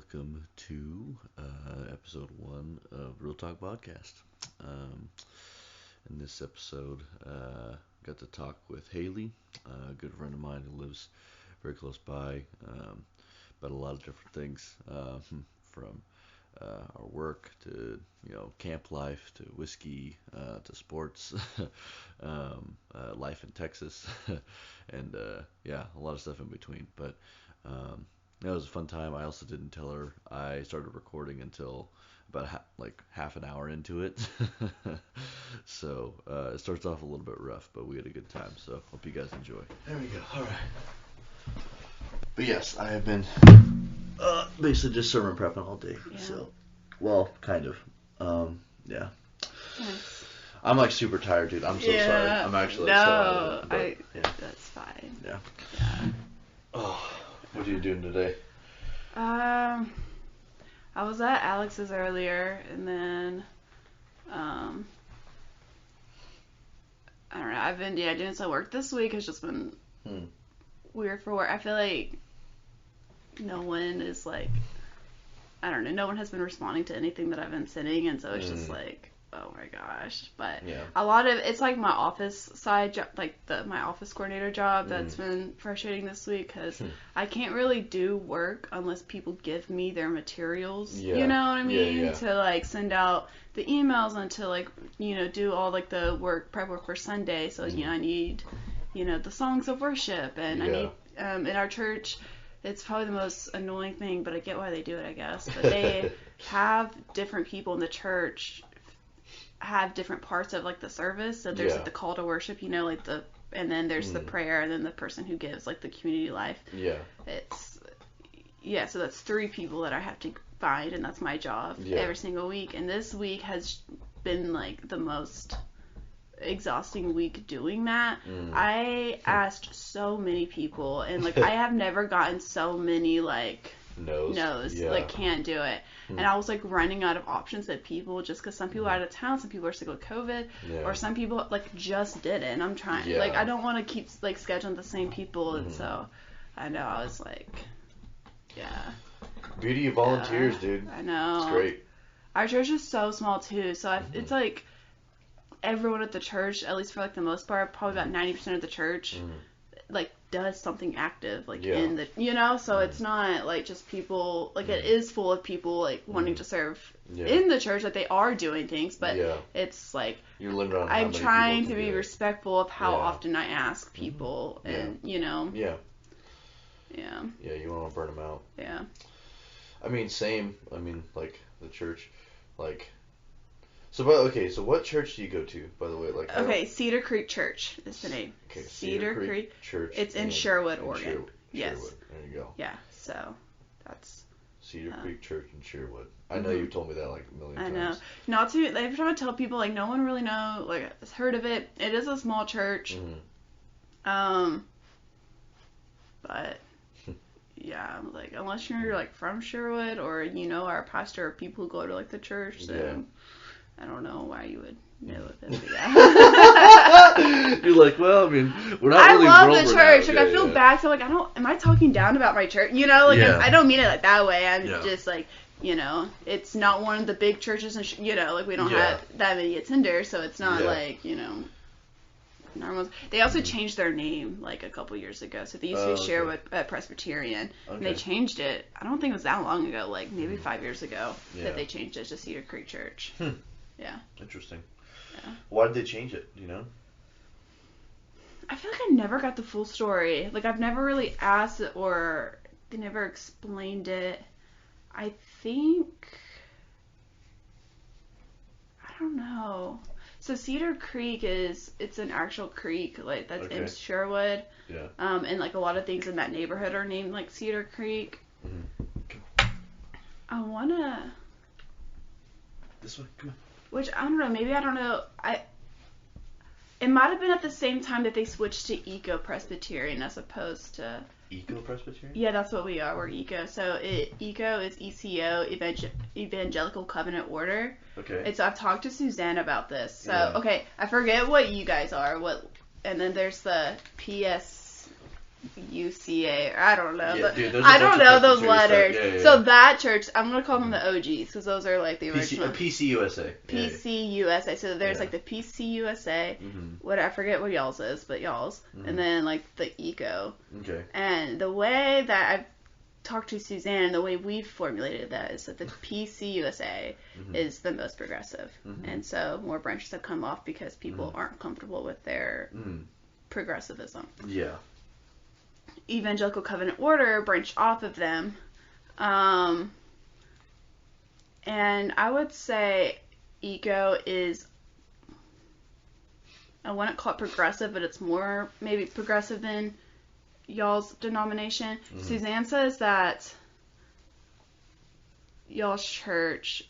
welcome to episode 1 of Real Talk Podcast. In this episode, got to talk with Haley, a good friend of mine who lives very close by, about a lot of different things, from our work to camp life to whiskey to sports, life in Texas, and a lot of stuff in between. But it was a fun time. I also didn't tell her I started recording until about half an hour into it. So it starts off a little bit rough, but we had a good time. So hope you guys enjoy. There we go. All right. But yes, I have been basically just sermon prepping all day. Yeah. So, well, kind of. Yeah. Nice. I'm like super tired, dude. I'm so sorry. I'm actually so tired. That's fine. Yeah. Oh, what are you doing today? I was at Alex's earlier, and then I don't know. I've been doing some work this week. Has just been weird for work. I feel like no one is I don't know. No one has been responding to anything that I've been sending, and so it's just oh my gosh. But a lot of it's like my office side job, my office coordinator job that's been frustrating this week because I can't really do work unless people give me their materials. Yeah. You know what I mean? To send out the emails and to do all the prep work for Sunday. So I need the songs of worship, and I need in our church. It's probably the most annoying thing, but I get why they do it, I guess. But they have different people in the church have different parts of the service. So there's the call to worship, and then there's the prayer, and then the person who gives the community life. Yeah. So that's 3 people that I have to find, and that's my job every single week. And this week has been the most exhausting week doing that. I asked so many people, and I have never gotten so many no's. Can't do it. And I was running out of options at people just because some people are out of town, some people are sick with COVID, or some people just did it. And I'm trying I don't want to keep scheduling the same people, and so I know I was beauty of volunteers, dude. I know, it's great. Our church is so small too, so it's everyone at the church, at least for the most part, probably about 90% of the church does something active in the so it's not just people it is full of people wanting to serve in the church, they are doing things, but it's you're limited on I'm trying to be respectful of how often I ask people, and you don't want to burn them out. I mean, same. I mean, the church So what church do you go to, by the way? Okay, Cedar Creek Church is the name. Okay, Cedar Creek Church. It's in Sherwood, Oregon. Yes. Sherwood. There you go. Yeah, so that's Cedar Creek Church in Sherwood. I know you've told me that a million times. I know. Not to every time I tell people no one really has heard of it. It is a small church. But yeah, unless you're from Sherwood or our pastor or people who go to the church, then I don't know why you would know of it. You're well, I mean, we're not really. I love the church. I feel bad. So am I talking down about my church? I don't mean it that way. I'm just it's not one of the big churches, and we don't have that many attenders, so it's not normal. They also changed their name a couple years ago. So they used to be Sherwood Presbyterian, and they changed it. I don't think it was that long ago, maybe 5 years ago, that they changed it to Cedar Creek Church. Yeah. Interesting. Yeah. Why did they change it? Do you know? I feel I never got the full story. I've never really asked it, or they never explained it. I think, I don't know. So Cedar Creek it's an actual creek that's in Sherwood. Yeah. And a lot of things in that neighborhood are named Cedar Creek. I wanna. This one, come on. Which I don't know. Maybe I don't know. It might have been at the same time that they switched to Eco Presbyterian as opposed to Eco Presbyterian. Yeah, that's what we are. We're Eco. So Eco is ECO, Evangelical Covenant Order. Okay. And so I've talked to Suzanne about this. So okay, I forget what you guys are. And then there's the UCA, or I don't know. Yeah, dude, there's a I bunch don't of know those Presbyterian letters. stuff. Yeah. So that church, I'm going to call them the OGs, because those are like the PC, original. PCUSA. PCUSA. So there's like the PCUSA, what I forget what y'all's is, but y'all's. And then like the ECO. Okay. And the way that I've talked to Suzanne, and the way we've formulated that is that the PCUSA is the most progressive. And so more branches have come off because people aren't comfortable with their progressivism. Yeah. Evangelical Covenant Order branched off of them. And I would say ECO is, I wouldn't call it progressive, but it's more maybe progressive than y'all's denomination. Suzanne says that y'all's church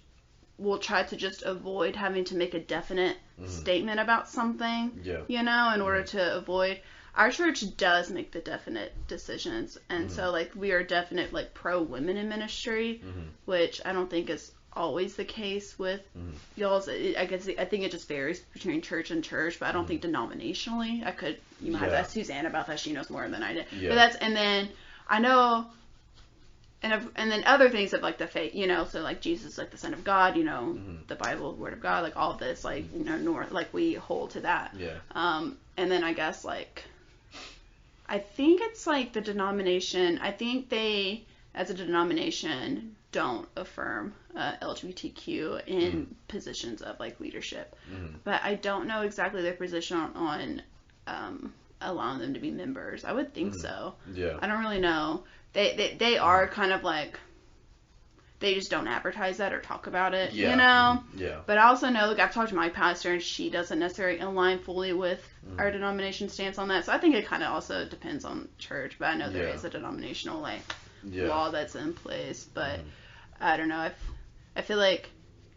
will try to just avoid having to make a definite statement about something, in order to avoid. Our church does make the definite decisions, and so like we are definite like pro women in ministry, which I don't think is always the case with y'all's. I think it just varies between church and church, but I don't think denominationally. You might have to ask Suzanne about that. She knows more than I did. But and then I know, and then other things of like the faith, so like Jesus, like the Son of God, the Bible, Word of God, like all of this, like like we hold to that. And then I guess like, I think it's like the denomination. I think they, as a denomination, don't affirm LGBTQ in positions of like leadership, but I don't know exactly their position on allowing them to be members. I would think so. I don't really know. They are kind of like, they just don't advertise that or talk about it, But I also know, like, I've talked to my pastor, and she doesn't necessarily align fully with our denomination stance on that. So I think it kind of also depends on church, but I know there is a denominational law that's in place. But I don't know. I feel like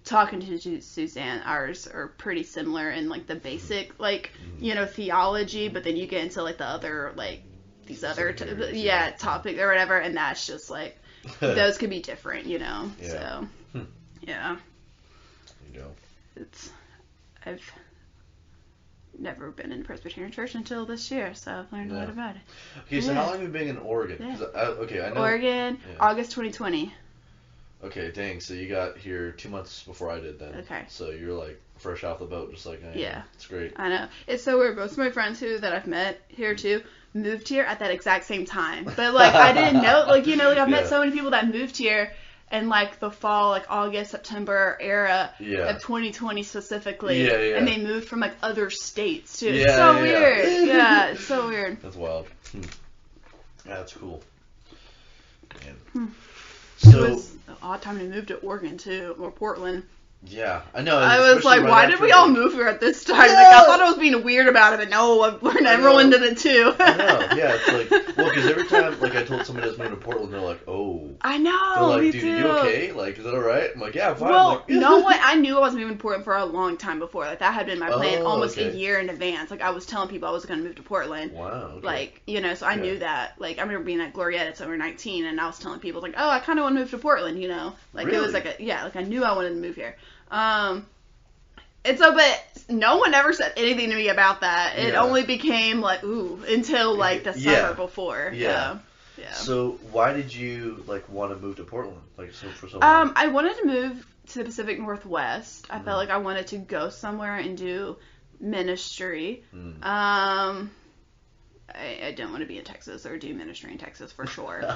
talking to Suzanne, ours are pretty similar in like the basic theology, but then you get into like the other these other topics or whatever, and that's just like those could be different, So yeah. I've never been in Presbyterian church until this year, so I've learned a lot about it. Okay, so how long have you been in Oregon? I know Oregon, August 2020. Okay, dang. So you got here 2 months before I did then. Okay. So you're like fresh off the boat, just like I am. It's great. I know. It's so weird. Most of my friends that I've met here too moved here at that exact same time. But like I didn't know, I've met so many people that moved here in like the fall, like August, September era of 2020 specifically. And they moved from like other states too. It's so weird. Yeah, it's so weird. That's wild. Yeah, that's cool. So it was an odd time to move to Oregon too, or Portland. Yeah, I know. I was like, why did we all move here at this time? Yeah. Like, I thought I was being weird about it, but no, everyone did it too. I know, yeah, it's like, well, because every time, like, I told somebody that's moving to Portland, they're like, oh. I know, they're like, me dude, too. you okay? Like, is that alright? I'm like, yeah, I'm fine. Well, like, no one, I knew I was moving to Portland for a long time before. Like, that had been my plan almost a year in advance. Like, I was telling people I was going to move to Portland. Wow, okay. Like, so I knew that. Like, I remember being at Glorietta, so we were 19, and I was telling people, like, oh, I kind of want to move to Portland, Like, really? It was like I knew I wanted to move here. And so, but no one ever said anything to me about that. It only became like, ooh, until like the summer before. Yeah. So why did you like want to move to Portland? Like for so long? I wanted to move to the Pacific Northwest. I felt like I wanted to go somewhere and do ministry. I didn't want to be in Texas or do ministry in Texas for sure. No.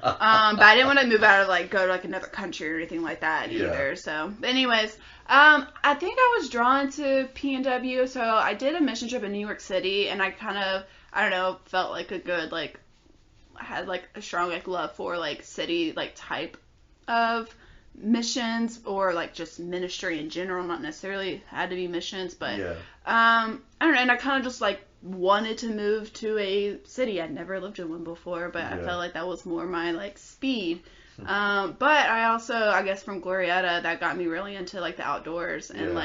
But I didn't want to move out of go to another country or anything like that either. So, but anyways, I think I was drawn to P&W. So I did a mission trip in New York City, and I kind of, I don't know, felt like a good I had a strong love for city type of missions or just ministry in general. Not necessarily had to be missions, but I don't know. And I kind of just wanted to move to a city. I'd never lived in one before, but I felt like that was more my speed. But I also, I guess from Glorietta, that got me really into the outdoors and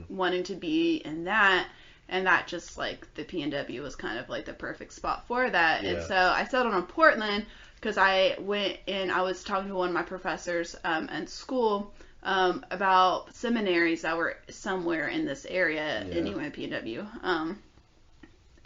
wanting to be in that. And that just the P&W was kind of the perfect spot for that. And so I settled on Portland because I went and I was talking to one of my professors in school about seminaries that were somewhere in this area anyway, P&W.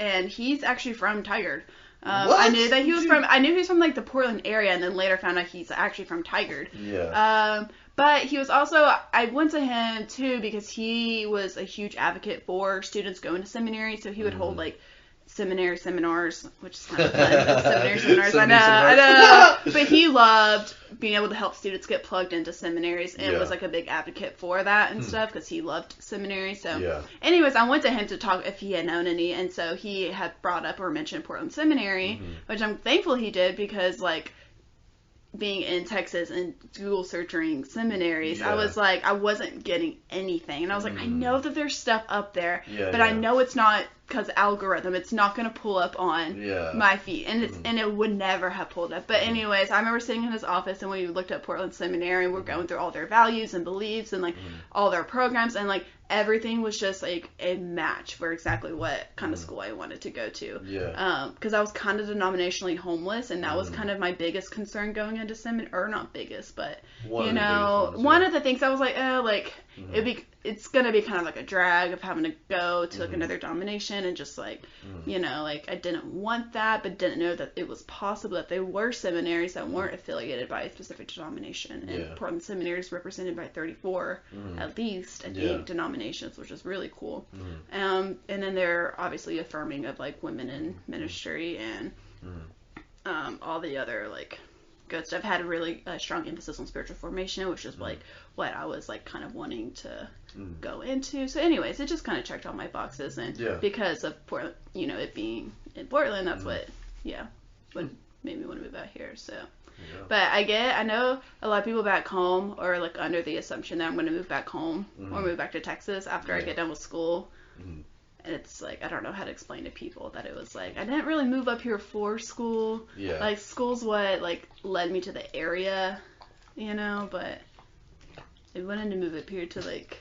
And he's actually from Tigard. I knew that he was from like the Portland area, and then later found out he's actually from Tigard. Yeah. But he was also, I went to him too because he was a huge advocate for students going to seminary, so he would hold like seminary seminars, which is kind of fun. Seminary seminars, I know. But he loved being able to help students get plugged into seminaries, and was like a big advocate for that and stuff because he loved seminary. So, anyways, I went to him to talk if he had known any, and so he had brought up or mentioned Portland Seminary, which I'm thankful he did because like being in Texas and Google searching seminaries, I was like, I wasn't getting anything, and I was like, I know that there's stuff up there, but I know it's not because algorithm, it's not going to pull up on my feed, and it's and it would never have pulled up. But anyways, I remember sitting in his office and we looked at Portland Seminary and we're going through all their values and beliefs and like all their programs, and like everything was just like a match for exactly what kind of school I wanted to go to. Because I was kind of denominationally homeless, and that was kind of my biggest concern going into seminary, or not biggest, but one of the things I was like, it's gonna be kind of like a drag of having to go to like another denomination, and just like like I didn't want that, but didn't know that it was possible that there were seminaries that weren't affiliated by a specific denomination, and Portland Seminary is represented by 34 at least I think denominations, which is really cool. And then they're obviously affirming of like women in ministry and all the other like good stuff. Had a really strong emphasis on spiritual formation, which is like what I was like kind of wanting to go into. So anyways, it just kind of checked all my boxes, and because of Portland, it being in Portland, that's what made me want to move out here. So but I know a lot of people back home are like under the assumption that I'm going to move back home or move back to Texas after I get done with school. And it's like, I don't know how to explain to people that it was like, I didn't really move up here for school. Like, school's what, like, led me to the area, but I wanted to move up here to, like,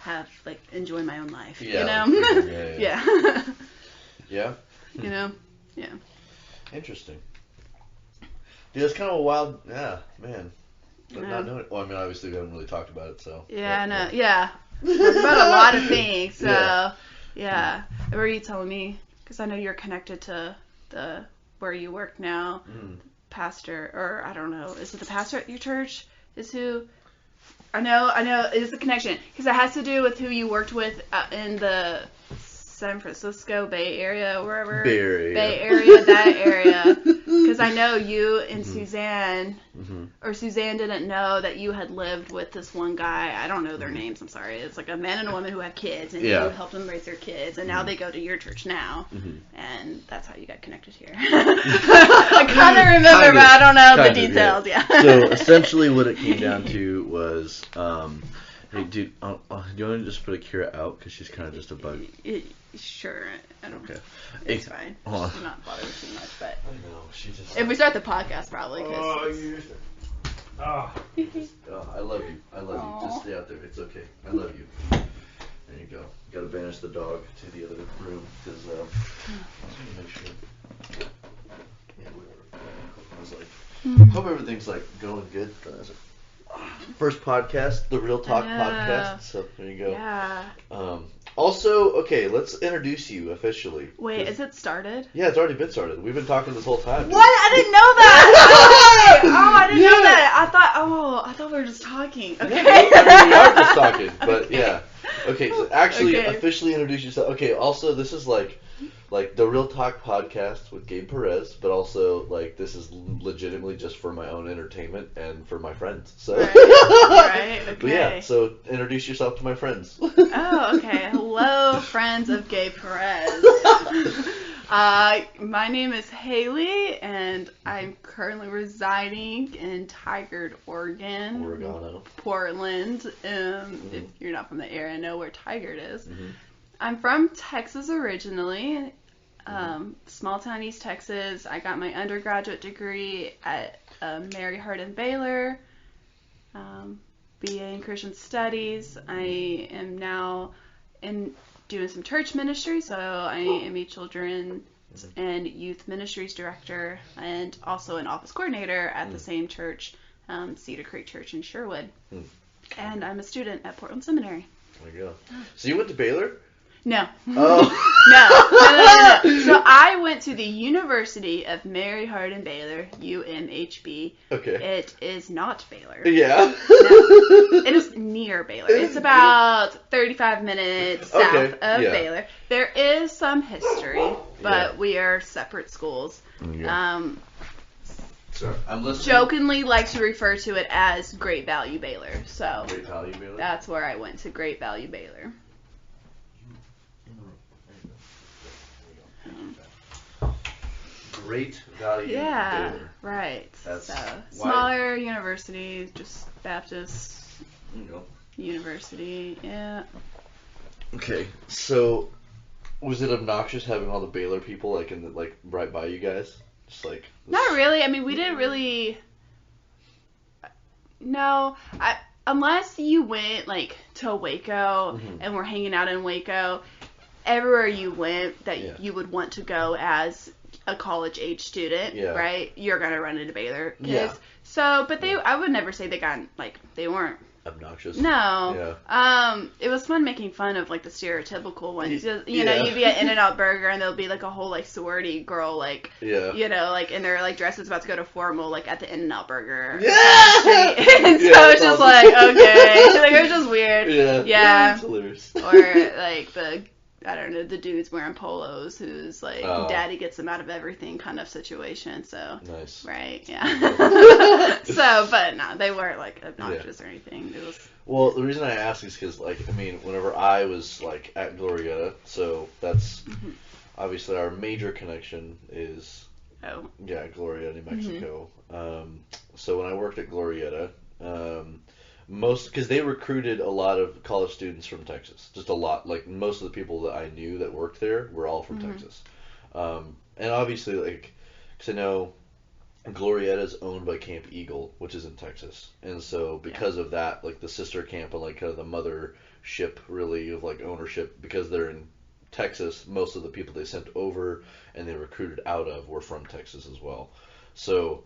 have, like, enjoy my own life, Yeah. Interesting. Dude, it's kind of a wild, man. But not knowing it. Well, I mean, obviously we haven't really talked about it, so. Yeah, I know. Yeah. Talked about a lot of things, so. Yeah. What were you telling me? Because I know you're connected to where you work now. Pastor, or I don't know. Is it the pastor at your church? Is who? I know. It's the connection. Because it has to do with who you worked with in the San Francisco Bay Area, wherever. Bay Area, that area. Because I know you and Suzanne, or Suzanne didn't know that you had lived with this one guy. I don't know their names, I'm sorry. It's like a man and a woman who have kids, and you helped them raise their kids, and now they go to your church now, and that's how you got connected here. I kind of remember, but I don't know the details, So essentially what it came down to was, hey, dude, do you want to just put Akira out? Because she's kind of just a bug. Sure. I don't know. Okay. It's fine. She's not bothering too much, but. I know. She just. If we start the podcast, probably. I love you. Just stay out there. It's okay. I love you. There you go. Got to banish the dog to the other room because let me make sure. Yeah, I was like, hope everything's like going good. First podcast, the Real Talk podcast. So there you go. Yeah. Also, okay, let's introduce you officially. Wait, is it started? Yeah, it's already been started. We've been talking this whole time. What? I didn't know that. I didn't know that. I thought we were just talking. Okay. I mean, we are just talking, but yeah. Okay, so actually officially introduce yourself. Okay, also this is like the Real Talk podcast with Gabe Perez, but also like this is legitimately just for my own entertainment and for my friends. So right, okay. But yeah, so introduce yourself to my friends. Oh, okay. Hello, friends of Gabe Perez. My name is Haley, and I'm currently residing in Tigard, Oregon. Portland. If you're not from the area, know where Tigard is. I'm from Texas originally, small town East Texas. I got my undergraduate degree at Mary Hardin Baylor, BA in Christian Studies. I am now doing some church ministry, so I am a children's and youth ministries director, and also an office coordinator at the same church, Cedar Creek Church in Sherwood. And I'm a student at Portland Seminary. There you go. So you went to Baylor? No. Oh. No. So I went to the University of Mary Hardin Baylor, UMHB. Okay. It is not Baylor. Yeah. No. It is near Baylor. It's about 35 minutes south of Baylor. There is some history, but we are separate schools. Yeah. Sorry, I'm listening. Jokingly like to refer to it as Great Value Baylor. So Great Value Baylor? That's where I went to Great Value Baylor. Great Value Baylor. Right. That's so smaller university, just Baptist University. Yeah. Okay, so was it obnoxious having all the Baylor people right by you guys? Just like not really. I mean, we didn't really. No, unless you went to Waco and we're hanging out in Waco. Everywhere you went that you would want to go as a college age student, right? You're gonna run into Baylor kids. Yeah. So, but I would never say they got they weren't obnoxious. No. Yeah. It was fun making fun of the stereotypical ones. You know, you'd be at In-N-Out Burger and there'll be a whole sorority girl you know, in their dresses about to go to formal at the In-N-Out Burger. Yeah. And so it's just okay. It was just weird. Yeah. Yeah. It's hilarious. Or I don't know, the dudes wearing polos who's daddy gets them out of everything kind of situation. So nice. Right, yeah. So, but no, they weren't obnoxious or anything. It was. Well, the reason I ask is because whenever I was at Glorieta, so that's obviously our major connection is Glorieta, New Mexico. So when I worked at Glorieta, because they recruited a lot of college students from Texas, just a lot. Most of the people that I knew that worked there were all from Texas, and obviously because I know Glorieta is owned by Camp Eagle, which is in Texas, and so because of that, the sister camp and kind of the mothership really of ownership, because they're in Texas, most of the people they sent over and they recruited out of were from Texas as well. So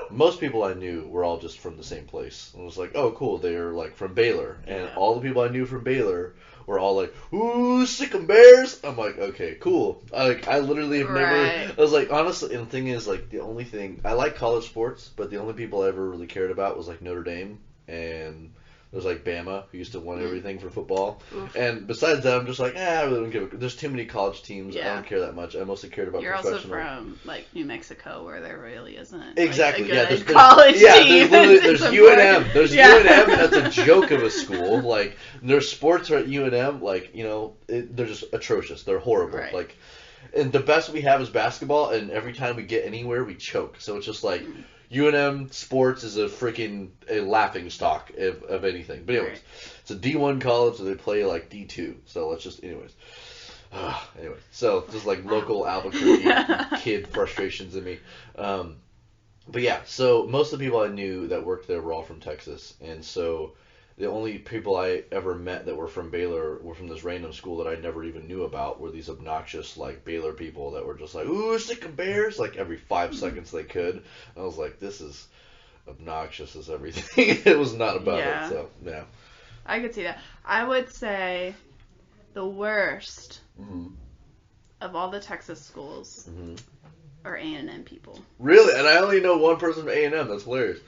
most people I knew were all just from the same place. And it was oh, cool, they're from Baylor. And all the people I knew from Baylor were all ooh, sick 'em Bears. I'm okay, cool. I literally have never, I was honestly, and the thing is, the only thing, I like college sports, but the only people I ever really cared about was Notre Dame and there's Bama, who used to win everything for football. Oof. And besides that, I'm just I really don't give a... There's too many college teams. I don't care that much. I mostly cared about professional. You're also from, New Mexico, where there really isn't, exactly. a good college team. There's UNM. There's UNM, that's a joke of a school. Their sports are at UNM, they're just atrocious. They're horrible. Right. And the best we have is basketball, and every time we get anywhere, we choke. So it's just UNM sports is a laughing stock of anything. But anyways, it's a D1 college, so they play D2. So let's just, anyways. Anyway, so just local Albuquerque kid frustrations in me. But yeah, so most of the people I knew that worked there were all from Texas, and so the only people I ever met that were from Baylor were from this random school that I never even knew about, were these obnoxious Baylor people that were just ooh, sick 'em Bears, every 5 seconds they could. And I was this is obnoxious as everything. It was not about it, so yeah. I could see that. I would say the worst of all the Texas schools are A&M people. Really? And I only know one person from A&M. That's hilarious.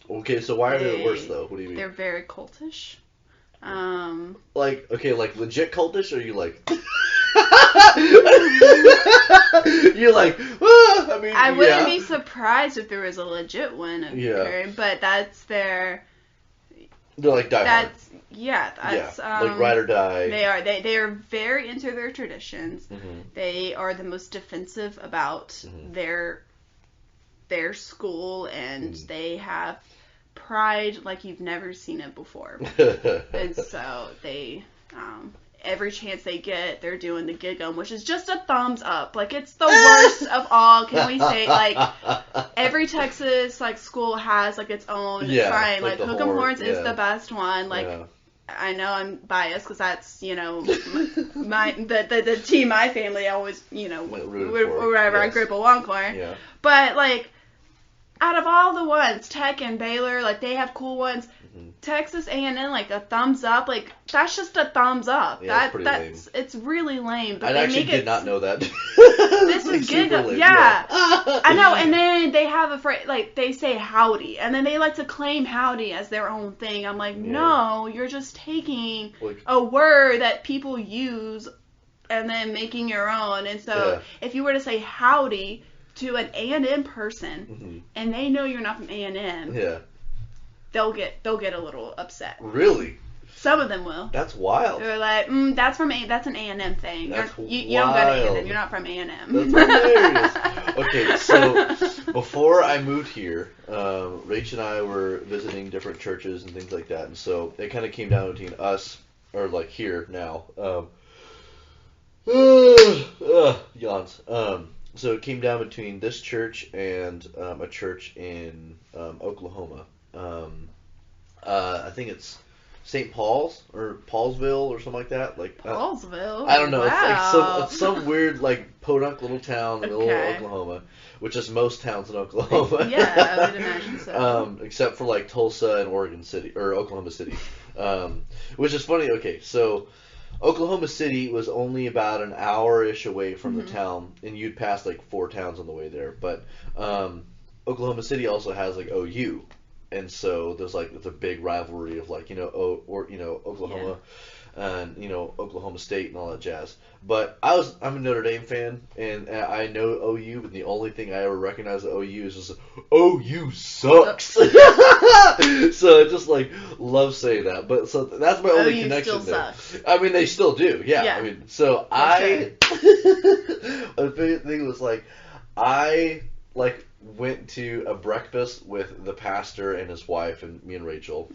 Okay, so why are they the worst, though? What do you mean? They're very cultish. Legit cultish, or you you're I wouldn't be surprised if there was a legit one occurring, but that's their... They're die hard. That's ride or die. They are. They are very into their traditions. They are the most defensive about their school, and they have pride like you've never seen it before. And so they, every chance they get, they're doing the gig 'em, which is just a thumbs up. It's the worst of all. Can we say, every Texas, school has, its own shrine. Hook 'em Horns is the best one. I know I'm biased because that's, the team my family always, wherever I grew up a Longhorn. Yeah. But, out of all the ones, Tech and Baylor, like, they have cool ones. Mm-hmm. Texas A&M, like, a thumbs up, like, that's just a thumbs up. Yeah, that's lame. It's really lame. But I actually did not know that. This is good. Yeah. I know, and then they have a phrase, like, they say howdy, and then they like to claim howdy as their own thing. I'm like, no, you're just taking a word that people use and then making your own. And so if you were to say howdy to an A&M person, and they know you're not from A&M, they'll get a little upset. Really? Some of them will. That's wild. They're like, that's an A&M thing. You don't go to A&M. You're not from A&M. That's hilarious. Okay, so before I moved here, Rach and I were visiting different churches and things like that, and so it kind of came down between us, or like here now. Yawns. So it came down between this church and a church in Oklahoma. I think it's St. Paul's or Paulsville or something like that. Like Paulsville. I don't know. Wow. It's some weird like podunk little town in the middle of Oklahoma, which is most towns in Oklahoma. Yeah, I would imagine so. Except for like Tulsa and Oklahoma City, which is funny. Okay, so Oklahoma City was only about an hour-ish away from the town, and you'd pass like 4 towns on the way there. But Oklahoma City also has like OU. And so there's like it's a big rivalry of like Oklahoma and Oklahoma State and all that jazz. But I'm a Notre Dame fan and I know OU, but the only thing I ever recognize at OU is just OU sucks. So I just like love saying that. But so that's my only connection there. Sucks. I mean they still do. Yeah. I mean so the thing was like I like went to a breakfast with the pastor and his wife and me and Rachel.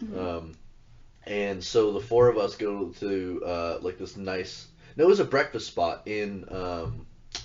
And so the 4 of us go to like this nice. No, it was a breakfast spot in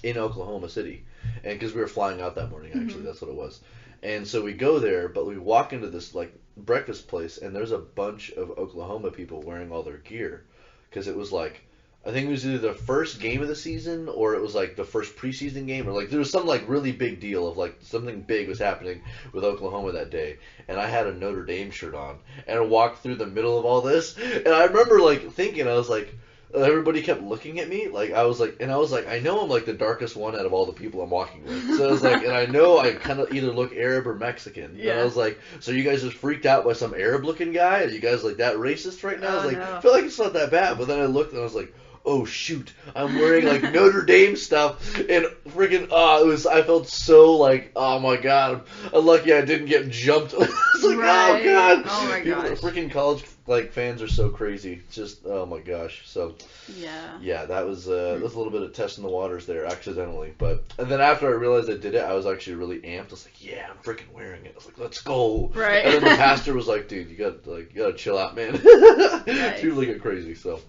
Oklahoma City, and because we were flying out that morning, actually, that's what it was. And so we go there, but we walk into this like breakfast place, and there's a bunch of Oklahoma people wearing all their gear, because it was like. I think it was either the first game of the season or it was like the first preseason game or like there was some like really big deal of like something big was happening with Oklahoma that day, and I had a Notre Dame shirt on and I walked through the middle of all this, and I remember like thinking, I was like, everybody kept looking at me like I was like I know I'm like the darkest one out of all the people I'm walking with, so I was like, and I know I kind of either look Arab or Mexican, and I was like, so you guys just freaked out by some Arab looking guy? Are you guys like that racist right now? I was like, I feel like it's not that bad, but then I looked and I was like, oh shoot, I'm wearing like Notre Dame stuff, and freaking I felt so like, oh my god, I'm lucky I didn't get jumped. I was like, oh god, oh my gosh, freaking college like fans are so crazy. It's just oh my gosh. So yeah, that was a little bit of testing the waters there accidentally, and then after I realized I did it, I was actually really amped. I was like, yeah, I'm freaking wearing it. I was like, let's go. Right. And then the pastor was like, dude, you gotta chill out, man. Right. People get crazy. So.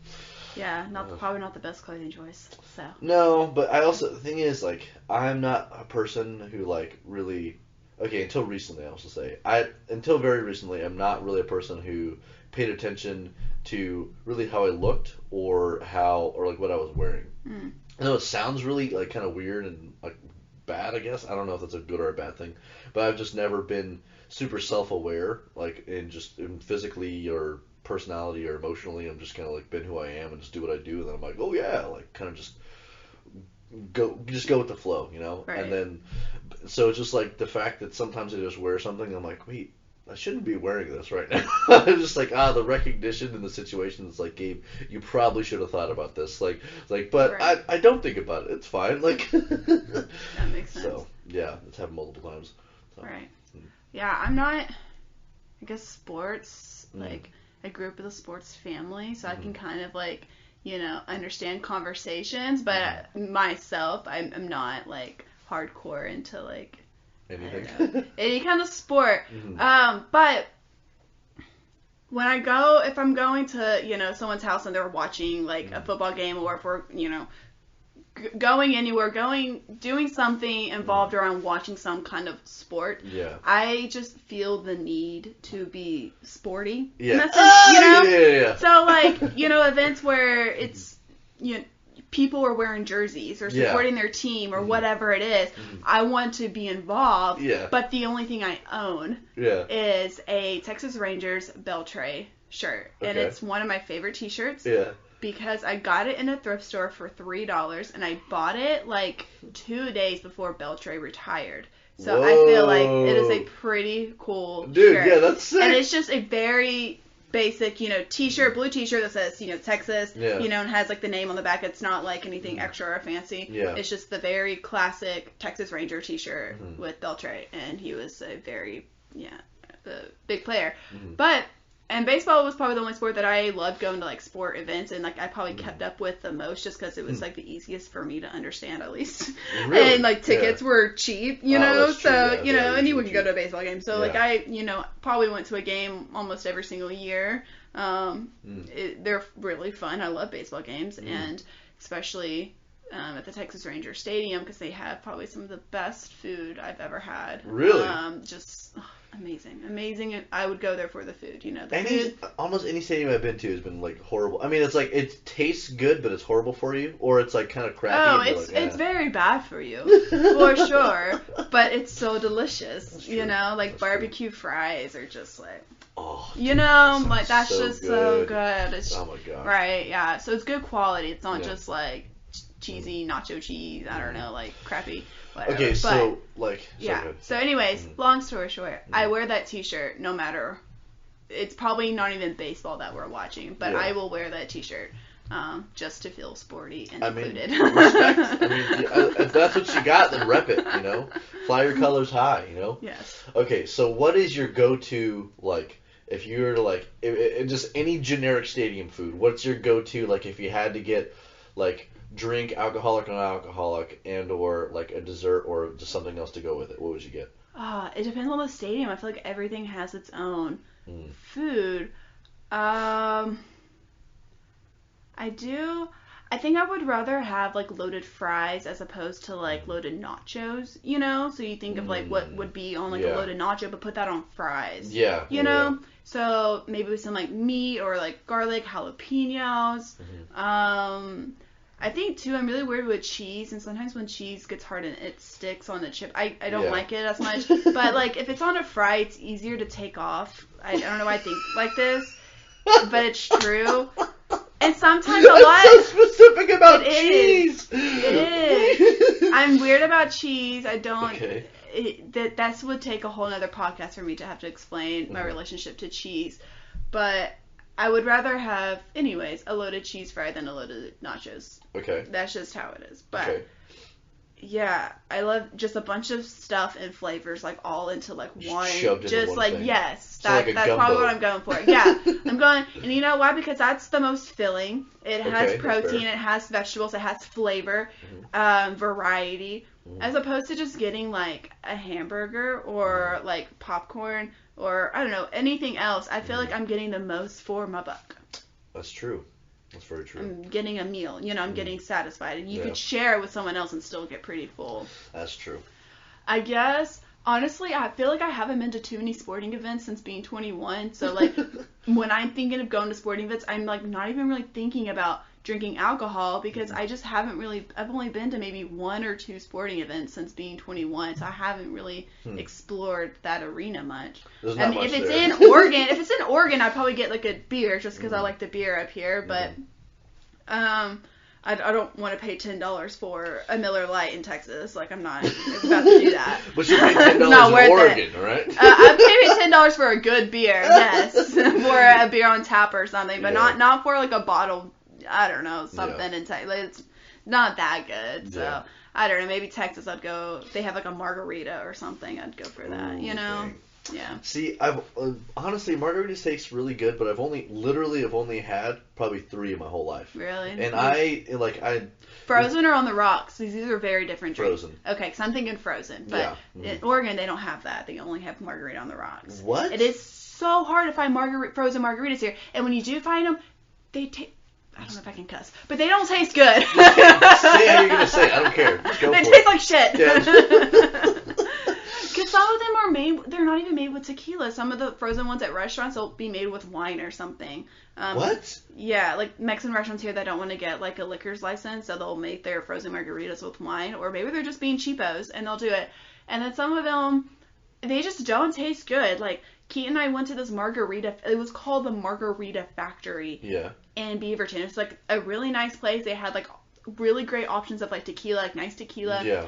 Yeah, probably not the best clothing choice. So. No, but I also the thing is like I'm not a person who like really until recently I also say until very recently I'm not really a person who paid attention to really how I looked or like what I was wearing. I know it sounds really like kind of weird and like bad, I guess. I don't know if that's a good or a bad thing, but I've just never been super self-aware like in physically or personality or emotionally. I'm just kind of like been who I am and just do what I do, and then I'm like, oh yeah, like kind of just go with the flow, Right. And then so it's just like the fact that sometimes I just wear something, I'm like, wait, I shouldn't be wearing this right now. I'm just like, the recognition in the situation is like, Gabe, you probably should have thought about this, but right. I don't think about it, it's fine, like that makes sense. So yeah, it's happened multiple times. So. Right. Yeah, I'm not, I guess sports like I grew up with a sports family, so I can kind of like, understand conversations, but myself, I'm not like hardcore into like anything, any kind of sport. But when if I'm going to, someone's house and they're watching like a football game, or if we're, going anywhere, doing something involved around watching some kind of sport. Yeah. I just feel the need to be sporty. Yeah. In that sense, Yeah. So like, events where it's, people are wearing jerseys or supporting their team or whatever it is, I want to be involved. Yeah. But the only thing I own is a Texas Rangers Beltray shirt. Okay. And it's one of my favorite t-shirts. Yeah. Because I got it in a thrift store for $3 and I bought it like 2 days before Beltray retired. So I feel like it is a pretty cool shirt. Yeah, that's sick. And it's just a very basic, t-shirt, blue t-shirt that says, Texas, and has like the name on the back. It's not like anything extra or fancy. Yeah. It's just the very classic Texas Ranger t-shirt with Beltray. And he was a very, big player. And baseball was probably the only sport that I loved going to, like, sport events, and, like, I probably kept up with the most just because it was, like, the easiest for me to understand, at least. Really? And, like, tickets were cheap, that's true, so, anyone could go cheap. to a baseball game. So, like, I, probably went to a game almost every single year. They're really fun. I love baseball games, and especially at the Texas Ranger Stadium because they have probably some of the best food I've ever had. Really? Amazing. I would go there for the food. Food. Almost any stadium I've been to has been like horrible. I mean, it's like it tastes good, but it's horrible for you, or it's like kind of crappy. Oh, it's very bad for you for sure. But it's so delicious. Like barbecue fries are just like. Oh, like that's so just so good. It's, oh my god. Right, yeah. So it's good quality. It's not just like cheesy nacho cheese. I don't know, like crappy. Whatever. Okay, so like So anyways, long story short, I wear that t-shirt no matter. It's probably not even baseball that we're watching, but I will wear that t-shirt just to feel sporty and included. Respect. I mean, if that's what you got, then rep it. Fly your colors high. Yes. Okay, so what is your go-to like? If you were to like, just any generic stadium food, what's your go-to like if you had to get like drink, alcoholic, non-alcoholic, and or like a dessert or just something else to go with it? What would you get? It depends on the stadium. I feel like everything has its own food. I think I would rather have like loaded fries as opposed to like loaded nachos, So you think of like what would be on like a loaded nacho, but put that on fries. Yeah. You know? So maybe with some like meat or like garlic, jalapenos. I think too, I'm really weird with cheese, and sometimes when cheese gets hard and it sticks on the chip, I don't like it as much. But like if it's on a fry, it's easier to take off. I don't know why I think like this, but it's true. And sometimes a lot. So specific about cheese. It is. I'm weird about cheese. I don't. Okay. That would take a whole other podcast for me to have to explain my relationship to cheese, but I would rather have, anyways, a loaded cheese fry than a loaded nachos. Okay. That's just how it is. But yeah, I love just a bunch of stuff and flavors like all into like one. Shoved into just one like thing. yes, So like a that's gumbo. probably what I'm going for. Yeah, I'm going, and you know why? Because that's the most filling. It has protein, it has vegetables, it has flavor, variety, as opposed to just getting like a hamburger or like popcorn or I don't know anything else. I feel like I'm getting the most for my buck. That's true. That's very true. I'm getting a meal. I'm getting satisfied. And you could share it with someone else and still get pretty full. That's true. I guess, honestly, I feel like I haven't been to too many sporting events since being 21. So, like, when I'm thinking of going to sporting events, I'm, like, not even really thinking about drinking alcohol because I just haven't really, I've only been to maybe 1 or 2 sporting events since being 21. So I haven't really explored that arena much. There's not much if it's there. in Oregon, I'd probably get, like, a beer just because I like the beer up here. But, I don't want to pay $10 for a Miller Lite in Texas. Like, I'm not about to do that. But you pay $10 Not in worth Oregon, it. right? I'm paying $10 for a good beer, yes, for a beer on tap or something, but not for like a bottle. I don't know, something in Texas. It's not that good. So I don't know. Maybe Texas, I'd go. They have like a margarita or something. I'd go for that. Okay. Yeah. See, I've honestly margarita tastes really good, but I've only had probably 3 in my whole life. Really? And I Frozen or on the rocks? These are very different drinks. Frozen. Okay, because I'm thinking frozen. But in Oregon, they don't have that. They only have margarita on the rocks. What? It is so hard to find frozen margaritas here. And when you do find them, they taste... I don't know if I can cuss. But they don't taste good. Say how you're going to say it. I don't care. Just go they for taste it. like shit. Yeah. Because some of them are made, they're not even made with tequila. Some of the frozen ones at restaurants will be made with wine or something. What? Yeah, like Mexican restaurants here that don't want to get like a liquor's license, so they'll make their frozen margaritas with wine, or maybe they're just being cheapos and they'll do it. And then some of them, they just don't taste good. Like Keaton and I went to this margarita, it was called the Margarita Factory. Yeah. In Beaverton. It's like a really nice place. They had like really great options of like tequila, like nice tequila. Yeah.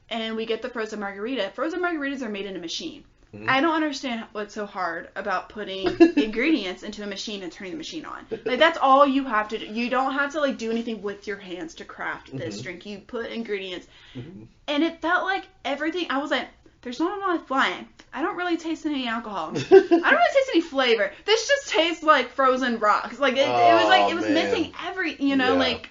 And we get the frozen margarita. Frozen margaritas are made in a machine. Mm-hmm. I don't understand what's so hard about putting ingredients into a machine and turning the machine on. Like, that's all you have to do. You don't have to, like, do anything with your hands to craft this drink. You put ingredients. And it felt like everything, I was like, there's not enough wine. I don't really taste any alcohol. I don't really taste any flavor. This just tastes like frozen rocks. Like, it was missing like,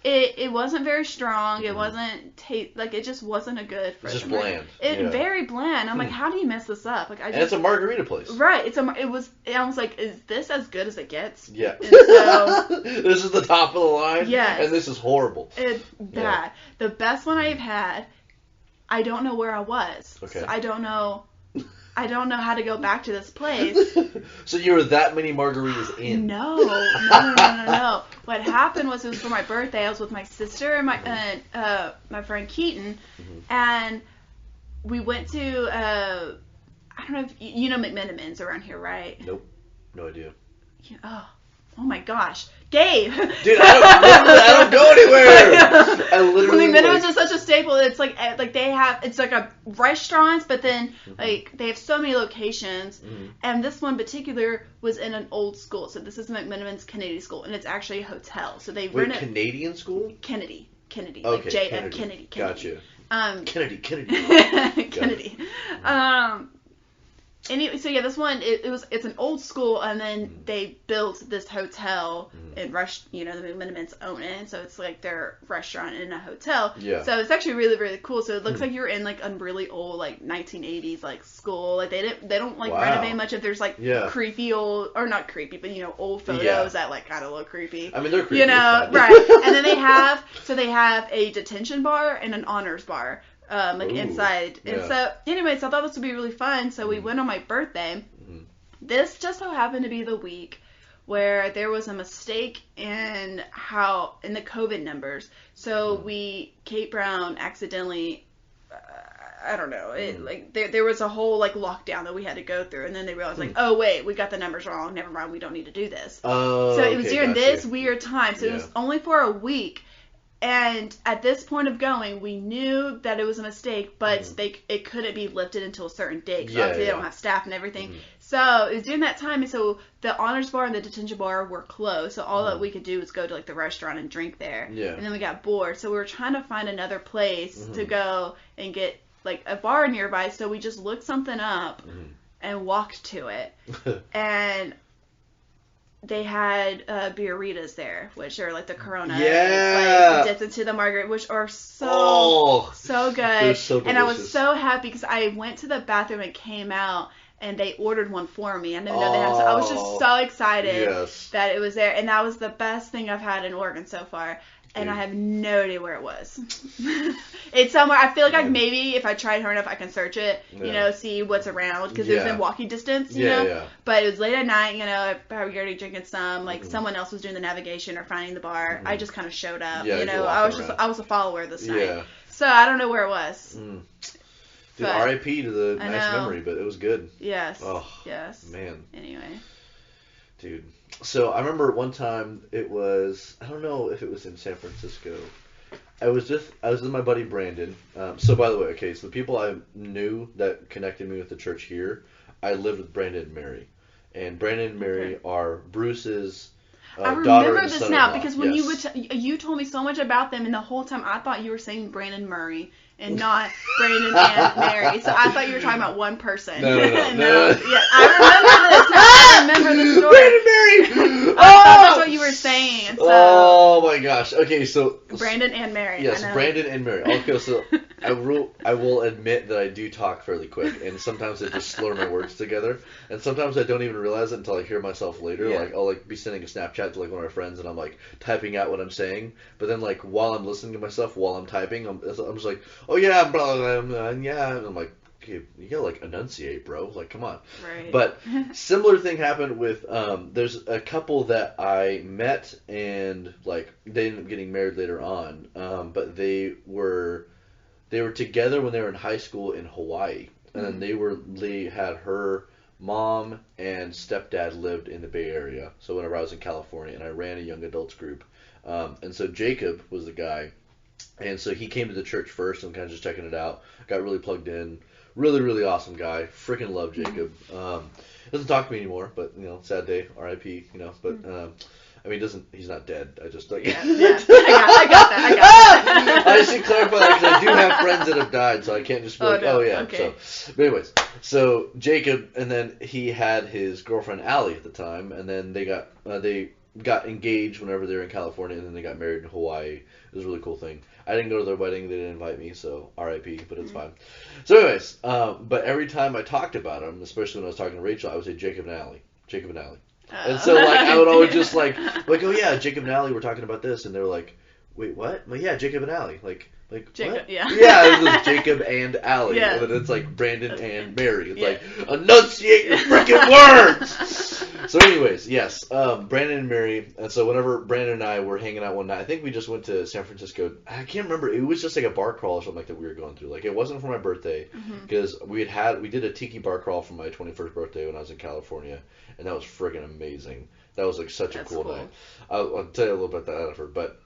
it wasn't very strong. It wasn't it just wasn't a good frozen. It's just bland. Very bland. I'm like, how do you mess this up? Like, and it's a margarita place. Right. I was like, is this as good as it gets? Yeah. And so, this is the top of the line. Yes. And this is horrible. It's bad. Yeah. The best one I've had, I don't know where I was. Okay. So I don't know how to go back to this place. So you were that many margaritas in? No. What happened was, it was for my birthday. I was with my sister and my friend Keaton, and we went to I don't know if you know McMenamins around here, right? Nope, no idea. Oh my gosh, Gabe! Dude, I don't go anywhere. I literally. McMenamins is such a staple. It's like they have, it's like a restaurant, but then like they have so many locations, and this one in particular was in an old school. So this is McMenamins Kennedy School, and it's actually a hotel. So they rent it. Canadian school? Kennedy, okay, like J.F. Kennedy. Gotcha. Kennedy. Kennedy. Anyway, so yeah, this one it's an old school, and then they built this hotel and the McMenamins own it, so it's like their restaurant in a hotel. Yeah. So it's actually really, really cool. So it looks like you're in like a really old like 1980s like school. Like they don't like renovate much. If there's like creepy old, or not creepy, but old photos that like kind of look creepy. I mean, they're creepy. Right? And then they have a detention bar and an honors bar. Inside. And so, anyways, I thought this would be really fun. So we went on my birthday. This just so happened to be the week where there was a mistake in the COVID numbers. So Kate Brown accidentally, I don't know, there was a whole like lockdown that we had to go through, and then they realized like, oh wait, we got the numbers wrong. Never mind, we don't need to do this. Oh, so it was during this weird time. So it was only for a week. And at this point of going, we knew that it was a mistake, but it couldn't be lifted until a certain date. So obviously they don't have staff and everything. So it was during that time, and so the honors bar and the detention bar were closed. So all that we could do was go to like the restaurant and drink there. Yeah. And then we got bored, so we were trying to find another place to go and get like a bar nearby. So we just looked something up and walked to it, and they had beeritas there, which are like the Corona, like dipped into the margarita, which are so good. So and I was so happy because I went to the bathroom and came out, and they ordered one for me. I didn't know they had. So I was just so excited that it was there, and that was the best thing I've had in Oregon so far. And I have no idea where it was. It's somewhere. I feel like maybe if I tried hard enough, I can search it, see what's around, because it was in walking distance, you know. But it was late at night, I was already drinking some. Like someone else was doing the navigation or finding the bar. I just kind of showed up, I was a follower this night. So I don't know where it was. Dude, R.I.P. to the nice memory, but it was good. Yes. Oh, yes. Man. Anyway. Dude. So I remember one time it was, I don't know if it was in San Francisco. I was with my buddy Brandon. So by the way, okay, so the people I knew that connected me with the church here, I lived with Brandon and Mary. And Brandon and Mary are Bruce's I daughter remember and this son-in-law. now because when you told me so much about them, and the whole time I thought you were saying Brandon Murray and not Brandon and Mary. So I thought you were talking about one person. No. Yeah, I remember this. I remember the story. Brandon Mary. I thought that's what you were saying. So. Oh my gosh. Okay, so Brandon and Mary. Yes, Brandon and Mary. Okay, so I will admit that I do talk fairly quick, and sometimes I just slur my words together, and sometimes I don't even realize it until I hear myself later. Yeah. Like I'll like be sending a Snapchat to like one of my friends, and I'm like typing out what I'm saying, but then like while I'm listening to myself while I'm typing, I'm just like, oh yeah, blah, blah, blah, yeah, and I'm like, okay, you gotta like enunciate, bro. Like, come on. Right. But similar thing happened with there's a couple that I met and like they ended up getting married later on. But they were together when they were in high school in Hawaii, and then they had her mom and stepdad lived in the Bay Area. So whenever I was in California, and I ran a young adults group, and so Jacob was the guy. And so he came to the church first and kind of just checking it out. Got really plugged in. Really, really awesome guy. Freaking love Jacob. Doesn't talk to me anymore, but, you know, sad day. R.I.P., you know. But, I mean, he's not dead. I just, like... Yeah. I got that. I should clarify that because I do have friends that have died, so I can't just be yeah. Okay. So, but anyways, so Jacob, and then he had his girlfriend Allie at the time, and then they got engaged whenever they were in California, and then they got married in Hawaii. It was a really cool thing. I didn't go to their wedding. They didn't invite me, so R.I.P., but it's fine. So anyways, but every time I talked about them, especially when I was talking to Rachel, I would say Jacob and Allie. And so, like, I would always just, like, oh, yeah, Jacob and Allie were talking about this, and they were like, wait, what? Well, yeah, Jacob and Allie. Like Jacob, what? yeah. Yeah, it was Jacob and Allie. Yeah. And then it's like Brandon and Mary. It's like, enunciate your freaking words! So anyways, yes, Brandon and Mary. And so whenever Brandon and I were hanging out one night, I think we just went to San Francisco. I can't remember. It was just like a bar crawl or something like that we were going through. Like, it wasn't for my birthday because we did a tiki bar crawl for my 21st birthday when I was in California, and that was friggin' amazing. That was like such a cool night. I'll tell you a little bit about that after. But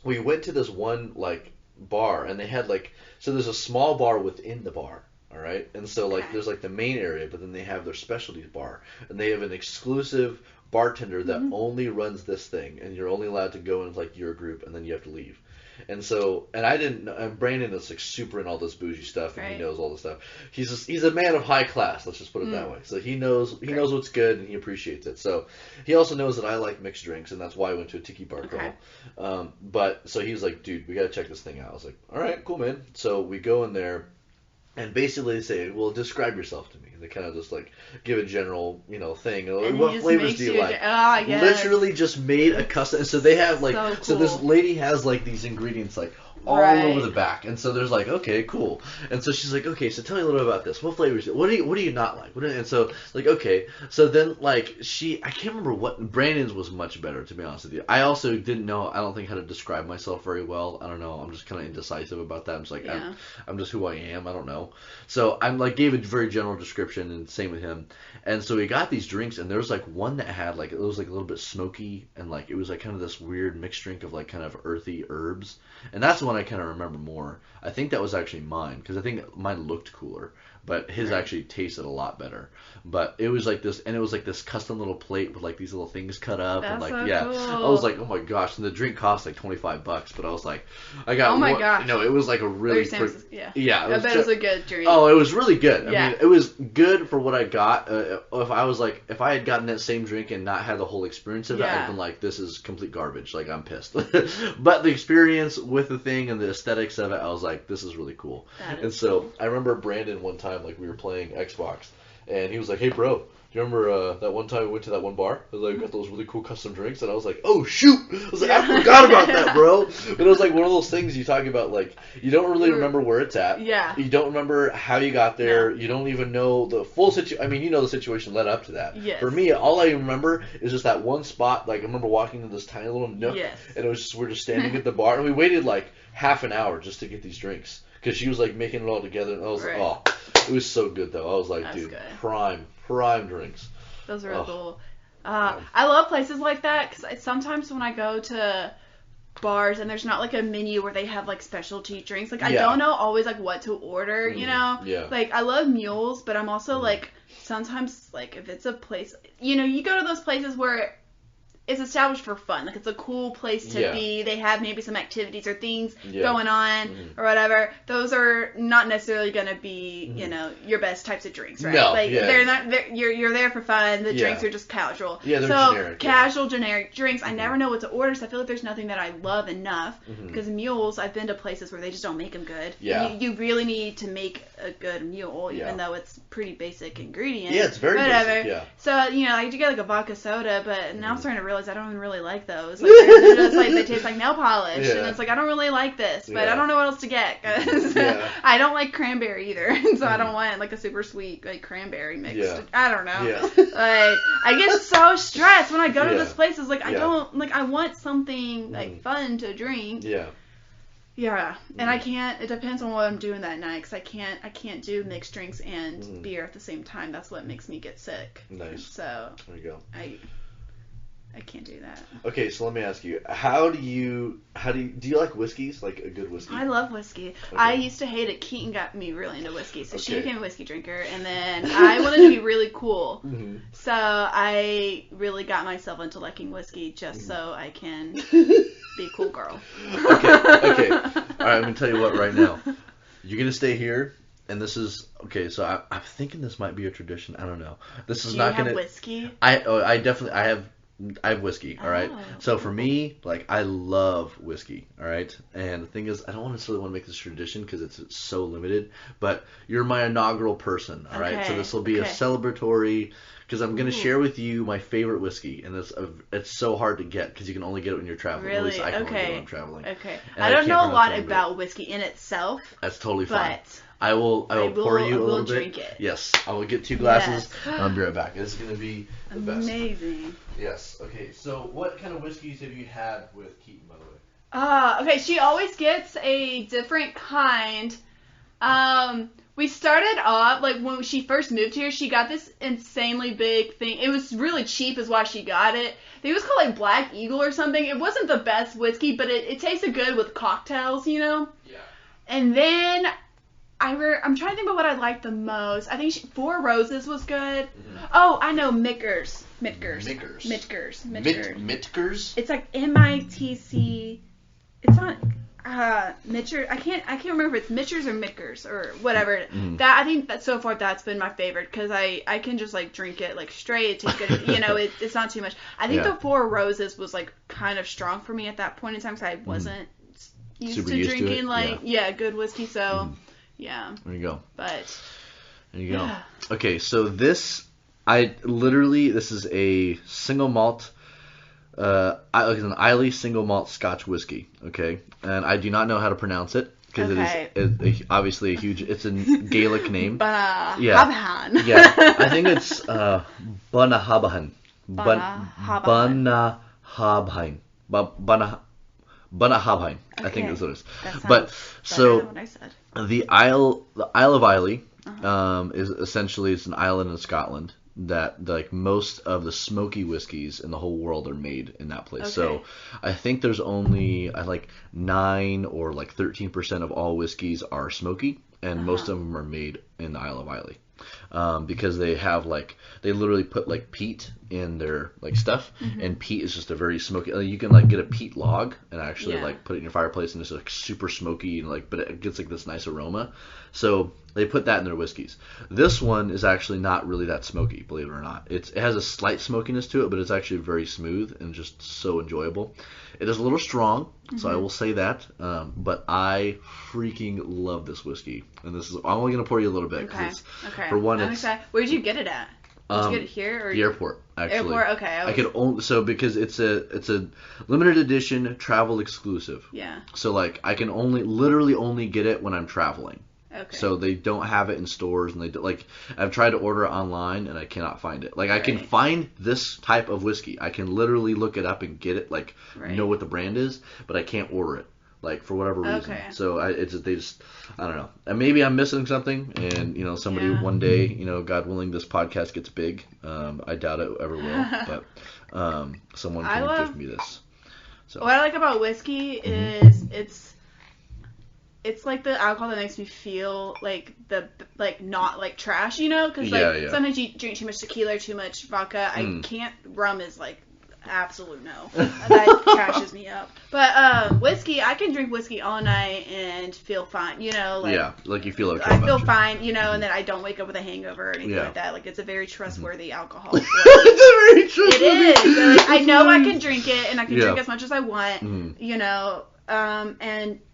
we went to this one like bar, and they had like, so there's a small bar within the bar. All right, and so like there's like the main area, but then they have their specialties bar, and they have an exclusive bartender that only runs this thing, and you're only allowed to go in with like your group, and then you have to leave. And so, and I didn't know, and Brandon is like super in all this bougie stuff, and he knows all this stuff. He's a man of high class, let's just put it that way. So he knows what's good, and he appreciates it. So he also knows that I like mixed drinks, and that's why I went to a tiki bar crawl. But so he was like, dude, we gotta check this thing out. I was like, all right, cool, man. So we go in there. And basically they say, well, describe yourself to me. And they kind of just like give a general, you know, thing. And what flavors do you like? Yes. Literally just made a custom. And so they have like, so this lady has like these ingredients like all over the back. And so there's like, okay, cool. And so she's like, okay, so tell me a little bit about this. What flavors? What do you not like? And so like, okay. So then like I can't remember what, Brandon's was much better, to be honest with you. I also didn't know, I don't think how to describe myself very well. I don't know. I'm just kind of indecisive about that. I'm just like, I'm just who I am. I don't know. So I'm like, gave a very general description, and same with him. And so we got these drinks, and there was like one that had like, it was like a little bit smoky, and like it was like kind of this weird mixed drink of like kind of earthy herbs. And that's the one I kind of remember more. I think that was actually mine, because I think mine looked cooler, but his actually tasted a lot better. But it was like this, and it was like this custom little plate with like these little things cut up. That's and like, so cool. I was like, oh my gosh. And the drink cost like $25, but I was like, I got oh my gosh. No, it was like a really yeah. I bet it was a good drink. Oh, it was really good. I mean, it was good for what I got. If I had gotten that same drink and not had the whole experience of it, I'd have been like, this is complete garbage. Like, I'm pissed. But the experience with the thing and the aesthetics of it, I was like, this is really cool. And so cool. I remember Brandon one time, like we were playing Xbox, and he was like, hey bro, do you remember that one time we went to that one bar? I was like, got those really cool custom drinks, and I was like, oh shoot! I was like, I forgot about that, bro. But it was like one of those things you talk about, like you don't really remember where it's at. Yeah. You don't remember how you got there. No. You don't even know the full situation. I mean, you know the situation led up to that. Yes. For me, all I remember is just that one spot. Like I remember walking into this tiny little nook, and it was just, we're just standing at the bar, and we waited like half an hour just to get these drinks. Because she was like making it all together, and I was like, oh, it was so good though. I was like, dude, good. prime drinks. Those are cool. I love places like that because sometimes when I go to bars and there's not like a menu where they have like specialty drinks, like I don't know always like what to order, you know? Yeah. Like I love mules, but I'm also like sometimes like if it's a place, you know, you go to those places where it's established for fun. Like, it's a cool place to be. They have maybe some activities or things going on or whatever. Those are not necessarily going to be, you know, your best types of drinks, right? No, like, they're not, you're there for fun. The drinks are just casual. Yeah, they're generic. Casual, generic drinks. I never know what to order, so I feel like there's nothing that I love enough. Because mules, I've been to places where they just don't make them good. Yeah. You really need to make a good mule, even though it's pretty basic ingredients. Yeah, it's very basic, So, you know, I do get like a vodka soda, but now I'm starting to realize realized I don't even really like those. Like, they're just like, they taste like nail polish, Yeah. and it's like, I don't really like this, but Yeah. I don't know what else to get, because Yeah. I don't like cranberry either, and so I don't want like a super sweet like cranberry mixed. Yeah. I don't know. Yeah. Like, I get so stressed when I go to Yeah. this place. It's like, I Yeah. don't, like, I want something like fun to drink. Yeah. Yeah, and I can't. It depends on what I'm doing that night, because I can't do mixed drinks and beer at the same time. That's what makes me get sick. Nice. So There you go. I can't do that. Okay, so let me ask you, do you like whiskeys? Like a good whiskey? I love whiskey. Okay. I used to hate it. Keaton got me really into whiskey, so she Okay. became a whiskey drinker, and then I wanted to be really cool. Mhm. So I really got myself into liking whiskey just so I can be a cool girl. Okay. All right, I'm gonna tell you what right now. You're gonna stay here, and this is okay. So I'm thinking this might be a tradition. I don't know. This is Do not you have gonna. whiskey? I have whiskey. All right. Oh. So for me, like, I love whiskey. All right. And the thing is, I don't necessarily want to make this tradition because it's so limited. But you're my inaugural person. All right. So Okay, this will be a okay. celebratory. Because I'm going to Ooh. share with you my favorite whiskey, and it's so hard to get because you can only get it when you're traveling. At least Really? I can only get it Okay. when I'm traveling. Okay. And I don't can't know a pronounce lot the name of it. about whiskey in itself, That's totally fine. but I will pour you a little bit. drink it. Yes, I will get 2 glasses. Yes. And I'll be right back. It's going to be the best. Amazing. Yes. Okay. So, what kind of whiskeys have you had with Keaton, by the way? Okay, she always gets a different kind. We started off, like, when she first moved here, she got this insanely big thing. It was really cheap is why she got it. I think it was called, like, Black Eagle or something. It wasn't the best whiskey, but it tasted good with cocktails, you know? Yeah. And then I'm trying to think about what I liked the most. I think Four Roses was good. Mm-hmm. Oh, I know Mitkers. Mitkers. It's like MITC. It's not Mitcher. I can't remember if it's Mitchers or Mitkers or whatever. Mm. That I think that so far that's been my favorite because I can just like drink it like straight. It tastes good. You know, it's not too much. I think Yeah. the Four Roses was like kind of strong for me at that point in time because I wasn't Super to used to drinking it? like good whiskey. So yeah, There you go. but There you go. yeah. Okay, so this is a single malt. It's an Islay single malt Scotch whiskey. Okay, and I do not know how to pronounce it because Okay. it is obviously a huge. It's a Gaelic name. But Yeah. Habhan. Yeah, I think it's Bunnahabhain. Bunnahabhain. Bunnahabhain. I think Okay. is what it is. That sounds But better so than what I said. the Isle of Islay is essentially it's an island in Scotland that like most of the smoky whiskeys in the whole world are made in that place. So Okay. I think there's only like 9 or like 13% of all whiskeys are smoky, and most of them are made in the Isle of Islay. Because they have they literally put like peat in their like stuff, and peat is just a very smoky. You can like get a peat log and actually Yeah. like put it in your fireplace, and it's like super smoky and but it gets like this nice aroma. So they put that in their whiskeys. This one is actually not really that smoky, believe it or not. It has a slight smokiness to it, but it's actually very smooth and just so enjoyable. It is a little strong, so I will say that. But I freaking love this whiskey, and I'm only gonna pour you a little bit because Okay. for one, I'm it's excited. Where'd you get it at? Did you get it here or the airport. Actually, Airport. Okay. I could only because it's a limited edition travel exclusive. Yeah. So like I can literally only get it when I'm traveling. Okay. So they don't have it in stores, and I've tried to order it online and I cannot find it. Like I can Right. find this type of whiskey. I can literally look it up and get it, Right. know what the brand is, but I can't order it. For whatever reason. Okay. So I don't know. And maybe I'm missing something, and somebody Yeah. one day, God willing, this podcast gets big. I doubt it ever will, but someone can give me this. So What I like about whiskey is it's like the alcohol that makes me feel like not like trash, because Yeah. sometimes you drink too much tequila or too much vodka. I can't. Rum is like absolute no. That trashes me up. But whiskey, I can drink whiskey all night and feel fine. yeah, like you feel okay. I feel about it. fine, and then I don't wake up with a hangover or anything Yeah. like that. Like it's a very trustworthy alcohol. It's a very trustworthy. It is. So, like, I know I can drink it, and I can Yeah. drink as much as I want, and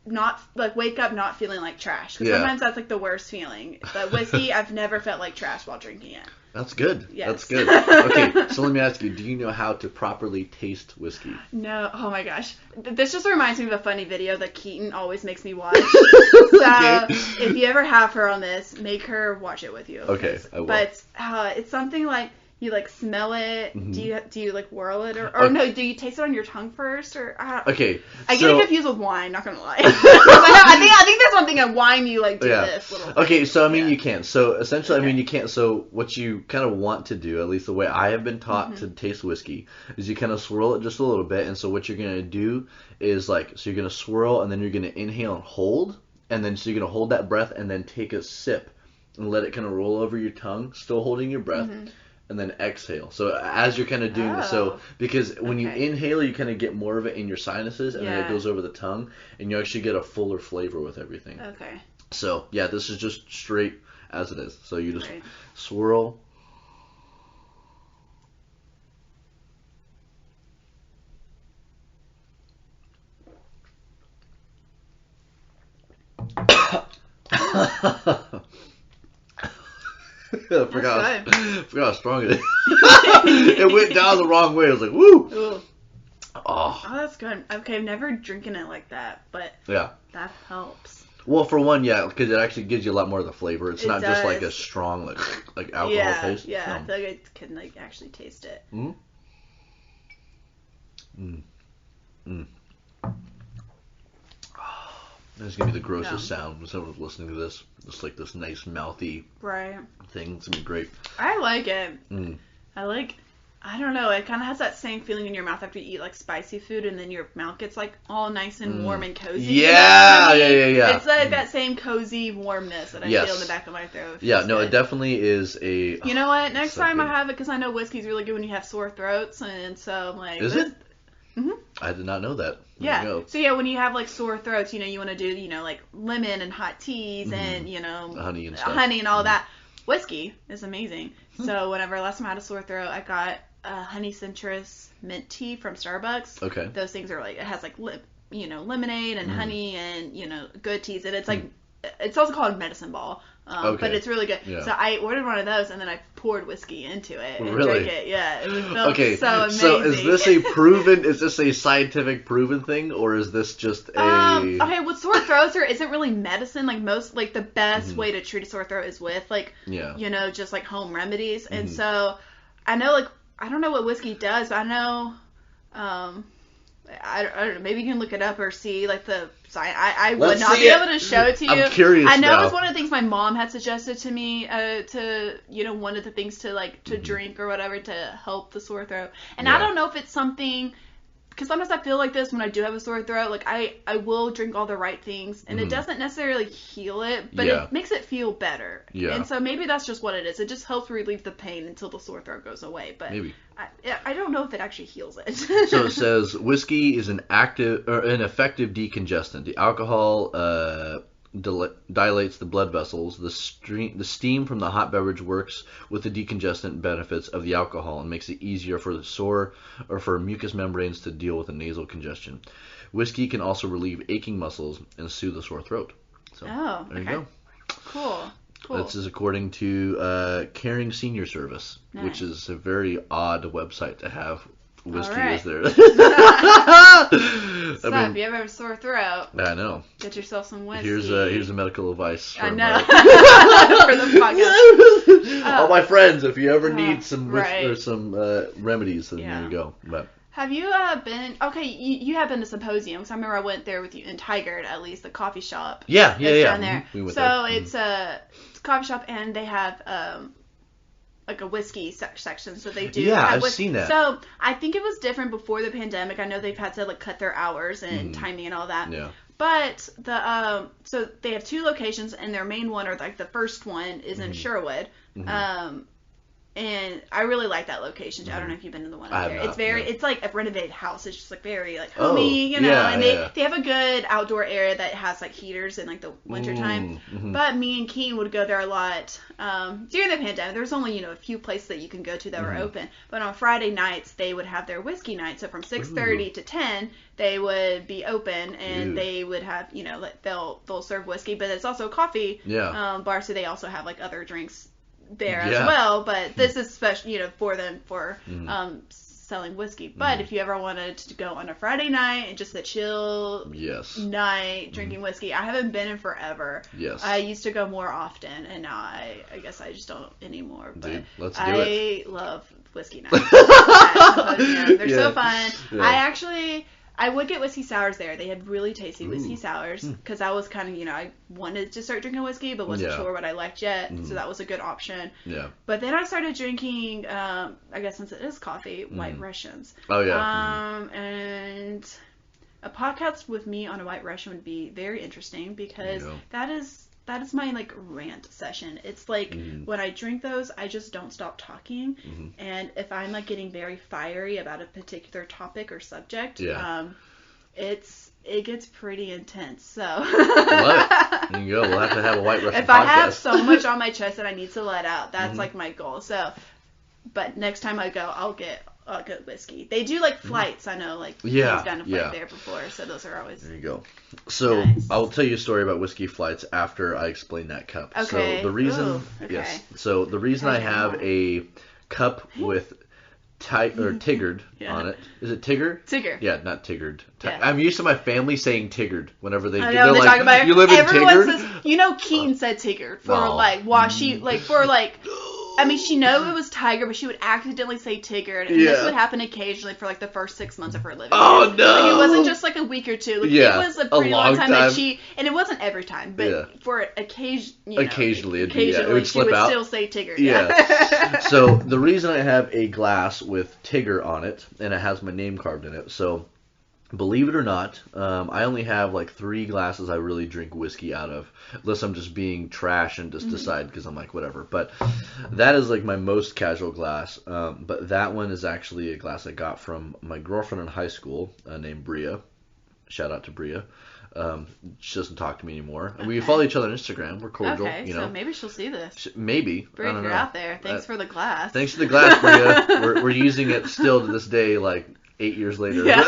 not wake up not feeling like trash. Because Yeah. sometimes that's like the worst feeling. But whiskey, I've never felt like trash while drinking it. That's good. Yes. That's good. Okay, so let me ask you, do you know how to properly taste whiskey? No. Oh my gosh. This just reminds me of a funny video that Keaton always makes me watch. So Okay. if you ever have her on this, make her watch it with you. Okay, I will. But it's something like you like smell it. Mhm. Do you like whirl it or Okay. no? Do you taste it on your tongue first or? Okay. I get so, it confused with wine. Not gonna lie. I think that's one thing in wine you like do Yeah. this little. Thing. Okay, so I mean Yeah. you can. So essentially, Okay. I mean you can't. So what you kind of want to do, at least the way I have been taught Mm-hmm. to taste whiskey, is you kind of swirl it just a little bit. And so what you're gonna do is so you're gonna swirl and then you're gonna inhale and hold, and then so you're gonna hold that breath and then take a sip and let it kind of roll over your tongue, still holding your breath. Mm-hmm. And then exhale. So as you're kind of doing this, so because when you Okay. inhale, you kind of get more of it in your sinuses, and then Yeah. it goes over the tongue, and you actually get a fuller flavor with everything. Okay. So yeah, this is just straight as it is. So you just Right. swirl. I forgot how strong it is. It went down the wrong way. I was like, woo! Ooh. Oh, Oh, that's good. Okay, I've never drinking it like that, but yeah. that helps. Well, for one, yeah, because it actually gives you a lot more of the flavor. It's It not just like a does. strong like alcohol Yeah, taste. yeah. I No. feel like I can like actually taste it. Mm. Mm. Mm. This is gonna be the grossest sound when someone's listening to this. Just like this nice mouthy Right. thing. It's gonna be great. I like it. Mm. I don't know, it kind of has that same feeling in your mouth after you eat like spicy food and then your mouth gets like all nice and warm and cozy. Yeah, you know what I mean? yeah. It's like that same cozy warmness that I Yes. feel in the back of my throat. Yeah, Feels no, good. it definitely is a. You know what? Next so time I good. have it, because I know whiskey's really good when you have sore throats, and so I'm like, Is it? Mhm. I did not know that. There Yeah. you go. So yeah, when you have like sore throats, you want to do, like lemon and hot teas and, Honey and stuff. honey and all that. Whiskey is amazing. So whenever last time I had a sore throat, I got honey citrus mint tea from Starbucks. Okay. Those things are like, it has like, lemonade and honey and, good teas. And it's like, it's also called medicine ball. Okay. But it's really good. Yeah. So I ordered one of those and then I poured whiskey into it and Really? drank it. Yeah. It felt Okay, so amazing. so is this a scientific proven thing, or is this just a... Okay, with sore throats, there isn't really medicine. Like the best way to treat a sore throat is with Yeah. just like home remedies. And so I know I don't know what whiskey does, but I know, I don't know, maybe you can look it up or see the science. I would Let's not see be it. able to show it to you. I'm curious I know now. it's one of the things my mom had suggested to me, to one of the things to to drink or whatever to help the sore throat. And I Yeah. don't know if it's something, because sometimes I feel like this when I do have a sore throat. I will drink all the right things, and it doesn't necessarily heal it, but Yeah. it makes it feel better. Yeah. And so maybe that's just what it is. It just helps relieve the pain until the sore throat goes away. But Maybe. I don't know if it actually heals it. So it says whiskey is an effective decongestant. The alcohol dilates the blood vessels. The steam from the hot beverage works with the decongestant benefits of the alcohol and makes it easier for the sore or for mucous membranes to deal with a nasal congestion. Whiskey can also relieve aching muscles and soothe the sore throat. So there you go. Cool. This is according to Caring Senior Service, Nice. which is a very odd website to have whiskey All right. as their. So if you ever have a sore throat, I know. get yourself some whiskey. Here's the medical advice. I From, know. For the podcast. all my friends, if you ever need some right. or some remedies, then Yeah. there you go. But Have you been? Okay, you have been to Symposium, because I remember I went there with you in Tigard, at least the coffee shop. yeah. Down there. Mhm. We went so there. it's a coffee shop, and they have like a whiskey section. So they do. Yeah, have I've seen that. So I think it was different before the pandemic. I know they've had to cut their hours and timing and all that. Yeah. But the so they have 2 locations, and their main one, or the first one, is in Sherwood. And I really like that location. I don't know if you've been to the one I up have there. not, It's very, no. it's like a renovated house. It's just very Oh, homey, yeah, and yeah. they have a good outdoor area that has heaters in the winter time. But me and Keen would go there a lot during the pandemic. There was only a few places that you can go to that were open. But on Friday nights they would have their whiskey night. So from 6:30 to 10 they would be open, and Ooh. they would have they'll serve whiskey, but it's also a coffee Yeah. bar. So they also have other drinks there as well, but this is special, for them for selling whiskey. But if you ever wanted to go on a Friday night and just a chill night drinking whiskey, I haven't been in forever. Yes. I used to go more often, and now I guess I just don't anymore. But dude, let's do it. I love whiskey nights. They're so fun. Yeah. I would get whiskey sours there. They had really tasty whiskey sours because I was kind of, I wanted to start drinking whiskey but wasn't sure what I liked yet. So that was a good option. Yeah. But then I started drinking, I guess since it is coffee, White Russians. Oh, yeah. And a podcast with me on a White Russian would be very interesting because that is my rant session. It's like when I drink those, I just don't stop talking. And if I'm getting very fiery about a particular topic or subject, it gets pretty intense. So love it. There you go. We'll have to have a White Russian if podcast. I have so much on my chest that I need to let out, that's my goal. So, but next time I go, I'll get a good whiskey. They do flights. I know he's done a flight there before, so those are always there you go. So nice. I'll tell you a story about whiskey flights after I explain that cup. Okay. So the reason the reason I have a cup with Tiggered on it. Is it Tigger? Tigger. Yeah, not Tiggered. Yeah. I'm used to my family saying Tiggered whenever they I know, they're talk about it. You live in Everyone Tiggered? says, Keaton said Tigger for she know it was Tiger, but she would accidentally say Tigger, and this would happen occasionally for the first 6 months of her living. Oh no! It wasn't just a week or two. It was a pretty long time that she, and it wasn't every time, but for occasionally it would slip she would out. Still say Tigger. Yeah. So the reason I have a glass with Tigger on it, and it has my name carved in it, so. Believe it or not, I only have 3 glasses I really drink whiskey out of, unless I'm just being trash and just decide because I'm whatever. But that is my most casual glass. But that one is actually a glass I got from my girlfriend in high school named Bria. Shout out to Bria. She doesn't talk to me anymore. We follow each other on Instagram. We're cordial. Okay, so maybe she'll see this. Maybe. Bria, if you're out there, thanks for the glass. Thanks for the glass, Bria. We're using it still to this day, 8 years later. Yeah.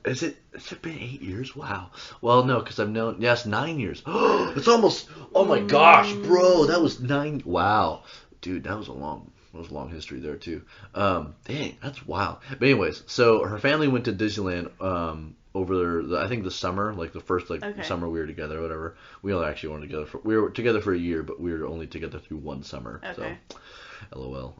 Has it been 8 years? Wow. Well, no, because I've known. Yes, 9 years. It's almost. Oh my gosh, bro, that was 9. Wow, dude, that was a long history there too. Dang, that's wild. But anyways, so her family went to Disneyland over I think the summer, the first summer we were together or whatever. We all actually weren't together. We were together for a year, but we were only together through one summer. Okay. So, LOL.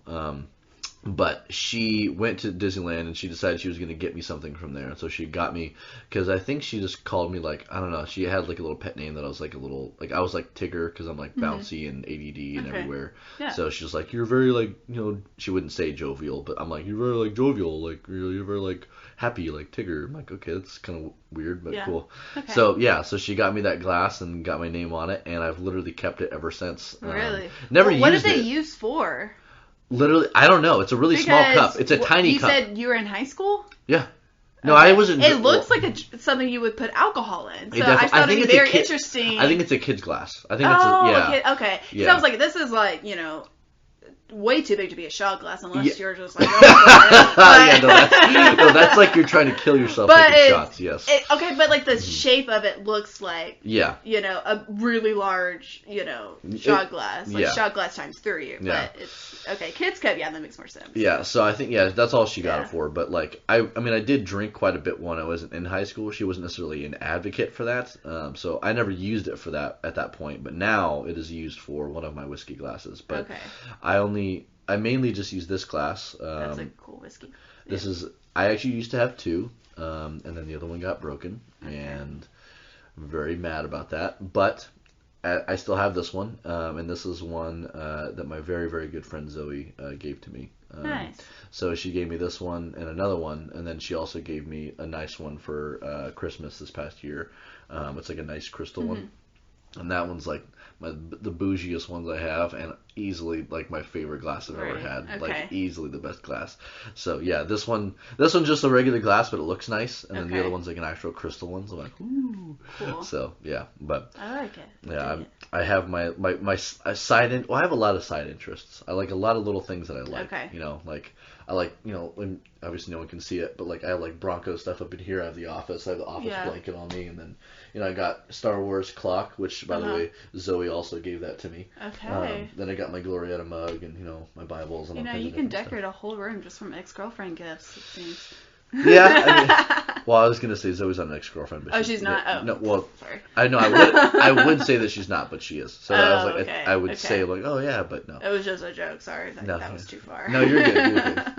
But she went to Disneyland and she decided she was going to get me something from there. And so she got me, because I think she just called me I don't know, she had a little pet name that I was a little, I was Tigger because I'm bouncy and ADD and everywhere. Yeah. So she's you're very she wouldn't say jovial, but I'm you're very jovial, you're very happy Tigger. I'm okay, that's kind of weird, but cool. Okay. So she got me that glass and got my name on it, and I've literally kept it ever since. Really? Never used it. What did they use for? Literally, I don't know. It's a really small cup. It's a tiny cup. You said you were in high school? Yeah. No, I wasn't. It looks like something you would put alcohol in. So I thought it was very interesting. I think it's a kid's glass. I think it's okay. Yeah. So I was this is way too big to be a shot glass unless you're just oh, that's you're trying to kill yourself taking shots. Yes. Okay, but the shape of it looks a really large shot glass, shot glass times 3. But it's okay. Kids cup, that makes more sense. Yeah. So I think that's all she got it for. But I did drink quite a bit when I was in high school. She wasn't necessarily an advocate for that, so I never used it for that at that point. But now it is used for one of my whiskey glasses. But I mainly just use this glass. That's a cool whiskey. This is. I actually used to have 2, and then the other one got broken, and I'm very mad about that. But I still have this one, and this is one that my very, very good friend Zoe gave to me. Nice. So she gave me this one and another one, and then she also gave me a nice one for Christmas this past year. It's a nice crystal one, and that one's the bougiest ones I have, and easily my favorite glass I've ever had. Okay. Easily the best glass. So yeah, this one's just a regular glass, but it looks nice, and then the other one's an actual crystal one. So I'm ooh. Cool. So yeah, but I like it. Yeah, I have my side. I have a lot of side interests. I like a lot of little things that I like. Okay. I like, obviously no one can see it, but I have Bronco stuff up in here. I have the office. I have the office blanket on me, and then I got Star Wars clock, which which, by the way, Zoe also gave that to me. Okay. Then I got my Glorietta mug and, my Bibles and all kinds you of can different decorate a whole room just from ex-girlfriend gifts, it seems. stuff. Yeah, well, I was going to say Zoe's not an ex-girlfriend. But she's not? Oh. No, well, sorry. I know, I would say that she's not, but she is. So I was like, okay. I would say, like, oh, yeah, but no. It was just a joke, sorry. That was too far. No, you're good. You're good.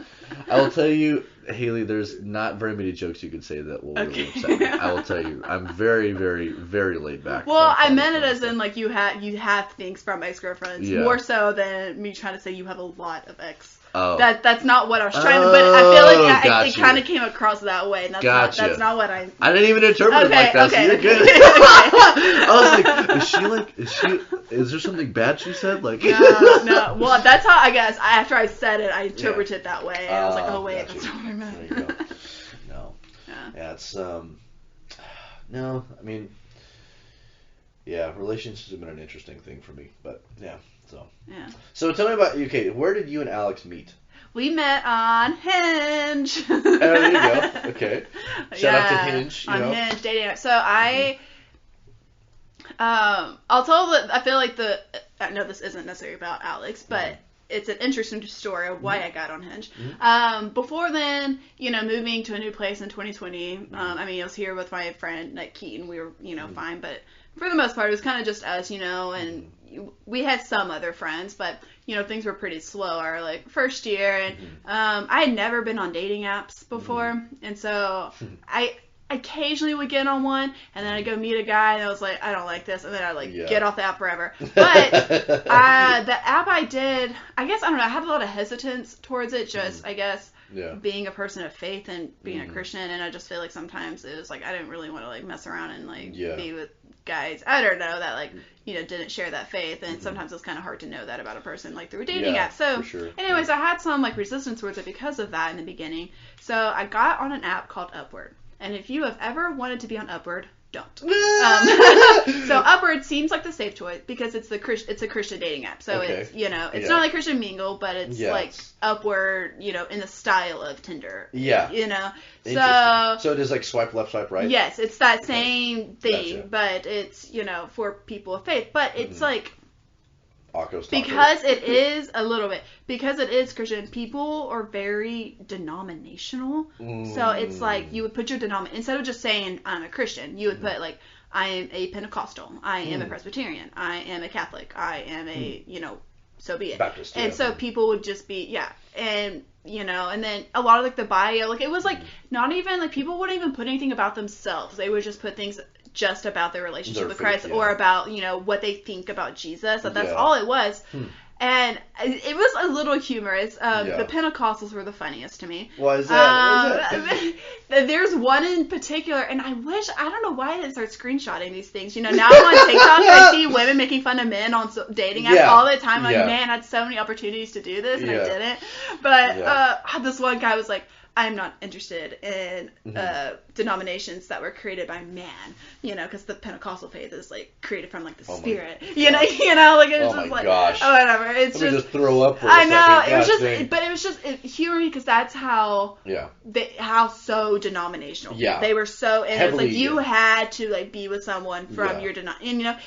I will tell you, Haley, there's not very many jokes you can say that will really upset me. I will tell you, I'm very, very, very laid back. Well, I meant it as in, like, you have things from ex-girlfriends, more so than me trying to say you have a lot of ex. Oh. That's not what I was trying to, but I feel like it kind of came across that way, and that's not what I didn't even interpret it like that, so you're good. I was like, is there something bad she said? Like, no. Well, that's how, I guess, after I said it, I interpreted it that way, and I was like, oh, wait, that's not what I meant. There you go. No. Yeah, it's, no, I mean, yeah, relationships have been an interesting thing for me, but, yeah. So tell me about, okay, where did you and Alex meet? We met on Hinge. Oh, there you go. Okay. Shout out to Hinge. Hinge dating app. So I'll tell I feel like I know this isn't necessarily about Alex, but it's an interesting story of why I got on Hinge. Before then, moving to a new place in 2020, I mean, I was here with my friend, like, Keaton. We were, fine, but for the most part, it was kind of just us, and we had some other friends, but, things were pretty slow our, like, first year, and I had never been on dating apps before, and so I occasionally would get on one, and then I'd go meet a guy, and I was like, I don't like this, and then I'd, like, get off the app forever. But the app I did, I guess, I don't know, I had a lot of hesitance towards it, just, I guess, being a person of faith and being a Christian, and I just feel like sometimes it was, like, I didn't really want to, like, mess around and, like, be with guys, I don't know, that, like, didn't share that faith, and sometimes it's kind of hard to know that about a person, like, through a dating app. So, anyways, I had some, like, resistance towards it because of that in the beginning. So, I got on an app called Upward. And if you have ever wanted to be on Upward, don't. So Upward seems like the safe choice because it's a Christian dating app. So it's it's not like Christian Mingle, but it's like Upward, in the style of Tinder. Yeah. So it is like swipe left, swipe right. Yes, it's that same thing, but it's for people of faith. But it's like. Because it is a little bit, because it is Christian, people are very denominational. So it's like you would put your instead of just saying I'm a Christian, you would put like I am a Pentecostal, I am a Presbyterian, I am a Catholic, I am a so be it. Baptist, and so people would just be and and then a lot of like the bio, like it was like not even like people wouldn't even put anything about themselves. They would just put things just about their relationship with Christ or about, what they think about Jesus. So that's all it was. And it was a little humorous. The Pentecostals were the funniest to me. Why is that? There's one in particular, and I don't know why I didn't start screenshotting these things. Now I'm on TikTok, I see women making fun of men on dating apps all the time. Like, man, I had so many opportunities to do this, and I didn't. But this one guy was like, I'm not interested in denominations that were created by man, because the Pentecostal faith is like created from like the Spirit, like it was just like, oh, whatever. It's just throw up. For I know it was just, but it was just humor because that's how how so denominational. Yeah, they were so, and it's like you had to like be with someone from your and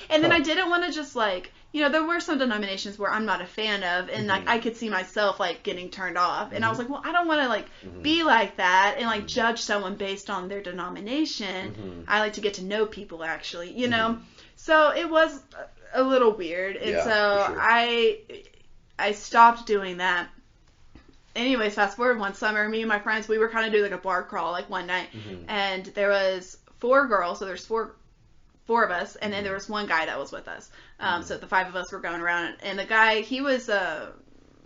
then I didn't want to just like. There were some denominations where I'm not a fan of, and like I could see myself like getting turned off, and I was like, well, I don't want to like be like that and like judge someone based on their denomination. I like to get to know people actually, So it was a little weird, and so I stopped doing that. Anyways, fast forward one summer, me and my friends, we were kind of doing like a bar crawl like one night, and there was 4 girls, so there's 4 of us, and then there was one guy that was with us. So the 5 of us were going around, and the guy, he was, I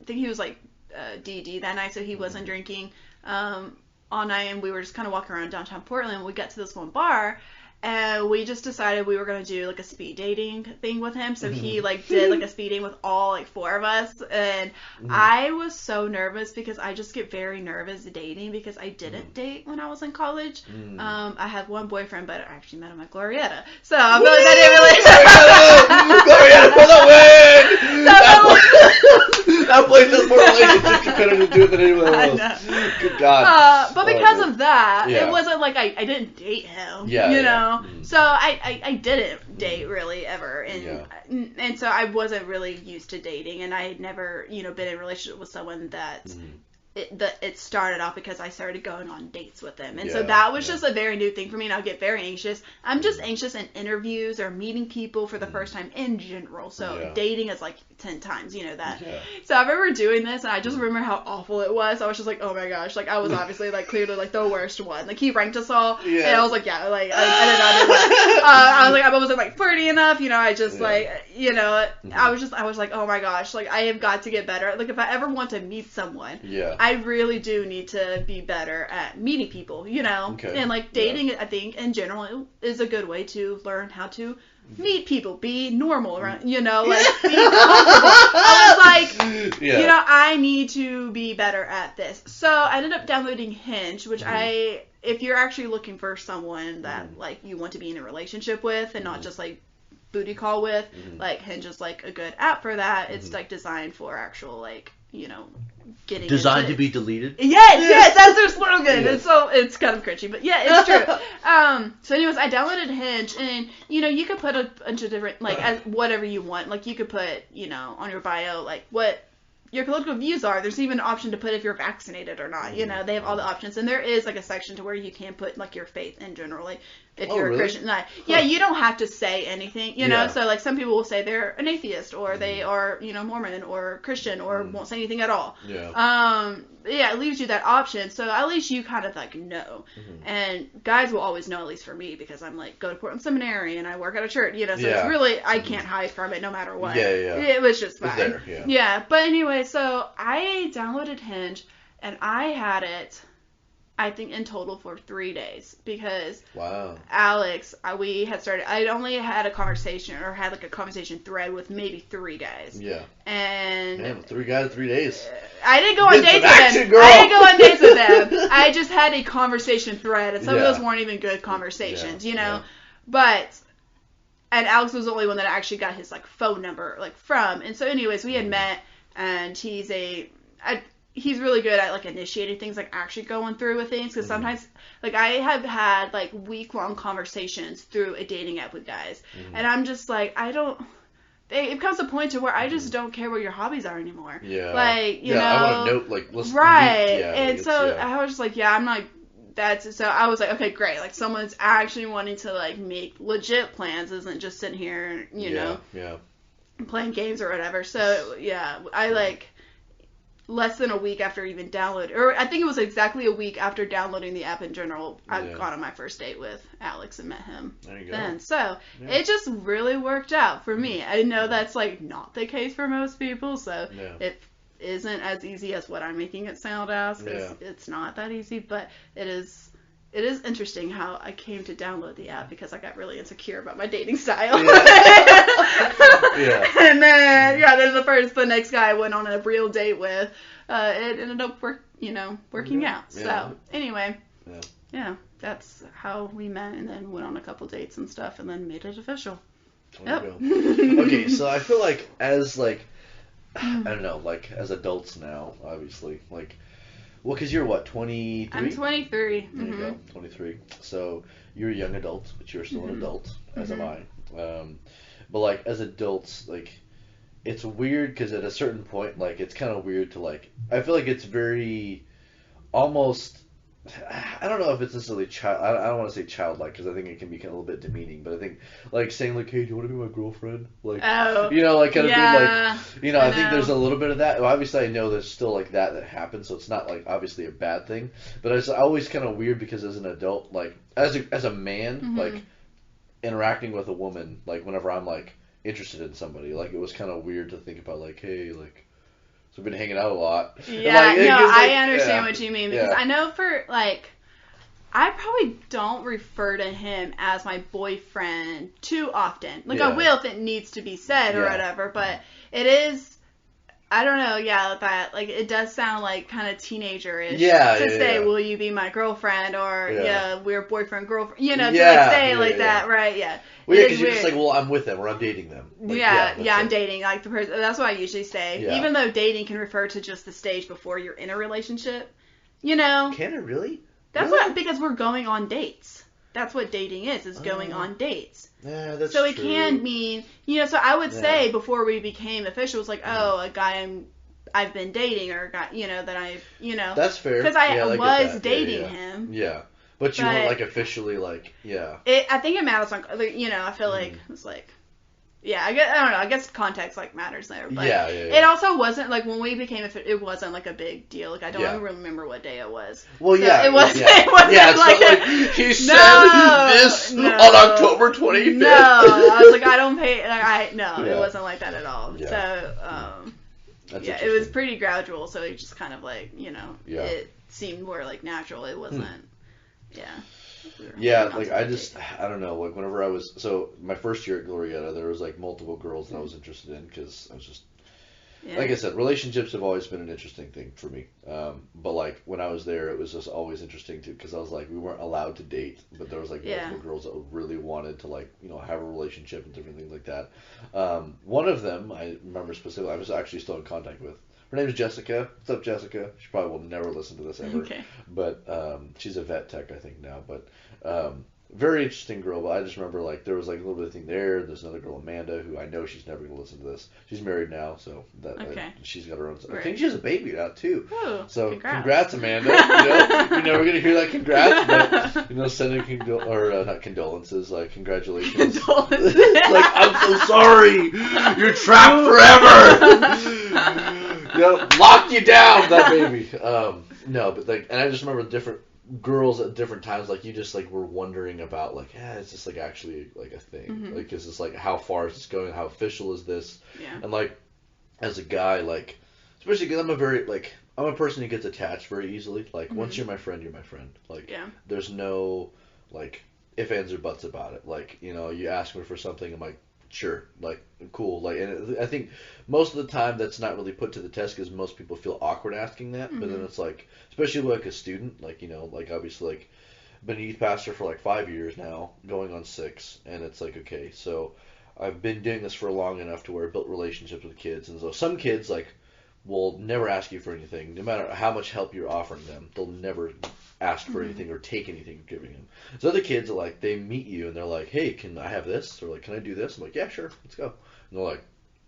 think he was like DD that night, so he wasn't drinking all night, and we were just kind of walking around downtown Portland. We got to this one bar, and we just decided we were going to do like a speed dating thing with him. So he like did like a speed dating with all like 4 of us, and I was so nervous because I just get very nervous dating because I didn't date when I was in college. I had one boyfriend, but I actually met him at Glorietta, so I feel like I didn't really. Glorietta for the win! That That place has more relationships competitors to do it than anyone else. Good God. But because of that, Yeah. it wasn't like I didn't date him. Yeah, you yeah. know. So I didn't date really ever, and so I wasn't really used to dating, and I had never been in a relationship with someone that. It started off because I started going on dates with them. And so that was just a very new thing for me, and I'll get very anxious. I'm just anxious in interviews or meeting people for the first time in general. So dating is like 10 times, that. Yeah. So I remember doing this, and I just remember how awful it was. I was just like, oh my gosh. Like, I was obviously, like, clearly, like, the worst one. Like, he ranked us all, and I was like, yeah, like, I did not do that. I was like, I wasn't, like, flirty enough, I just, like, I was like, oh my gosh. Like, I have got to get better. Like, if I ever want to meet someone, I really do need to be better at meeting people, Okay. And, like, dating, I think, in general, is a good way to learn how to meet people, be normal, right? Like, be comfortable. I was like, I need to be better at this. So I ended up downloading Hinge, which if you're actually looking for someone that, like, you want to be in a relationship with and not just, like, booty call with, like, Hinge is, like, a good app for that. It's, like, designed for actual, like, getting designed to be deleted. Yes, that's their slogan. Yes. It's kind of cringy, but yeah, it's true. So anyways, I downloaded Hinge, and you could put a bunch of different, like, as whatever you want. Like, you could put on your bio, like, what your political views are. There's even an option to put if you're vaccinated or not. They have all the options, and there is, like, a section to where you can put, like, your faith in general, like, if you're a Christian. Like, you don't have to say anything, so, like, some people will say they're an atheist, or they are, Mormon, or Christian, or won't say anything at all. It leaves you that option, so at least you kind of, like, know. And guys will always know, at least for me, because I'm, like, go to Portland Seminary, and I work at a church, so it's really, I can't hide from it no matter what. It was just fine. But anyway, so I downloaded Hinge, and I had it, I think, in total for 3 days, because Alex, we had started, I'd only had a conversation, or had, like, a conversation thread with maybe 3 guys. And... Man, 3 guys, 3 days. I didn't go on dates with them. I didn't go on dates with them. I just had a conversation thread, and some of those weren't even good conversations, But... And Alex was the only one that I actually got his, like, phone number, like, from. And so anyways, we had met, and he's really good at, like, initiating things, like, actually going through with things, because sometimes, like, I have had, like, week-long conversations through a dating app with guys, and I'm just like, it comes to a point to where I just don't care what your hobbies are anymore. Like, I want to know, like, let's and so I was just like, I'm not, so I was like, okay, great, like, someone's actually wanting to, like, make legit plans, isn't just sitting here, playing games or whatever. So, I, like, less than a week after even downloading, or I think it was exactly a week after downloading the app in general, I got on my first date with Alex and met him then. So, it just really worked out for me. I know that's, like, not the case for most people, so it isn't as easy as what I'm making it sound as, because it's not that easy, but it is interesting how I came to download the app, because I got really insecure about my dating style. And then, then the next guy I went on a real date with, it ended up working out. So, anyway, that's how we met, and then went on a couple dates and stuff, and then made it official. Okay, so I feel like as, like, I don't know, like, as adults now, obviously, like, well, because you're what, 23? I'm 23. There you go, 23. So you're a young adult, but you're still an adult, as am I. But, like, as adults, like, it's weird because at a certain point, like, it's kind of weird to, like, I feel like it's very, almost, I don't know if it's necessarily I don't want to say childlike, because I think it can be kind of a little bit demeaning, but I think, like, saying, like, hey, do you want to be my girlfriand? Like, like, kind of being, like, I think there's a little bit of that. Well, obviously, I know there's still, like, that happens, so it's not, like, obviously a bad thing, but it's always kind of weird, because as an adult, like, as a man, like, interacting with a woman, like, whenever I'm, like, interested in somebody, like, it was kind of weird to think about, like, hey, like, so we've been hanging out a lot. I understand what you mean, because I know for, like, I probably don't refer to him as my boyfriend too often. Like, I will if it needs to be said or whatever, but it is, I don't know, yeah, that, like, it does sound, like, kind of teenager-ish. Yeah, to yeah, say, yeah. will you be my girlfriend, or, we're boyfriend-girlfriend, to, like, Yeah, say it yeah, like yeah. that, right, yeah. Well, yeah, It is because you're just weird. like, well, I'm with them, or I'm dating them. Like, yeah, that's I'm it. dating, like, the person, that's what I usually say. Yeah. Even though dating can refer to just the stage before you're in a relationship, you know? Can it really? That's Really? what, because we're going on dates. That's what dating is going on dates. Yeah, that's So true. it can mean, so I would Yeah. say before we became official, it's like, oh, a guy I've been dating, or a guy, that I've, That's fair. because I get was that. dating Yeah. him. Yeah. But you weren't, like, officially, like, yeah. I think it matters on, I feel like it's like, yeah, I don't know, I guess context, like, matters there. But Yeah. it also wasn't, like, when we became it wasn't, like, a big deal. Like, I don't even remember what day it was. Well, so yeah. It wasn't, yeah. it wasn't yeah, it's like, not like he said this on October 25th. No, I was like, I don't pay, like, it wasn't like that at all. Yeah. So, That's it was pretty gradual, so it just kind of, like, it seemed more, like, natural. It wasn't, Yeah, like, I don't know, like, whenever I was, so, my first year at Glorietta, there was, like, multiple girls that I was interested in, because I was just, like I said, relationships have always been an interesting thing for me, but, like, when I was there, it was just always interesting, too, because I was, like, we weren't allowed to date, but there was, like, multiple girls that really wanted to, like, have a relationship and different things like that. One of them, I remember specifically, I was actually still in contact with. Her name is Jessica. What's up, Jessica? She probably will never listen to this ever. Okay. But she's a vet tech, I think, now. But very interesting girl. But I just remember, like, there was, like, a little bit of thing there. There's another girl, Amanda, who I know she's never going to listen to this. She's married now, so she's got her own. I think she has a baby now, too. Ooh, so congrats Amanda. You're never going to hear that congrats, but, sending not condolences, like, congratulations. Condolences. Like, I'm so sorry. You're trapped forever. Locked you down, that baby. No, but, like, and I just remember different girls at different times, like, you just, like, were wondering about, like, is this, like, actually, like, a thing? Mm-hmm. Like, is this, like, how far is this going? How official is this? Yeah. And, like, as a guy, like, especially because I'm a person who gets attached very easily. Like, once you're my friend, you're my friend. Like, there's no, like, ifs, ands, or buts about it. Like, you ask me for something, I'm like, sure, like, cool. Like, and I think most of the time that's not really put to the test because most people feel awkward asking that. But then it's like, especially like a student, like, like, obviously, like, been a youth pastor for like 5 years now, going on 6, and it's like, okay, so I've been doing this for long enough to where I built relationships with kids, and so some kids, like, will never ask you for anything, no matter how much help you're offering them. They'll never ask for anything or take anything you're giving them. So other kids are like, they meet you and they're like, hey, can I have this? Or like, can I do this? I'm like, yeah, sure, let's go. And they're like,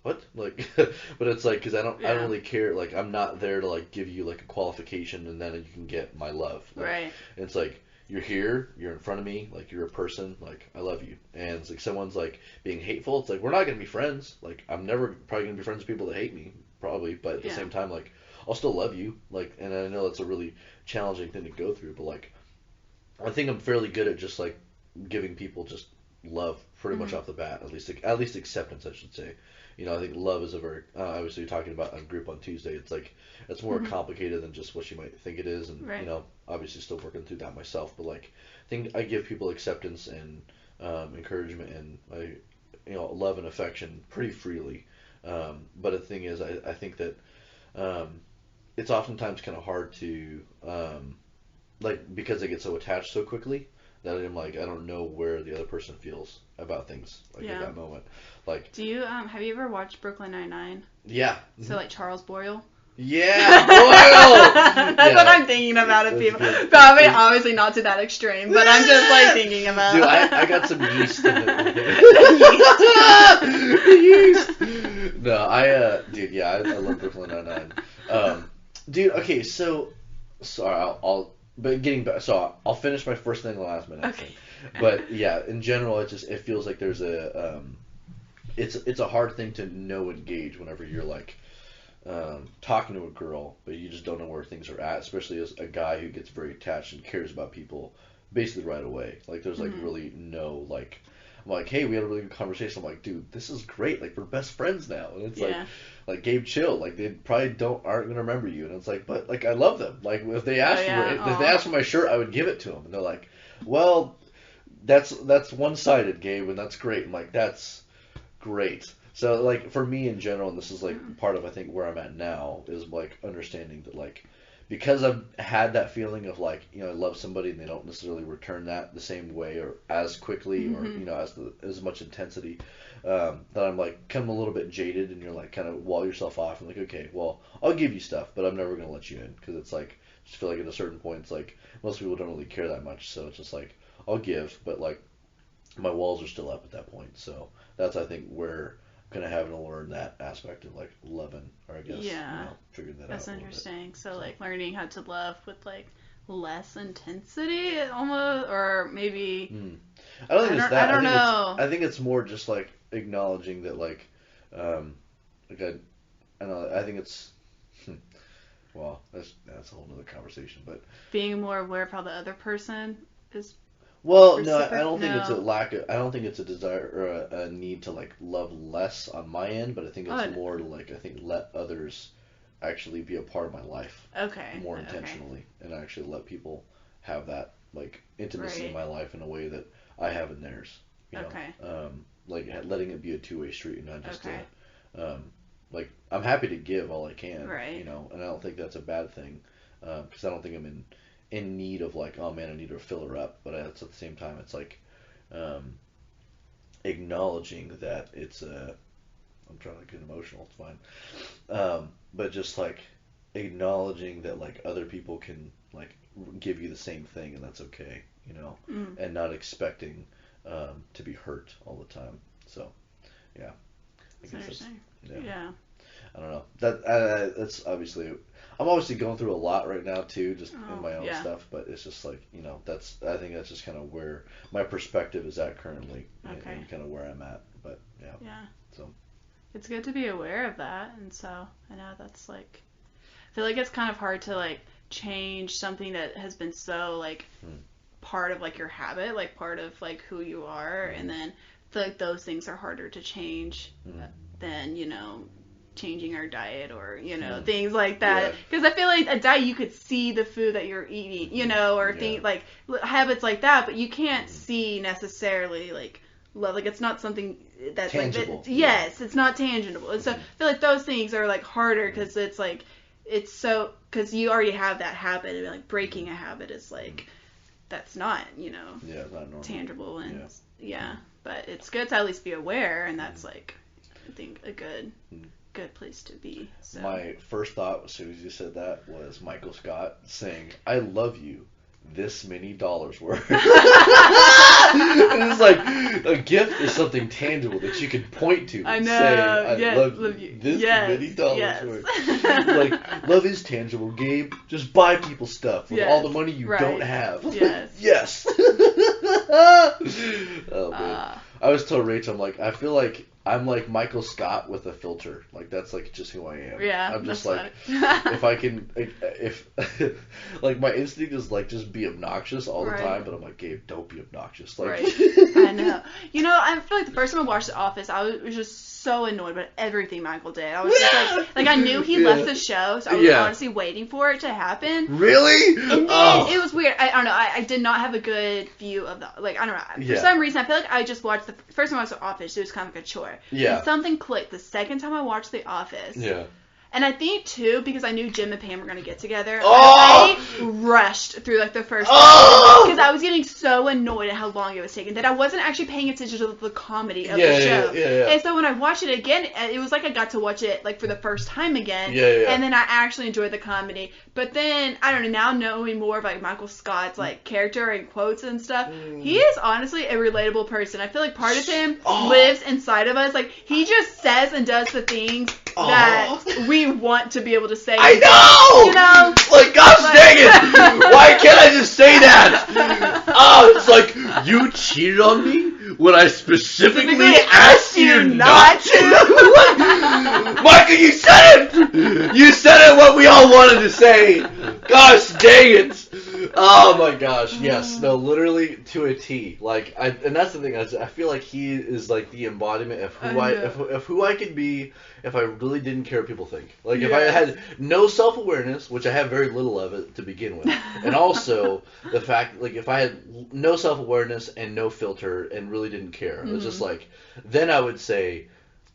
what? Like, but it's like, because I don't really care. Like, I'm not there to, like, give you, like, a qualification and then you can get my love. Like, right. It's like, you're here, you're in front of me, like, you're a person, like, I love you. And it's like, someone's, like, being hateful, it's like, we're not going to be friends. Like, I'm never probably going to be friends with people that hate me, probably, but at the same time, like, I'll still love you. Like, and I know that's a really challenging thing to go through, but, like, I think I'm fairly good at just, like, giving people just love pretty much off the bat, at least acceptance, I should say. I think love is a very, obviously you're talking about a group on Tuesday, it's like, it's more complicated than just what you might think it is, and, obviously still working through that myself, but, like, I think I give people acceptance and encouragement and, love and affection pretty freely, but the thing is, I think that it's oftentimes kind of hard to, like, because I get so attached so quickly, that I'm like, I don't know where the other person feels about things, like, at that moment. Like, do you have you ever watched Brooklyn Nine-Nine? Yeah. So, like, Charles Boyle? Yeah, Boyle! That's what I'm thinking about it, people. Probably, obviously not to that extreme, but I'm just, like, thinking about. Dude, I got some yeast in it. Yeast! No, dude, yeah, I love Brooklyn Nine-Nine. Dude, okay, sorry, but getting back, so I'll finish my first thing the last minute. Okay. But yeah, in general, it feels like there's it's a hard thing to know and gauge whenever you're, like, talking to a girl, but you just don't know where things are at, especially as a guy who gets very attached and cares about people basically right away. Like, there's, like, really no, like, I'm like, hey, we had a really good conversation. I'm like, dude, this is great. Like, we're best friends now. And it's like, Gabe, chill. Like, they probably aren't going to remember you. And it's like, but, like, I love them. Like, if they asked if they asked for my shirt, I would give it to them. And they're like, well, that's one-sided, Gabe, and that's great. I'm like, that's great. So like for me in general, and this is like part of I think where I'm at now is like understanding that like because I've had that feeling of like I love somebody and they don't necessarily return that the same way or as quickly or as much intensity, that I'm like kind of a little bit jaded and you're like kind of wall yourself off and like okay, well I'll give you stuff but I'm never gonna let you in because it's like I just feel like at a certain point it's like most people don't really care that much, so it's just like I'll give but like my walls are still up at that point, so that's I think where kind of having to learn that aspect of like loving, or I guess figuring that That's out. That's interesting. So like learning how to love with like less intensity, almost, or maybe. I don't think it's that. I don't know. I think it's more just like acknowledging that like, like I don't know. I think it's. Well, that's a whole other conversation, but being more aware of how the other person is. Well, no, I don't think it's a lack of. I don't think it's a desire or a need to like love less on my end, but I think it's more to like I think let others actually be a part of my life. More intentionally, and actually let people have that like intimacy in my life in a way that I have in theirs. You know? Like letting it be a two-way street and not just like I'm happy to give all I can. You know, and I don't think that's a bad thing because I don't think I'm in need of like, oh man, I need to fill her up, but at the same time it's like acknowledging that it's I'm trying to get emotional, it's fine, but just like acknowledging that like other people can like give you the same thing and that's okay, you know, and not expecting to be hurt all the time. So yeah, I guess that's I don't know. That's obviously I'm obviously going through a lot right now too, just in my own stuff. But it's just like I think that's just kind of where my perspective is at currently, and kind of where I'm at. But yeah. So it's good to be aware of that, and so I know that's like I feel like it's kind of hard to like change something that has been so like part of like your habit, like part of like who you are, and then I feel like those things are harder to change than changing our diet or things like that, because I feel like a diet you could see the food that you're eating, or things like habits like that, but you can't see necessarily like love, like it's not something that's tangible. Like yes, it's not tangible, and so I feel like those things are like harder because it's like it's so because you already have that habit, and like breaking a habit is like that's not not normal. Tangible, and but it's good to at least be aware, and that's like I think a good place to be. So. My first thought as soon as you said that was Michael Scott saying, "I love you, this many dollars worth." It's like a gift is something tangible that you can point to. I know. Say, I love you, this many dollars worth. Like love is tangible, Gabe. Just buy people stuff with all the money you don't have. Yes. Oh man. I was telling Rachel, I'm like, I feel like I'm like Michael Scott with a filter. Like that's like just who I am. Yeah. I'm just like if I can, if like my instinct is like just be obnoxious all the time, but I'm like, Gabe, don't be obnoxious. Like I know. I feel like the first time I watched The Office, I was just so annoyed by everything Michael did. I was just like I knew he left the show, so I was honestly waiting for it to happen. Really? And then it was weird. I don't know. I did not have a good view of I don't know. For some reason, I feel like I just watched the first time I watched The Office. It was kind of like a chore. Yeah. And something clicked the second time I watched The Office. Yeah. And I think, too, because I knew Jim and Pam were going to get together, I rushed through, like, the first because I was getting so annoyed at how long it was taking that I wasn't actually paying attention to the comedy of the show. And so when I watched it again, it was like I got to watch it, like, for the first time again. And then I actually enjoyed the comedy. But then, I don't know, now knowing more of, like, Michael Scott's, like, character and quotes and stuff, he is honestly a relatable person. I feel like part of him lives inside of us. Like, he just says and does the things that we want to be able to say. I know! Like, gosh dang it! Why can't I just say that? It's like, you cheated on me when I specifically asked you not to? Michael, you said it! You said it what we all wanted to say. Gosh dang it! Oh my gosh, yes. No, literally to a T. Like, and that's the thing, I feel like he is like the embodiment of who I could be if I really didn't care what people think. Like, if I had no self-awareness, which I have very little of it to begin with, and also the fact, like, if I had no self-awareness and no filter and really didn't care, it was just like, then I would say,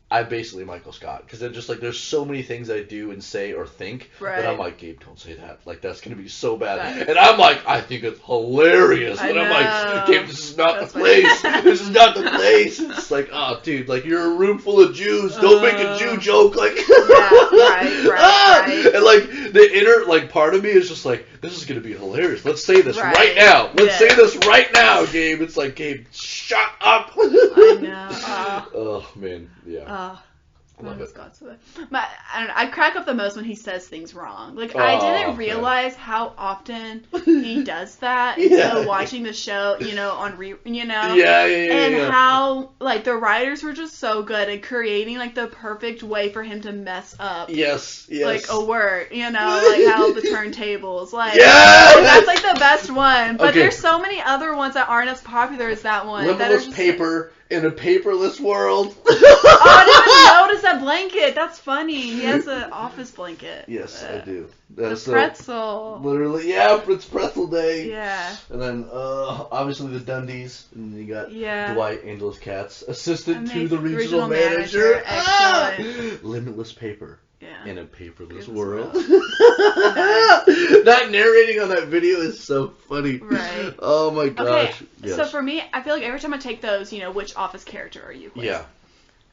I'm basically Michael Scott, because they're just like, there's so many things I do and say or think that I'm like, Gabe, don't say that. Like, that's gonna be so bad. And I'm like, I think it's hilarious. And I'm like, Gabe, this is not the place. This is not the place. It's like, oh, dude, like, you're a room full of Jews. Don't make a Jew joke. Like, right. And like, the inner like part of me is just like, this is gonna be hilarious. Let's say this right now. Let's say this right now, Gabe. It's like, Gabe, shut up. I know. Oh man, yeah. Love it. I crack up the most when he says things wrong. Like, I didn't realize how often he does that until watching the show, on and how, like, the writers were just so good at creating, like, the perfect way for him to mess up. Yes. Like, a word, like how the turntables, like, yes! that's, like, the best one. But there's so many other ones that aren't as popular as that one. Limitless paper. In a paperless world. I didn't notice that blanket. That's funny. He has an office blanket. Yes, I do. That's the pretzel. Literally, yeah, it's pretzel day. Yeah. And then, obviously the Dundies. And then you got Dwight, Angel's Cats, assistant to the regional manager. Excellent. Limitless paper. Yeah. In a paperless world. That narrating on that video is so funny. Right. Oh my gosh. Okay, yes. so for me, I feel like every time I take those, which Office character are you? Quiz, yeah.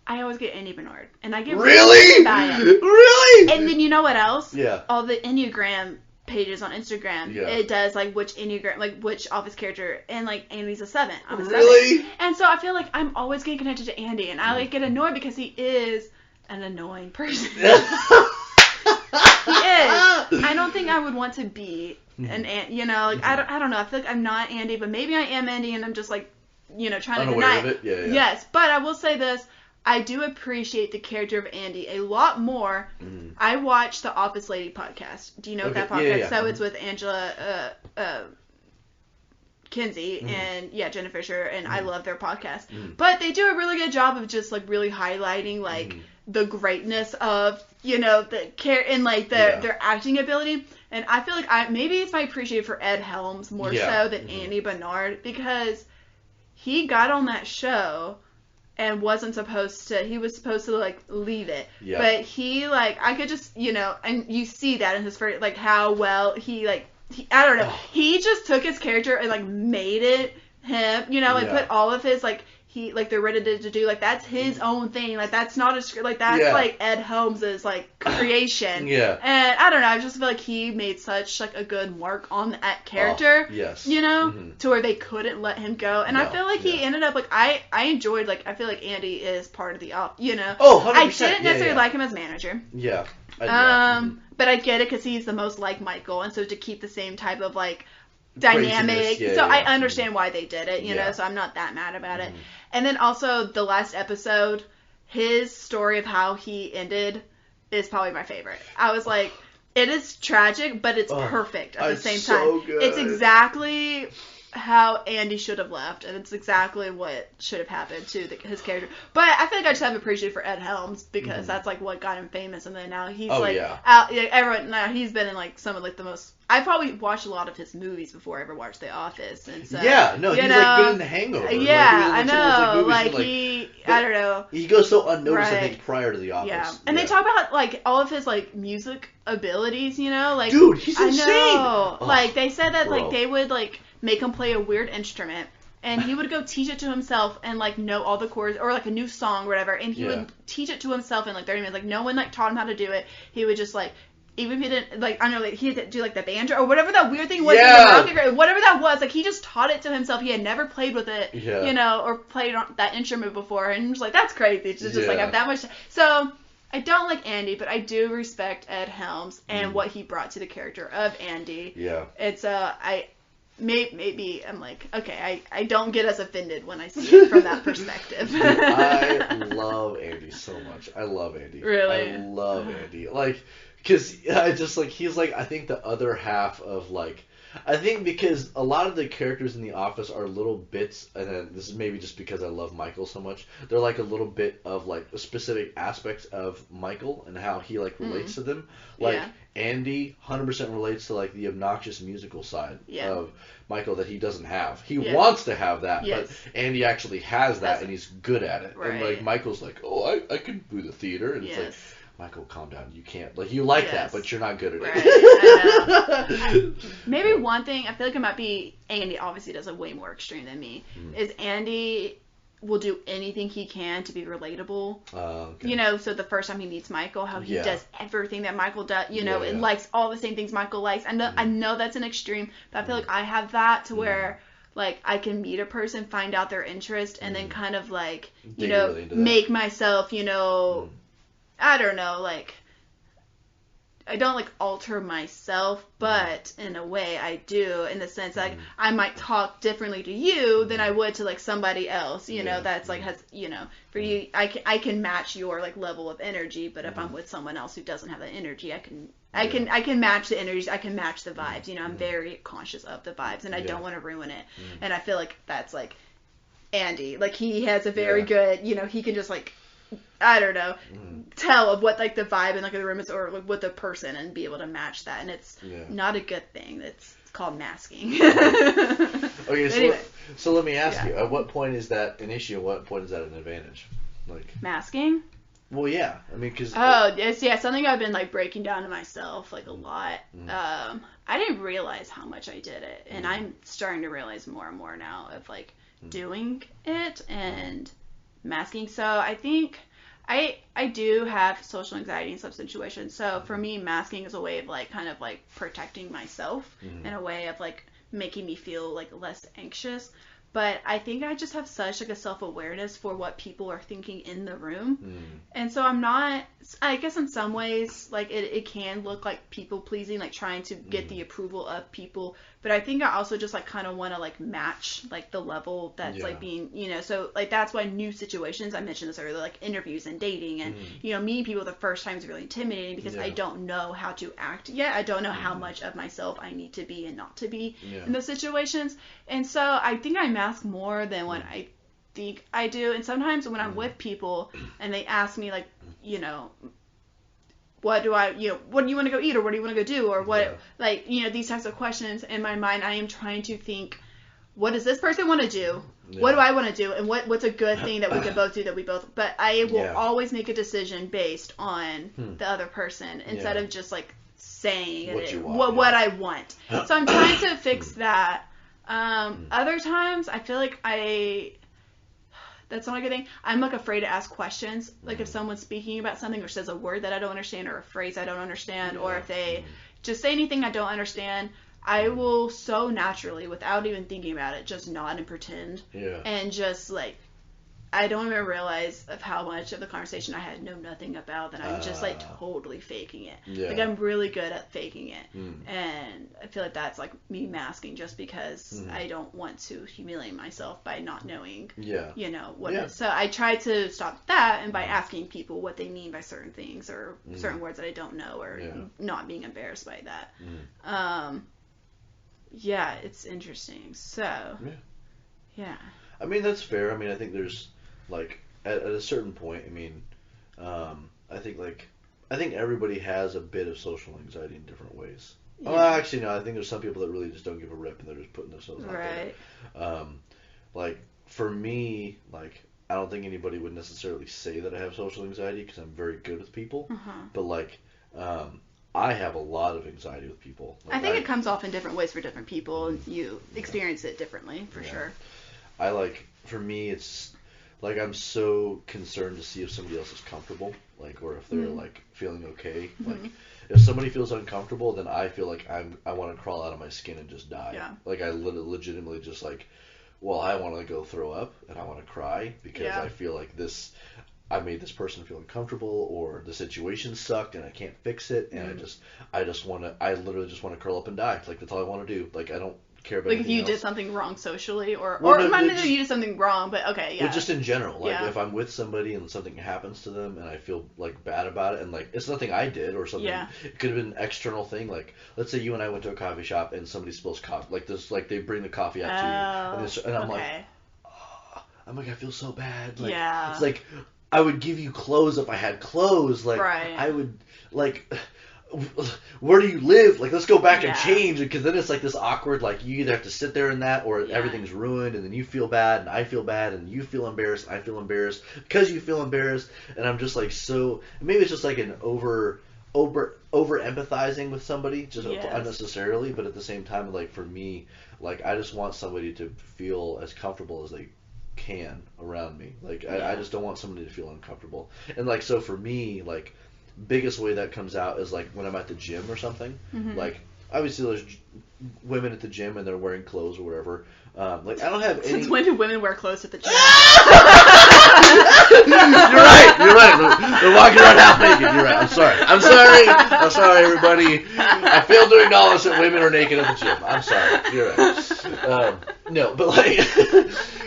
I always get Andy Bernard. And I get really? Really? And then you know what else? Yeah. All the Enneagram pages on Instagram, it does, like, which Enneagram, like, which Office character, and, like, Andy's a 7. I'm a 7. Really? And so I feel like I'm always getting connected to Andy, and I, like, get annoyed because he is an annoying person. He is. I don't think I would want to be an like, I don't know. I feel like I'm not Andy, but maybe I am Andy, and I'm just, like, trying to deny it. Yeah. Yes, but I will say this. I do appreciate the character of Andy a lot more. I watch the Office Lady podcast. Do you know that podcast? Yeah. So it's with Angela Kinsey and Jenna Fisher, and I love their podcast. But they do a really good job of just, like, really highlighting, like, the greatness of the care and, like, their acting ability. And I feel like maybe it's my appreciation for Ed Helms more so than Andy Bernard, because he got on that show and wasn't supposed to. He was supposed to, like, leave it. Yeah. But he, like, I could just, and you see that in his first, like, how well he, like, I don't know. He just took his character and, like, made it him, like, put all of his, like, they're ready to do, like, that's his own thing. Like, that's not a script. Like, that's, like, Ed Helms' like, creation. And I don't know. I just feel like he made such, like, a good mark on that character. To where they couldn't let him go. And I feel like he ended up, like, I enjoyed, like, I feel like Andy is part of the, Oh, 100%. I didn't necessarily like him as manager. Yeah. But I get it because he's the most like Michael. And so to keep the same type of, like, dynamic. I understand why they did it, you know, so I'm not that mad about it. And then also the last episode, his story of how he ended is probably my favorite. I was like, it is tragic, but it's perfect at the same time. Good. It's exactly how Andy should have left, and it's exactly what should have happened to his character. But I feel like I just have appreciation for Ed Helms because that's, like, what got him famous, and then now he's out. Everyone now he's been in, like, some of, like, the most. I probably watched a lot of his movies before I ever watched The Office, and so he's like been in The Hangover. I know. Like, I don't know. He goes so unnoticed, I think, prior to The Office. Yeah, and they talk about, like, all of his, like, music abilities. Like, dude, he's insane. I know. Like, they said that like they would, like, make him play a weird instrument, and he would go teach it to himself and, like, know all the chords, or, like, a new song or whatever, and he would teach it to himself in, like, 30 minutes. Like, no one, like, taught him how to do it. He would just, like, even if he didn't, like, I don't know, like, he had to do, like, the banjo or whatever that weird thing was, whatever that was, like, he just taught it to himself. He had never played with it, or played on that instrument before, and just, like, that's crazy. It's just like, I have that much. So I don't like Andy, but I do respect Ed Helms and what he brought to the character of Andy. Yeah. It's maybe I'm like, okay, I don't get as offended when I see it from that perspective. Dude, I love Andy so much. I love Andy. Really? I love Andy. Like, Because I just like he's like I think the other half of like I think because a lot of the characters in The Office are little bits, and then this is maybe just because I love Michael so much. They're like a little bit of like specific aspects of Michael and how he like relates to them. Like Andy 100% relates to like the obnoxious musical side of Michael that he doesn't have. He wants to have that, but Andy actually has that and he's good at it. Right. And like Michael's like, oh, I can do the theater, and it's like. Michael, calm down. You can't. Like, you like that, but you're not good at it. I know. Maybe one thing, I feel like it might be, Andy obviously does it way more extreme than me, is Andy will do anything he can to be relatable. Okay. You know, so the first time he meets Michael, how he does everything that Michael does, you know, and likes all the same things Michael likes. I know that's an extreme, but I feel like I have that to where... Like, I can meet a person, find out their interest, and then kind of, like, you know, really make myself, you know... I don't know, like, I don't, like, alter myself, but in a way I do, in the sense that I might talk differently to you than I would to, like, somebody else, you know, that's, like, has, you know, for you, I can match your, like, level of energy, but if I'm with someone else who doesn't have that energy, I can match the energies, I can match the vibes, you know, I'm very conscious of the vibes, and I don't want to ruin it, and I feel like that's, like, Andy, like, he has a very good, you know, he can just, like, I don't know, tell of what, like, the vibe and, like, the room is, or, like, with the person, and be able to match that, and it's not a good thing. It's called masking. Okay, so, anyway. So let me ask you, at what point is that an issue, and what point is that an advantage? Like masking? Well, yeah, I mean, because... Oh, it's, something I've been, like, breaking down to myself, like, a lot. I didn't realize how much I did it, and I'm starting to realize more and more now of, like, doing it, and... masking. So I think I do have social anxiety in some situations. So for me, masking is a way of like kind of like protecting myself in a way of like making me feel like less anxious. But I think I just have such like a self-awareness for what people are thinking in the room. And so I'm not, I guess in some ways, like it can look like people pleasing, like trying to get the approval of people. But I think I also just like kind of want to like match like the level that's like being, you know, so like that's why new situations, I mentioned this earlier, like interviews and dating and, you know, meeting people the first time is really intimidating because I don't know how to act yet. I don't know how much of myself I need to be and not to be in those situations. And so I think I mask more than what I think I do. And sometimes when I'm with people and they ask me like, you know, what do you want to go eat or what do you want to go do or what, like, you know, these types of questions in my mind, I am trying to think, what does this person want to do? What do I want to do? And what's a good thing that we could both do that we both, but I will always make a decision based on the other person instead of just like saying what I want. So I'm trying to fix that. Other times I feel like that's not a good thing. I'm like afraid to ask questions. Like if someone's speaking about something or says a word that I don't understand or a phrase I don't understand or if they just say anything I don't understand, I will so naturally, without even thinking about it, just nod and pretend. And just like, I don't even realize of how much of the conversation I had know nothing about that I'm just like totally faking it. Like I'm really good at faking it. And I feel like that's like me masking just because I don't want to humiliate myself by not knowing, you know, what it is. So I try to stop that and by asking people what they mean by certain things or certain words that I don't know or not being embarrassed by that. Yeah, it's interesting. So, yeah. I mean, that's fair. I mean, I think there's, like, at a certain point, I mean, I think everybody has a bit of social anxiety in different ways. Yeah. Well, actually, no, I think there's some people that really just don't give a rip and they're just putting themselves out there. Like, for me, like, I don't think anybody would necessarily say that I have social anxiety because I'm very good with people. But, like, I have a lot of anxiety with people. Like, I think it comes off in different ways for different people, and you experience it differently, for sure. For me, it's, like, I'm so concerned to see if somebody else is comfortable, like, or if they're, like, feeling okay. Like, if somebody feels uncomfortable, then I feel like I want to crawl out of my skin and just die. Like, I legitimately just, like, well, I want to go throw up, and I want to cry, because I feel like I made this person feel uncomfortable, or the situation sucked and I can't fix it, and I literally just want to curl up and die. Like, that's all I want to do. Like, I don't care about Like if you anything did else. something wrong socially, or Well, or no, not no, necessarily you did something wrong, but okay, yeah. But just in general, like Yeah. if I'm with somebody and something happens to them and I feel like bad about it, and like it's nothing I did or something, Yeah. it could have been an external thing. Like let's say you and I went to a coffee shop and somebody spills coffee, like this, like they bring the coffee out to you, and I'm like, okay. I feel so bad. Like Yeah. it's like I would give you clothes if I had clothes. Like Right. I would like. Where do you live? Like, let's go back and Yeah. change, because then it's like this awkward, like, you either have to sit there in that, or Yeah. everything's ruined, and then you feel bad, and I feel bad, and you feel embarrassed, and I feel embarrassed, because you feel embarrassed, and I'm just like, so, maybe it's just like an over empathizing with somebody, just Yes. unnecessarily, but at the same time, like, for me, like, I just want somebody to feel as comfortable as they can around me. Like, Yeah. I just don't want somebody to feel uncomfortable. And, like, so for me, like, biggest way that comes out is like when I'm at the gym or something. Mhm. Like obviously there's women at the gym and they're wearing clothes or whatever. Like I don't have any. Since when do women wear clothes at the gym? You're right. They're walking around half naked. You're right. I'm sorry, everybody. I failed to acknowledge that women are naked at the gym. I'm sorry. You're right. No, but like,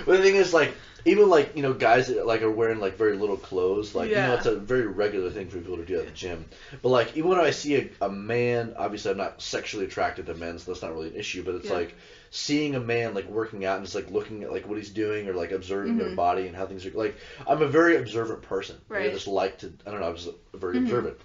but the thing is, like, even like, you know, guys that like are wearing like very little clothes, like, you know, Yeah. it's a very regular thing for people to do at the gym. But like, even when I see a man, obviously I'm not sexually attracted to men, so that's not really an issue. But it's Yeah. like seeing a man like working out and just like looking at like what he's doing or like observing their Mhm. body and how things are. Like, I'm a very observant person. Like, I Right. just like to. I don't know. I'm just very Mhm. observant.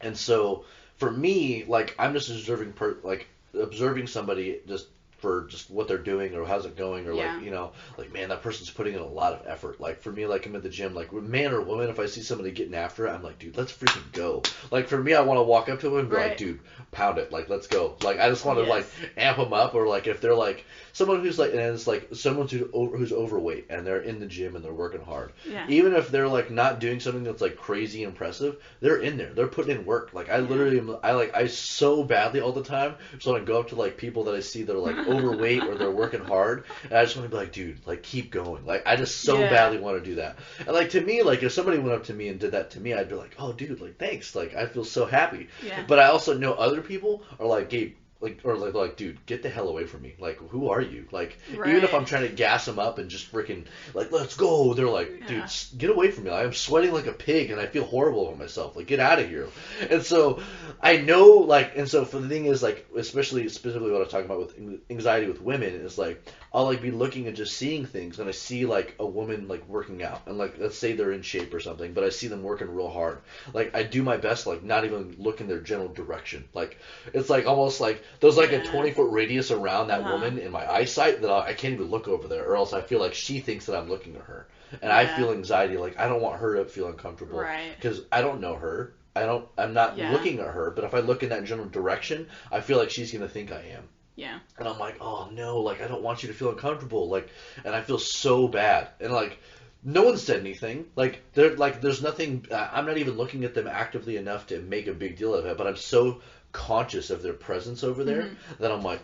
And so for me, like, I'm just observing somebody just for just what they're doing or how's it going, or Yeah. like, you know, like, man, that person's putting in a lot of effort. Like for me, like, I'm at the gym, like, man or woman, if I see somebody getting after it, I'm like, dude, let's freaking go. Like for me, I want to walk up to them and be Right. like, dude, pound it, like, let's go. Like I just want to Yes. like amp them up, or like if they're like someone who's like, and it's like someone who's overweight and they're in the gym and they're working hard. Yeah. Even if they're like not doing something that's like crazy impressive, they're in there. They're putting in work. Like I literally am, I so badly all the time. So when I go up to like people that I see that are like overweight or they're working hard, and I just want to be like, dude, like keep going. Like I just so Yeah. badly want to do that. And like to me, like if somebody went up to me and did that to me, I'd be like, oh dude, like thanks. Like I feel so happy. Yeah. But I also know other people are like, Gabe, like, dude, get the hell away from me. Like, who are you? Like, even if Right. I'm trying to gas them up and just freaking, like, let's go, they're like, dude, Yeah. get away from me. I'm sweating like a pig and I feel horrible about myself. Like, get out of here. And so, I know, like, and so for the thing is, like, specifically what I was talking about with anxiety with women is, like, I'll, like, be looking and just seeing things, and I see, like, a woman, like, working out, and, like, let's say they're in shape or something, but I see them working real hard. Like, I do my best, like, not even look in their general direction. Like, it's, like, almost like, there's, like, a Yeah. 20-foot radius around that Uh-huh. woman in my eyesight that I can't even look over there, or else I feel like she thinks that I'm looking at her. And I Yeah. feel anxiety, like, I don't want her to feel uncomfortable. Right. Because I don't know her. I'm not Yeah. looking at her, but if I look in that general direction, I feel like she's going to think I am. Yeah. And I'm like, oh no, like I don't want you to feel uncomfortable, like, and I feel so bad, and like, no one said anything, like, there's nothing. I'm not even looking at them actively enough to make a big deal of it, but I'm so conscious of their presence over there that I'm like,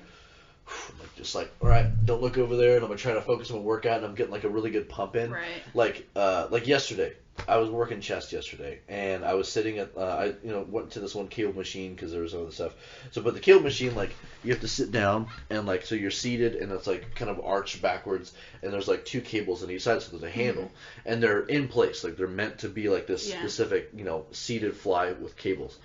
just like, all right, don't look over there, and I'm gonna try to focus on my workout, and I'm getting like a really good pump in. Right. Like yesterday, I was working chest yesterday, and I was sitting at, I went to this one cable machine because there was other stuff. So, but the cable machine, like, you have to sit down, and like, so you're seated, and it's like kind of arched backwards, and there's like two cables on each side, so there's a handle, and they're in place, like they're meant to be like this specific, seated fly with cables.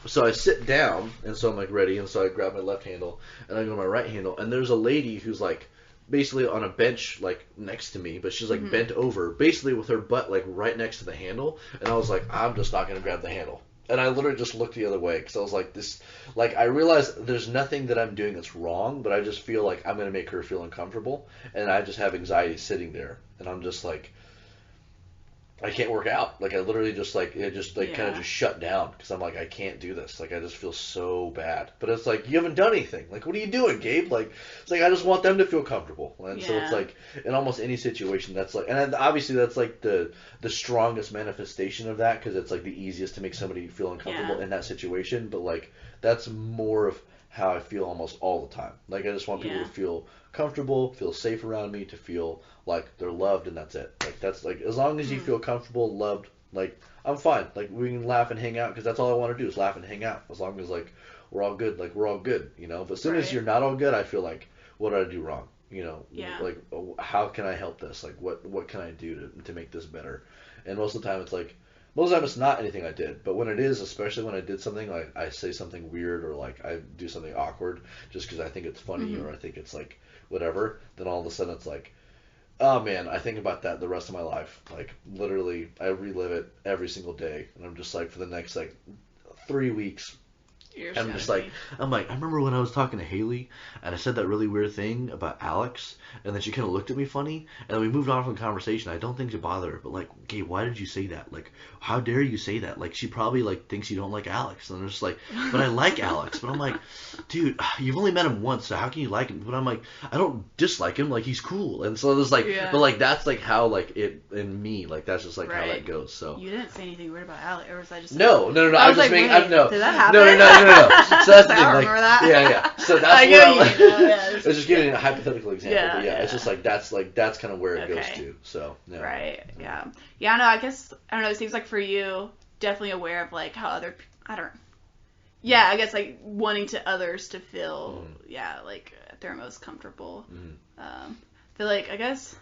So I sit down, and so I'm like ready, and so I grab my left handle, and I go to my right handle, and there's a lady who's like basically on a bench like next to me, but she's like bent over, basically with her butt like right next to the handle, and I was like, I'm just not gonna grab the handle, and I literally just looked the other way because I was like, this, like, I realized there's nothing that I'm doing that's wrong, but I just feel like I'm gonna make her feel uncomfortable, and I just have anxiety sitting there, and I'm just like, I can't work out. Like, I literally just, like, it just, like, kind of just shut down because I'm like, I can't do this. Like, I just feel so bad. But it's like, you haven't done anything. Like, what are you doing, Gabe? Like, it's like, I just want them to feel comfortable. And so it's like, in almost any situation, that's like, and then obviously that's like the strongest manifestation of that because it's like the easiest to make somebody feel uncomfortable in that situation. But like, that's more of how I feel almost all the time. Like, I just want people to feel comfortable, feel safe around me, to feel like they're loved, and that's it. Like, that's like, as long as you feel comfortable, loved, like, I'm fine. Like, we can laugh and hang out because that's all I want to do is laugh and hang out. As long as like we're all good, like we're all good, you know. But as soon as Right. you're not all good, I feel like, what did I do wrong? You know, Yeah. like how can I help this? Like what can I do to make this better? And most of the time it's like, most of the time it's not anything I did, but when it is, especially when I did something, like I say something weird or like I do something awkward just because I think it's funny or I think it's like whatever, then all of a sudden it's like, oh man, I think about that the rest of my life. Like literally, I relive it every single day, and I'm just like for the next like 3 weeks. I'm just like, I remember when I was talking to Haley, and I said that really weird thing about Alex, and then she kind of looked at me funny, and then we moved on from the conversation. I don't think to bother her, but like, okay, why did you say that? Like, how dare you say that? Like, she probably like thinks you don't like Alex, and I'm just like, but I like Alex, but I'm like, dude, you've only met him once, so how can you like him? But I'm like, I don't dislike him, like he's cool, and so there's like, but like that's like how like it in me, like that's just like how that goes. So you didn't say anything weird about Alex, or was I just no. I was just making. No, did that happen? No. So that's the thing. Like, remember that. Yeah. So that's where I'm like, I was just giving yeah. a hypothetical example. Yeah, but yeah, yeah. it's just like that's kind of where it goes to. So yeah. Right. Yeah. Yeah. No, I guess I don't know. It seems like for you, definitely aware of like how other Yeah, I guess like wanting to others to feel like they're most comfortable. Feel like I guess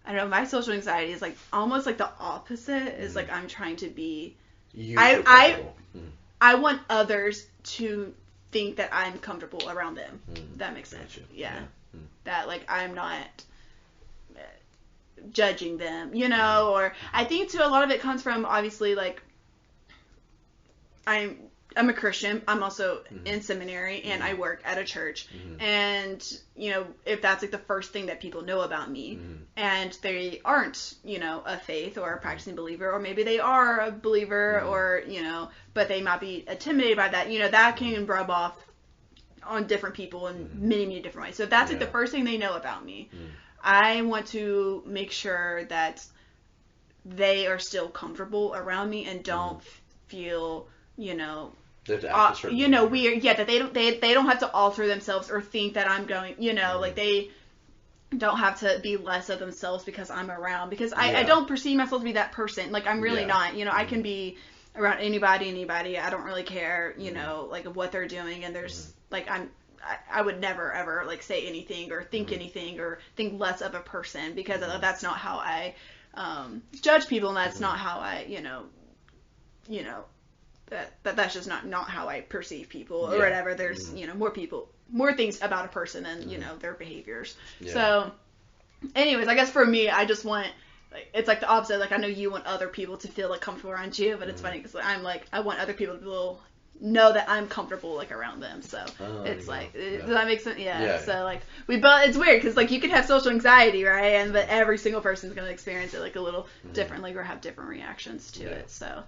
I don't know. My social anxiety is like almost like the opposite. Is like I'm trying to be. I want others to think that I'm comfortable around them. That makes sense. Gotcha. Yeah. That like I'm not judging them, you know, or I think too a lot of it comes from obviously like I'm a Christian. I'm also in seminary and I work at a church. And, you know, if that's like the first thing that people know about me and they aren't, you know, a faith or a practicing believer, or maybe they are a believer or, you know, but they might be intimidated by that, you know, that can rub off on different people in many, many different ways. So if that's like the first thing they know about me, I want to make sure that they are still comfortable around me and don't feel, you know, weird. Yeah, that they don't have to alter themselves or think that I'm going, you know, like they don't have to be less of themselves because I'm around. Because I don't perceive myself to be that person. Like I'm really not. You know, I can be around anybody. I don't really care, you know, like of what they're doing. And there's like I would never ever like say anything or think anything or think less of a person because that's not how I judge people, and that's not how I, you know. That's just not how I perceive people or whatever. There's, you know, more things about a person than, you know, their behaviors. Yeah. So anyways, I guess for me, I just want, like, it's like the opposite. Like I know you want other people to feel like comfortable around you, but it's funny because I'm like, I want other people to know that I'm comfortable like around them. So it's like, does that make sense? Yeah. So like it's weird because like you can have social anxiety, right? But every single person's going to experience it like a little differently or have different reactions to it. So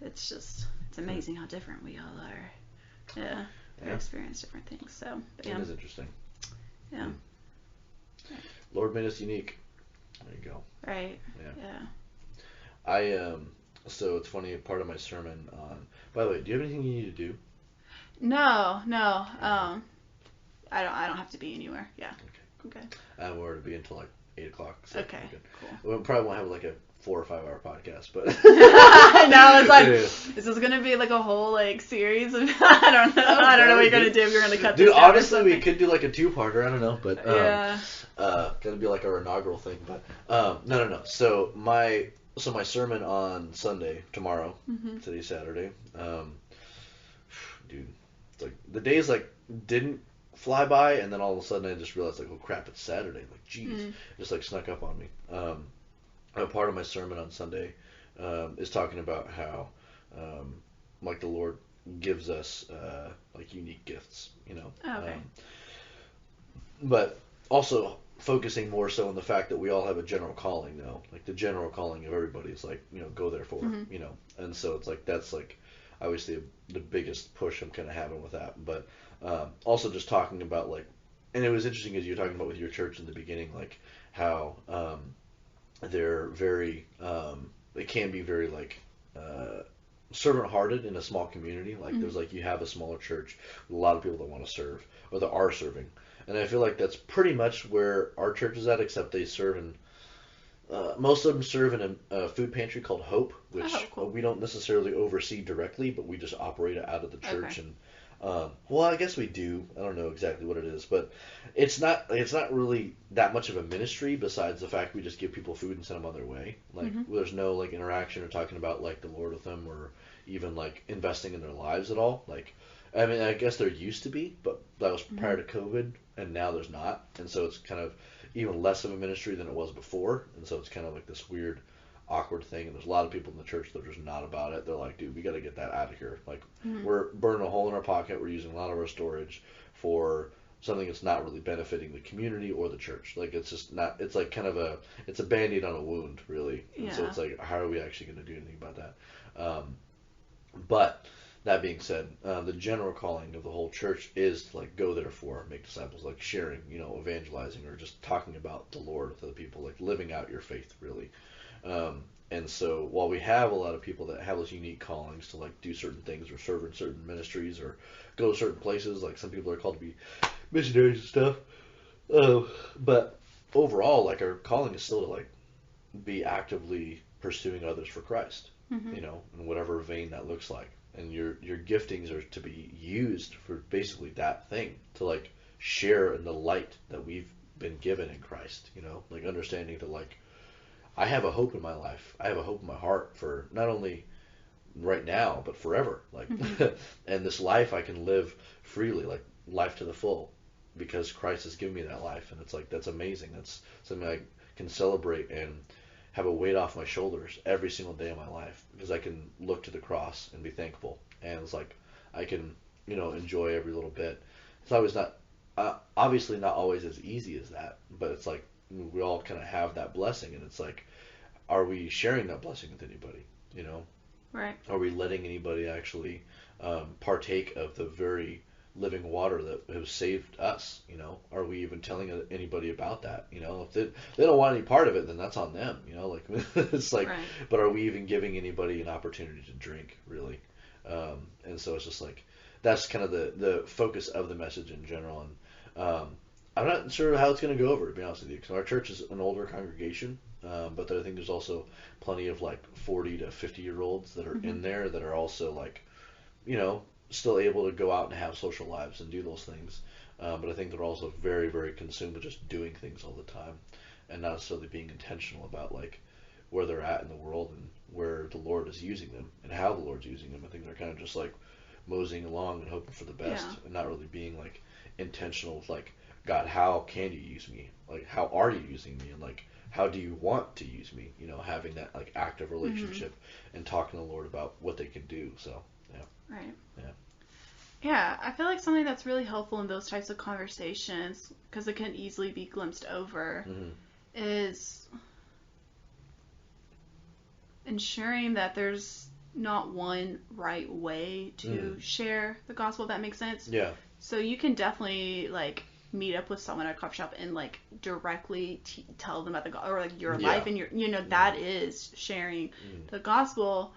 it's just, it's amazing how different we all are. Yeah. We experience different things. So it is interesting. Yeah. Lord made us unique. There you go. Right. Yeah. So it's funny, part of my sermon on, by the way, do you have anything you need to do? No. I don't have to be anywhere. Yeah. Okay. We're to be until like 8 o'clock. So okay. Cool. We probably won't have like a 4 or 5 hour podcast, but I know, it's like this is gonna be like a whole like series of I don't know what you're gonna do if you're gonna cut this down. Dude, honestly we could do like a 2-parter, I don't know, but gonna be like our inaugural thing, but no. So my sermon on Sunday, tomorrow, today's Saturday, dude, it's like the days like didn't fly by, and then all of a sudden I just realized like, oh crap, it's Saturday, like geez, just like snuck up on me. A part of my sermon on Sunday is talking about how like the Lord gives us like unique gifts, you know. Okay. But also focusing more so on the fact that we all have a general calling now. Like the general calling of everybody is like, you know, go therefore, you know. And so it's like that's like obviously the biggest push I'm kind of having with that. But also just talking about like, and it was interesting as you were talking about with your church in the beginning, like how they're very, they can be very like servant-hearted in a small community. Like there's like you have a smaller church with a lot of people that want to serve or that are serving. And I feel like that's pretty much where our church is at, except they serve in, most of them serve in a food pantry called Hope, which we don't necessarily oversee directly, but we just operate it out of the church. And Well, I guess we do. I don't know exactly what it is, but it's not really that much of a ministry besides the fact we just give people food and send them on their way. Like there's no like interaction or talking about like the Lord with them or even like investing in their lives at all. Like I mean, I guess there used to be, but that was prior to COVID, and now there's not, and so it's kind of even less of a ministry than it was before, and so it's kind of like this weird awkward thing, and there's a lot of people in the church that are just not about it. They're like, dude, we got to get that out of here. Like, we're burning a hole in our pocket. We're using a lot of our storage for something that's not really benefiting the community or the church. Like, it's just not. It's like kind of it's a band-aid on a wound, really. And so it's like, how are we actually going to do anything about that? But that being said, the general calling of the whole church is to like go therefore, make disciples, like sharing, evangelizing, or just talking about the Lord with other people, like living out your faith, really. And so while we have a lot of people that have those unique callings to like do certain things or serve in certain ministries or go to certain places, like some people are called to be missionaries and stuff, but overall, like our calling is still to like be actively pursuing others for Christ, in whatever vein that looks like. And your giftings are to be used for basically that thing, to like share in the light that we've been given in Christ, like understanding that like I have a hope in my life. I have a hope in my heart for not only right now, but forever. Like, and this life I can live freely, like life to the full, because Christ has given me that life. And it's like, that's amazing. That's something I can celebrate and have a weight off my shoulders every single day of my life, because I can look to the cross and be thankful. And it's like, I can, enjoy every little bit. It's always not, obviously not always as easy as that, but it's like, we all kind of have that blessing, and it's like, are we sharing that blessing with anybody? Right. Are we letting anybody actually partake of the very living water that has saved us? Are we even telling anybody about that? If they don't want any part of it, then that's on them. Like it's like, right. But are we even giving anybody an opportunity to drink, really? And so it's just like, that's kind of the focus of the message in general. And I'm not sure how it's going to go over, to be honest with you, because our church is an older congregation, but I think there's also plenty of like 40 to 50-year-olds that are in there that are also like, still able to go out and have social lives and do those things. But I think they're also very, very consumed with just doing things all the time and not necessarily being intentional about like where they're at in the world and where the Lord is using them and how the Lord's using them. I think they're kind of just like moseying along and hoping for the best and not really being like intentional with like, God, how can you use me? Like, how are you using me? And like, how do you want to use me? Having that like active relationship and talking to the Lord about what they can do. So, yeah. Right. Yeah. Yeah, I feel like something that's really helpful in those types of conversations, because it can easily be glimpsed over, is ensuring that there's not one right way to share the gospel, if that makes sense. Yeah. So you can definitely like meet up with someone at a coffee shop and like directly tell them about the gospel, or like your life and your, that is sharing the gospel.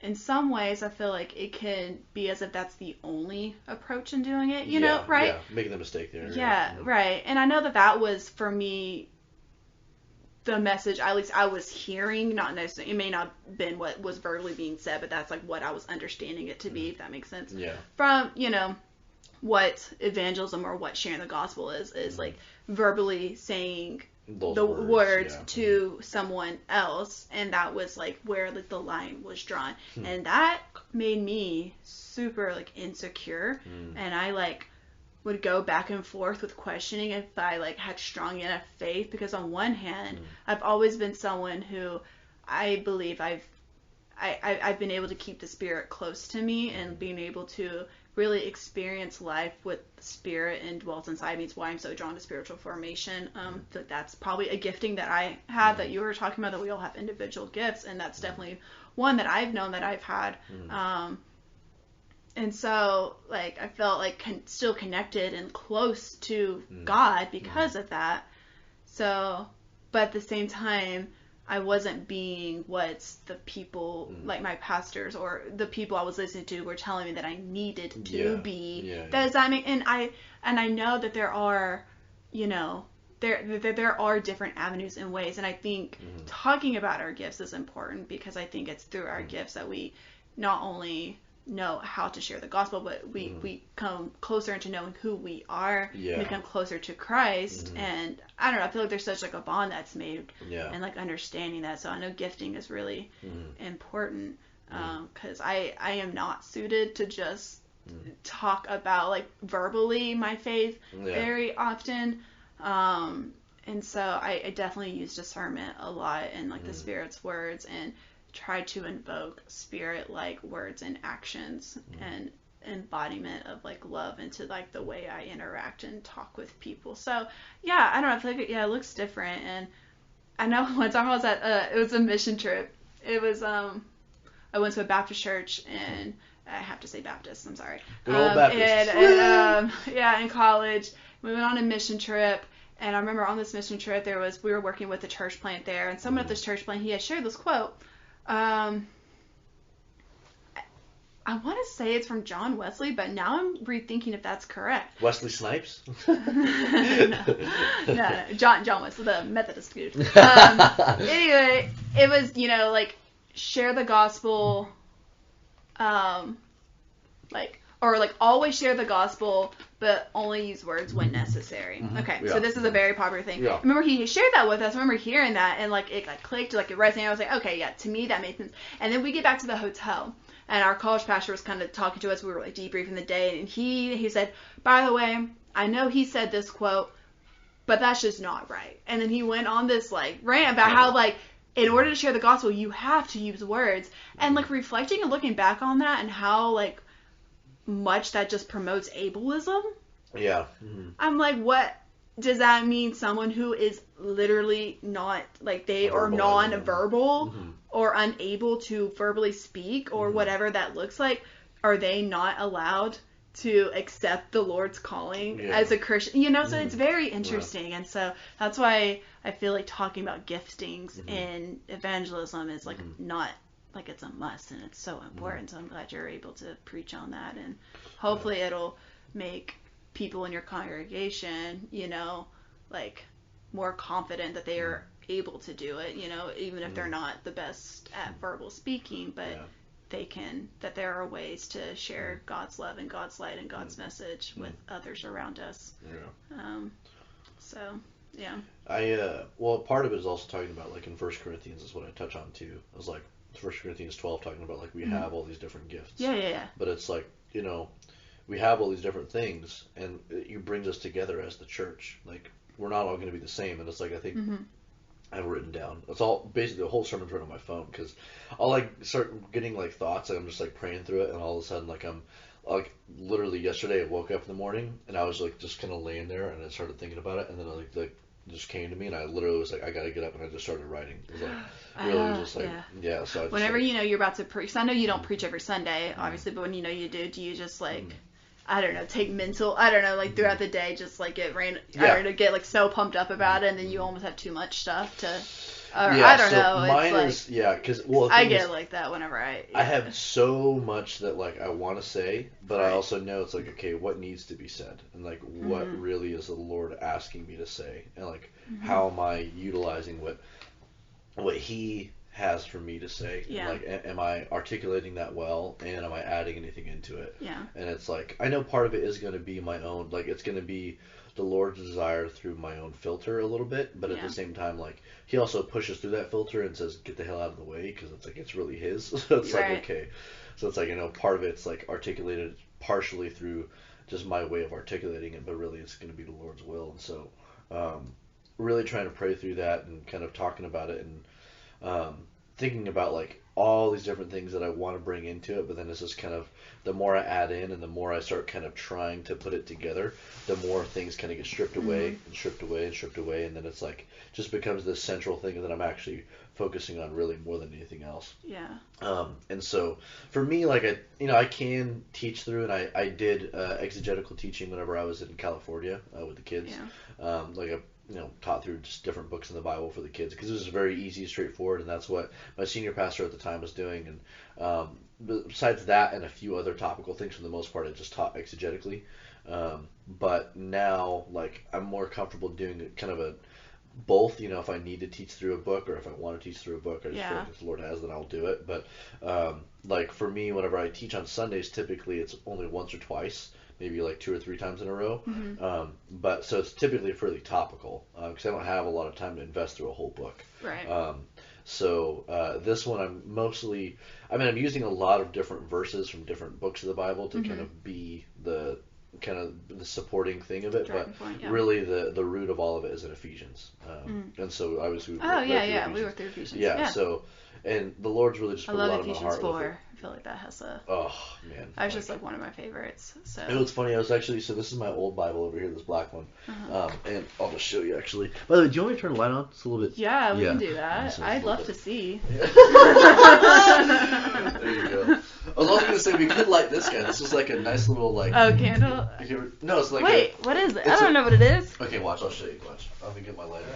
In some ways, I feel like it can be as if that's the only approach in doing it, you know, right? Yeah, making the mistake there. Yeah, right. And I know that was, for me, the message, at least I was hearing, not necessarily, it may not have been what was verbally being said, but that's like what I was understanding it to be, if that makes sense. Yeah. From, what evangelism or what sharing the gospel is like verbally saying those the words to someone else, and that was like where like the line was drawn, and that made me super like insecure, and I like would go back and forth with questioning if I like had strong enough faith, because on one hand I've always been someone who I believe I've been able to keep the Spirit close to me, and being able to really experience life with the Spirit and dwells inside me. It's why I'm so drawn to spiritual formation. That's probably a gifting that I have, that you were talking about, that we all have individual gifts, and that's definitely one that I've known that I've had. And so, like, I felt like still connected and close to God because of that. So, but at the same time, I wasn't being what the people, like my pastors or the people I was listening to, were telling me that I needed to be. Does that mean? And I know that there are, there are different avenues and ways, and I think talking about our gifts is important, because I think it's through our gifts that we not only know how to share the gospel, but we come closer into knowing who we are. Yeah. We come closer to Christ, Mm-hmm. and I don't know, I feel like there's such like a bond that's made, Yeah. and like understanding that. So I know gifting is really important, because I am not suited to just talk about like verbally my faith very often. And so I definitely use discernment a lot in like the Spirit's words, and try to invoke Spirit-like words and actions and embodiment of like love into like the way I interact and talk with people. So yeah, I don't know, I feel like it looks different. And I know one time I was at it was a mission trip. It was I went to a Baptist church, and I have to say Baptist, I'm sorry. Good old Baptist. And in college, we went on a mission trip. And I remember on this mission trip, we were working with a church plant there, and someone at this church plant, he had shared this quote. I want to say it's from John Wesley, but now I'm rethinking if that's correct. Wesley Snipes? No, John Wesley, the Methodist dude. Anyway, it was, like, share the gospel, always share the gospel, but only use words when necessary. Okay, so this is a very popular thing. Yeah. I remember he shared that with us. I remember hearing that, and like it like clicked, like it resonated. I was like, okay, yeah, to me that made sense. And then we get back to the hotel, and our college pastor was kind of talking to us. We were like debriefing the day, and he said, by the way, I know he said this quote, but that's just not right. And then he went on this like rant about how like in order to share the gospel, you have to use words. And like reflecting and looking back on that, and how like much that just promotes ableism. Yeah. I'm like, what does that mean? Someone who is literally not, like, they are non-verbal or unable to verbally speak or whatever that looks like, are they not allowed to accept the Lord's calling as a Christian? So it's very interesting. And so that's why I feel like talking about giftings in evangelism is like not like it's a must, and it's so important. So I'm glad you're able to preach on that, and hopefully it'll make people in your congregation, like more confident that they are able to do it, even if they're not the best at verbal speaking, but that there are ways to share God's love and God's light and God's message with others around us. Well, part of it is also talking about, like, in 1 Corinthians is what I touch on too. It was like 1 Corinthians 12 talking about like we have all these different gifts. Yeah. But it's like, we have all these different things, and it brings us together as the church. Like, we're not all going to be the same. And it's like, I think I've written down, it's all basically the whole sermon's written on my phone, because I'll like start getting like thoughts, and I'm just like praying through it, and all of a sudden, like, I'm like, literally yesterday I woke up in the morning and I was like just kind of laying there, and I started thinking about it, and then I like just came to me, and I literally was like, I gotta get up, and I just started writing. It was like really just like so I just, whenever like, you're about to preach, 'cause I know you don't preach every Sunday obviously, but when you you just like I don't know, take mental, like throughout the day, just like get get like so pumped up about it, and then you almost have too much stuff to, I don't know. Mine it's is, because, well, I get like that whenever I have so much that like I want to say, but I also know it's like, okay, what needs to be said, and like what really is the Lord asking me to say, and like how am I utilizing what He has for me to say, and like am I articulating that well, and am I adding anything into it? And it's like, I know part of it is going to be my own, like it's going to be the Lord's desire through my own filter a little bit, but at the same time, like, He also pushes through that filter and says, get the hell out of the way, because it's like, it's really His. So it's like, okay, so it's like, part of it's like articulated partially through just my way of articulating it, but really it's going to be the Lord's will. And so really trying to pray through that, and kind of talking about it, and thinking about like all these different things that I want to bring into it, but then it's just kind of, the more I add in and the more I start kind of trying to put it together, the more things kind of get stripped away and stripped away and stripped away, and then it's like just becomes this central thing that I'm actually focusing on really more than anything else. And so for me, like, I can teach through, and I did exegetical teaching whenever I was in California with the kids. Like a taught through just different books in the Bible for the kids, because it was very easy, straightforward, and that's what my senior pastor at the time was doing. And besides that and a few other topical things, for the most part, I just taught exegetically. But now, like, I'm more comfortable doing kind of a both. If I need to teach through a book or if I want to teach through a book, I just feel Yeah. like if the Lord has, then I'll do it. But like for me, whenever I teach on Sundays, typically it's only once or twice, maybe like 2 or 3 times in a row. Mm-hmm. But so it's typically fairly topical because I don't have a lot of time to invest through a whole book. Right. So this one I'm using a lot of different verses from different books of the Bible to kind of be the supporting thing of it, Driving but point, yeah. really the root of all of it is in Ephesians. And so obviously we went through Ephesians. Yeah. So and the Lord's really just I put a love lot on my Ephesians heart 4. with it. I feel like that has a. Oh man. I was just like one of my favorites. So. You know what's funny? So this is my old Bible over here, this black one, Uh-huh. and I'll just show you actually. By the way, do you want me to turn the light on? It's a little bit. Yeah, we can do that. I'd love to see. There you go. I was also gonna say we could light this guy. This is like a nice little like. Oh, candle. No, it's like. Wait, what is it? I don't know what it is. Okay, watch. I'll show you. Watch. Let me get my lighter.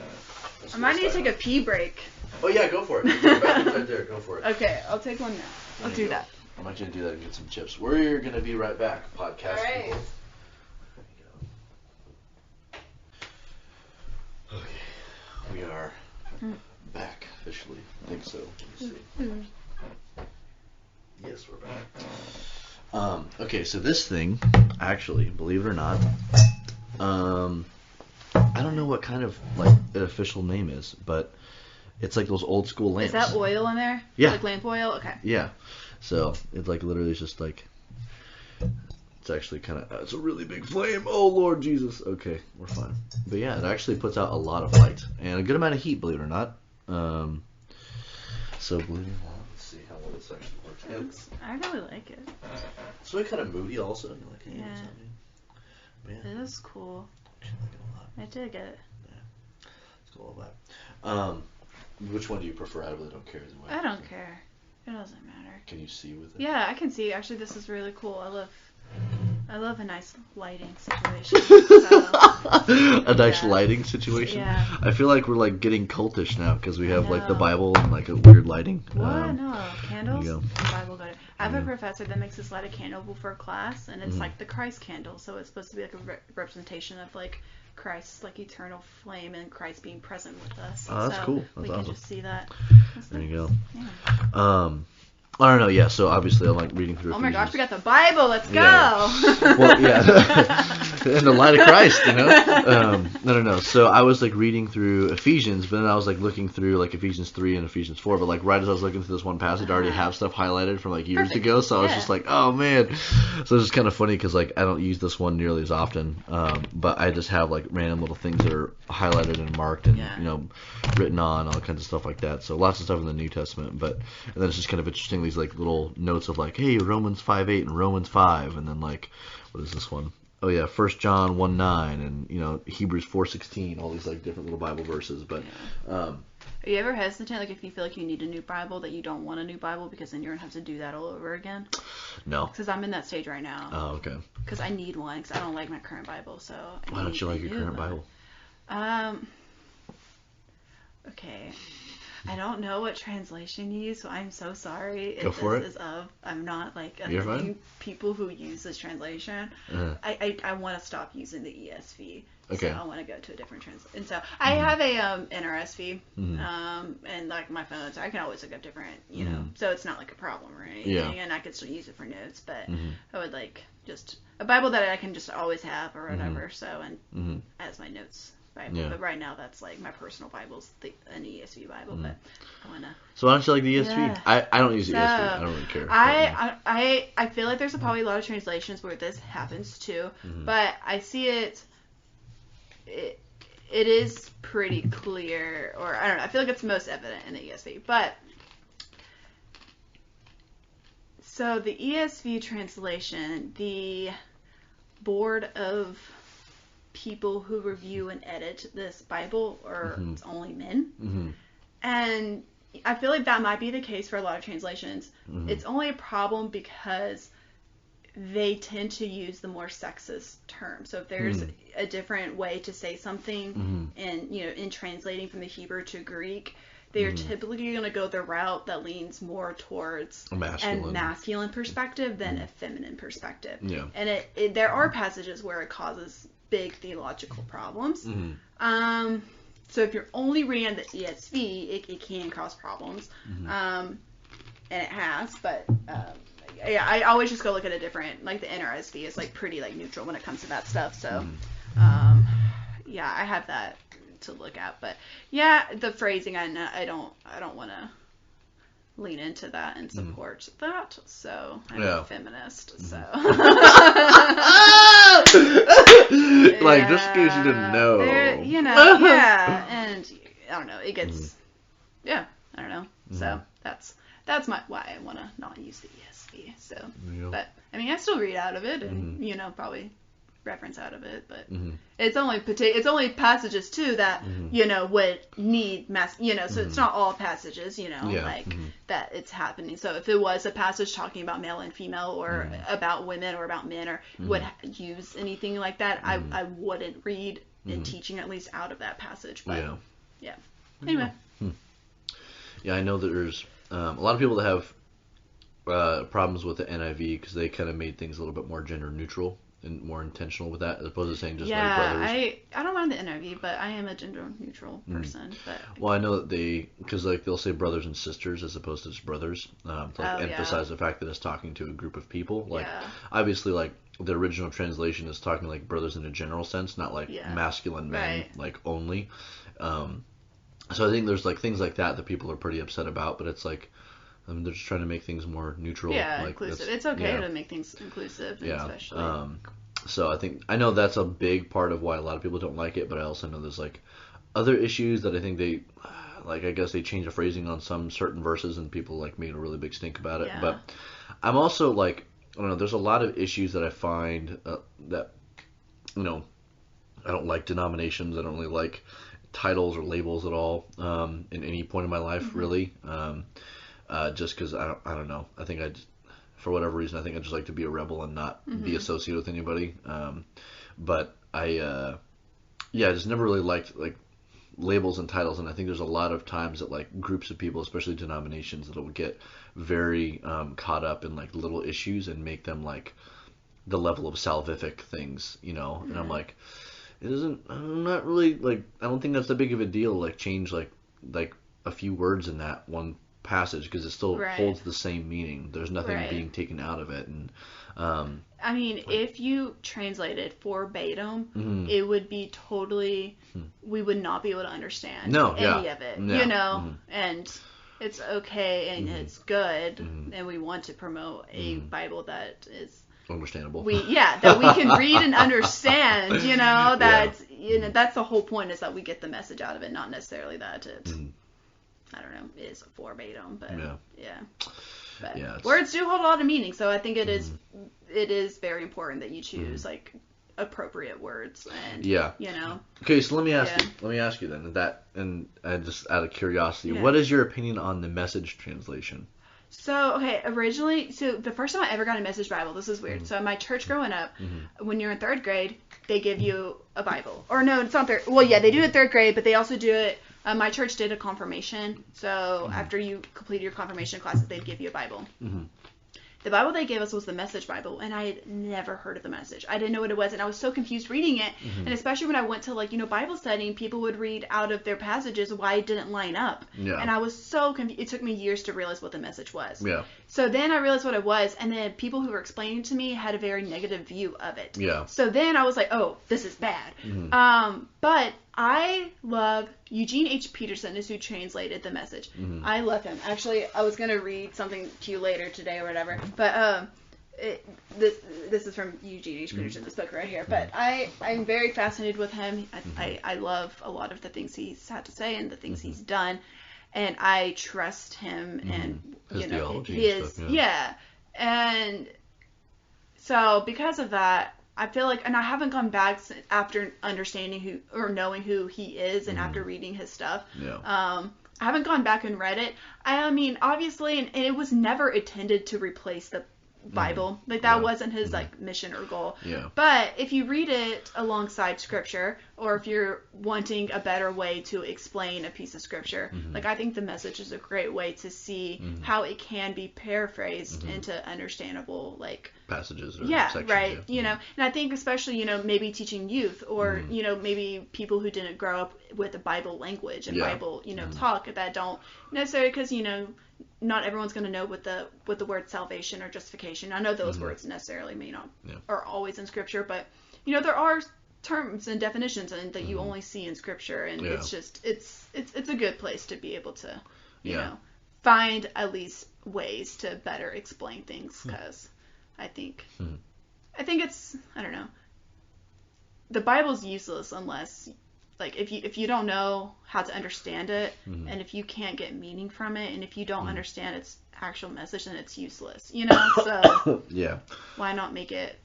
I might need to take a pee break. Oh yeah, go for it. The bathroom's right there. Go for it. Okay, I'll take one now. I'll do that. I'm actually gonna do that and get some chips. We're gonna be right back, podcast All right. people. Okay, we are back officially. I think so. Let me see. Yes, we're back. Okay, so this thing, actually, believe it or not, I don't know what kind of like an official name is, but it's like those old school lamps. Is that oil in there? Yeah. Like lamp oil? Okay. Yeah. So it's like literally just like it's actually kind of it's a really big flame. Oh Lord Jesus. Okay, we're fine. But yeah, it actually puts out a lot of light and a good amount of heat, believe it or not. So believe it or not, let's see how well this actually works. I really like it. It's really kind of moody also. You like it? Yeah. Yeah. It is cool. I like it a lot. I dig it. Yeah. It's cool all that. Which one do you prefer? I really don't care either way. I don't care. It doesn't matter. Can you see with it? Yeah, I can see. Actually, this is really cool. I love a nice lighting situation. So, A nice lighting situation. Yeah. I feel like we're like getting cultish now because we have like the Bible and like a weird lighting. What? No. Candles? There you Bible got it. I have a professor that makes us light a candle before class, and it's like the Christ candle. So it's supposed to be like a representation of like Christ's like eternal flame and Christ being present with us. Oh, that's cool. That's we can awesome. just see that. There you go. Yeah. I don't know. Yeah. So obviously I'm like reading through. Oh my gosh, Ephesians. we got the Bible. Let's go. Yeah. Well, yeah. In the light of Christ, No. So I was like reading through Ephesians, but then I was like looking through like Ephesians 3 and Ephesians 4. But like right as I was looking through this one passage, I already have stuff highlighted from like years ago. So I was just like, oh man. So it's just kind of funny because like I don't use this one nearly as often, but I just have like random little things that are highlighted and marked and written on, all kinds of stuff like that. So lots of stuff in the New Testament, and then it's just kind of interesting these like little notes of like, hey, Romans 5:8 and Romans 5, and then like, what is this one? Oh yeah, 1 John 1:9 and Hebrews 4:16, all these like different little Bible verses. But Are you ever hesitant, like if you feel like you need a new Bible, that you don't want a new Bible because then you're gonna have to do that all over again? No. Because I'm in that stage right now. Oh, okay. Because I need one because I don't like my current Bible, so. Why don't you like your current Bible? Okay. I don't know what translation you use, so I'm so sorry. Go for it. I'm not like You're fine. people who use this translation. I want to stop using the ESV. Okay. So I want to go to a different translation. And so I have a NRSV, and like my phone, so I can always look up different, so it's not like a problem or anything. Yeah. And I could still use it for notes, but I would like just a Bible that I can just always have or whatever. So as my notes Bible, but right now that's like my personal Bible's an ESV Bible, but I wanna. So why don't you like the ESV? Yeah. I don't use the ESV. I don't really care. I feel like there's probably a lot of translations where this happens too, but I see it is pretty clear, or I don't know. I feel like it's most evident in the ESV, but. So the ESV translation, the board of people who review and edit this Bible are it's only men. And I feel like that might be the case for a lot of translations. It's only a problem because they tend to use the more sexist term. So if there's a different way to say something in translating from the Hebrew to Greek, they are typically going to go the route that leans more towards a masculine perspective than a feminine perspective. Yeah. And there are passages where it causes big theological problems. so if you're only reading the ESV, it can cause problems. And it has, but yeah, I always just go look at a different, like the NRSV is like pretty like neutral when it comes to that stuff. So yeah, I have that to look at, but yeah, the phrasing, I don't want to lean into that and support that. So I'm a feminist. So like just in case you didn't know, yeah, and I don't know, it gets I don't know. So that's why I want to not use the ESV. So, but I mean, I still read out of it and probably reference out of it, but it's only passages too that would need so it's not all passages that it's happening. So if it was a passage talking about male and female or about women or about men or would use anything like that, I wouldn't read in teaching at least out of that passage. But yeah. Anyway. Yeah, I know that there's a lot of people that have problems with the NIV because they kind of made things a little bit more gender neutral and more intentional with that, as opposed to saying just like brothers. I don't mind the NIV, but I am a gender neutral person. But well, I know that because like they'll say brothers and sisters as opposed to just brothers, to like emphasize the fact that it's talking to a group of people. Like obviously, like the original translation is talking like brothers in a general sense, not like masculine men like only. So I think there's like things like that people are pretty upset about, but it's like, I mean, they're just trying to make things more neutral. Yeah, like, inclusive. It's okay to make things inclusive, especially. So I know that's a big part of why a lot of people don't like it, but I also know there's like other issues that I think they, like I guess they changed the phrasing on some certain verses and people like made a really big stink about it. Yeah. But I'm also like, I don't know, there's a lot of issues that I find that, I don't like denominations. I don't really like titles or labels at all in any point in my life, really. Just because I don't know. I think for whatever reason, I think I just like to be a rebel and not be associated with anybody. But I just never really liked like labels and titles, and I think there's a lot of times that like groups of people, especially denominations, that will get very caught up in like little issues and make them like the level of salvific things, and I'm like, I'm not really like, I don't think that's that big of a deal, like change like a few words in that one passage because it still holds the same meaning. There's nothing being taken out of it. And I mean, if you translated verbatim, it would be totally, we would not be able to understand any of it, and it's okay and it's good, and we want to promote a Bible that is understandable. That we can read and understand, that's the whole point, is that we get the message out of it, not necessarily that it, I don't know, is verbatim, but But words do hold a lot of meaning, so I think it is very important that you choose like appropriate words and Okay, so let me ask you then that, and just out of curiosity, what is your opinion on the Message translation? So, originally, the first time I ever got a Message Bible, this is weird. So, in my church growing up, when you're in third grade, they give you a Bible. Or no, it's not third. Well, yeah, they do it in third grade, but they also do it, my church did a confirmation. So, after you completed your confirmation classes, they'd give you a Bible. The Bible they gave us was the Message Bible, and I had never heard of the Message. I didn't know what it was, and I was so confused reading it. And especially when I went to Bible study, people would read out of their passages why it didn't line up. And I was so confused. It took me years to realize what the Message was. So then I realized what it was, and then people who were explaining to me had a very negative view of it. So then I was like, oh, this is bad. But I love Eugene H. Peterson is who translated the Message. I love him. Actually, I was going to read something to you later today or whatever. But this is from Eugene H. Peterson, this book right here. But I'm very fascinated with him. I love a lot of the things he's had to say and the things he's done. And I trust him and his theology he and is stuff, and so because of that, I feel like, and I haven't gone back after understanding who or knowing who he is, and after reading his stuff. I haven't gone back and read it. I mean, obviously, and it was never intended to replace the Bible. Like that wasn't his like mission or goal. But if you read it alongside Scripture, or if you're wanting a better way to explain a piece of Scripture, like I think the Message is a great way to see how it can be paraphrased into understandable like passages or yeah, sections. right. Yeah. You know, and I think especially, maybe teaching youth or, maybe people who didn't grow up with the Bible language and Bible, talk that don't necessarily, because, not everyone's going to know what the word salvation or justification. I know those words necessarily may not are always in Scripture, but, there are terms and definitions and that you only see in Scripture, and it's just, it's a good place to be able to, you know, find at least ways to better explain things, because I think it's, I don't know, the Bible's useless unless, like, if you don't know how to understand it, and if you can't get meaning from it, and if you don't understand its actual message, then it's useless, so yeah, why not make it,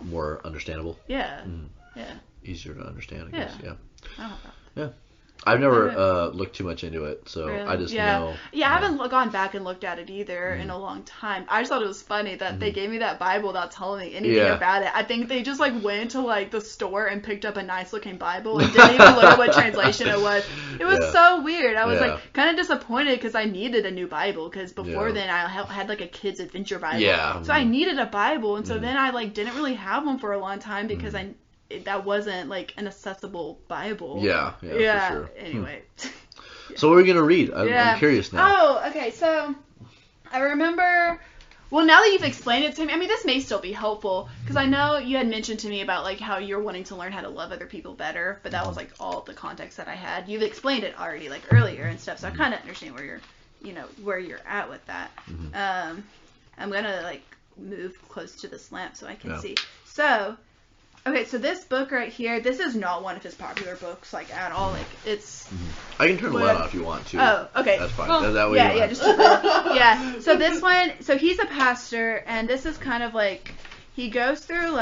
more understandable? Yeah. Easier to understand, I guess. Yeah. I don't know. Yeah. I've never looked too much into it, so really? I just know. Yeah, I haven't gone back and looked at it either in a long time. I just thought it was funny that they gave me that Bible without telling me anything about it. I think they just went to the store and picked up a nice looking Bible and didn't even look at what translation it was. It was so weird. I was kind of disappointed because I needed a new Bible, because before then I had a kid's adventure Bible. Yeah. So I needed a Bible, and so then I didn't really have one for a long time because that wasn't an accessible Bible. Yeah, for sure. Anyway. So what are we gonna read? I'm curious now. Oh, okay. So I remember. Well, now that you've explained it to me, I mean, this may still be helpful, because I know you had mentioned to me about how you're wanting to learn how to love other people better, but that was all the context that I had. You've explained it already earlier and stuff, so I kind of understand where you're at with that. I'm gonna move close to this lamp so I can see. So. Okay, so this book right here, this is not one of his popular books, at all. It's... I can turn the light on if you want to. Oh, okay. That's fine. Well, that way yeah, just keep it. Yeah, so this one, so he's a pastor, and this is kind of he goes through,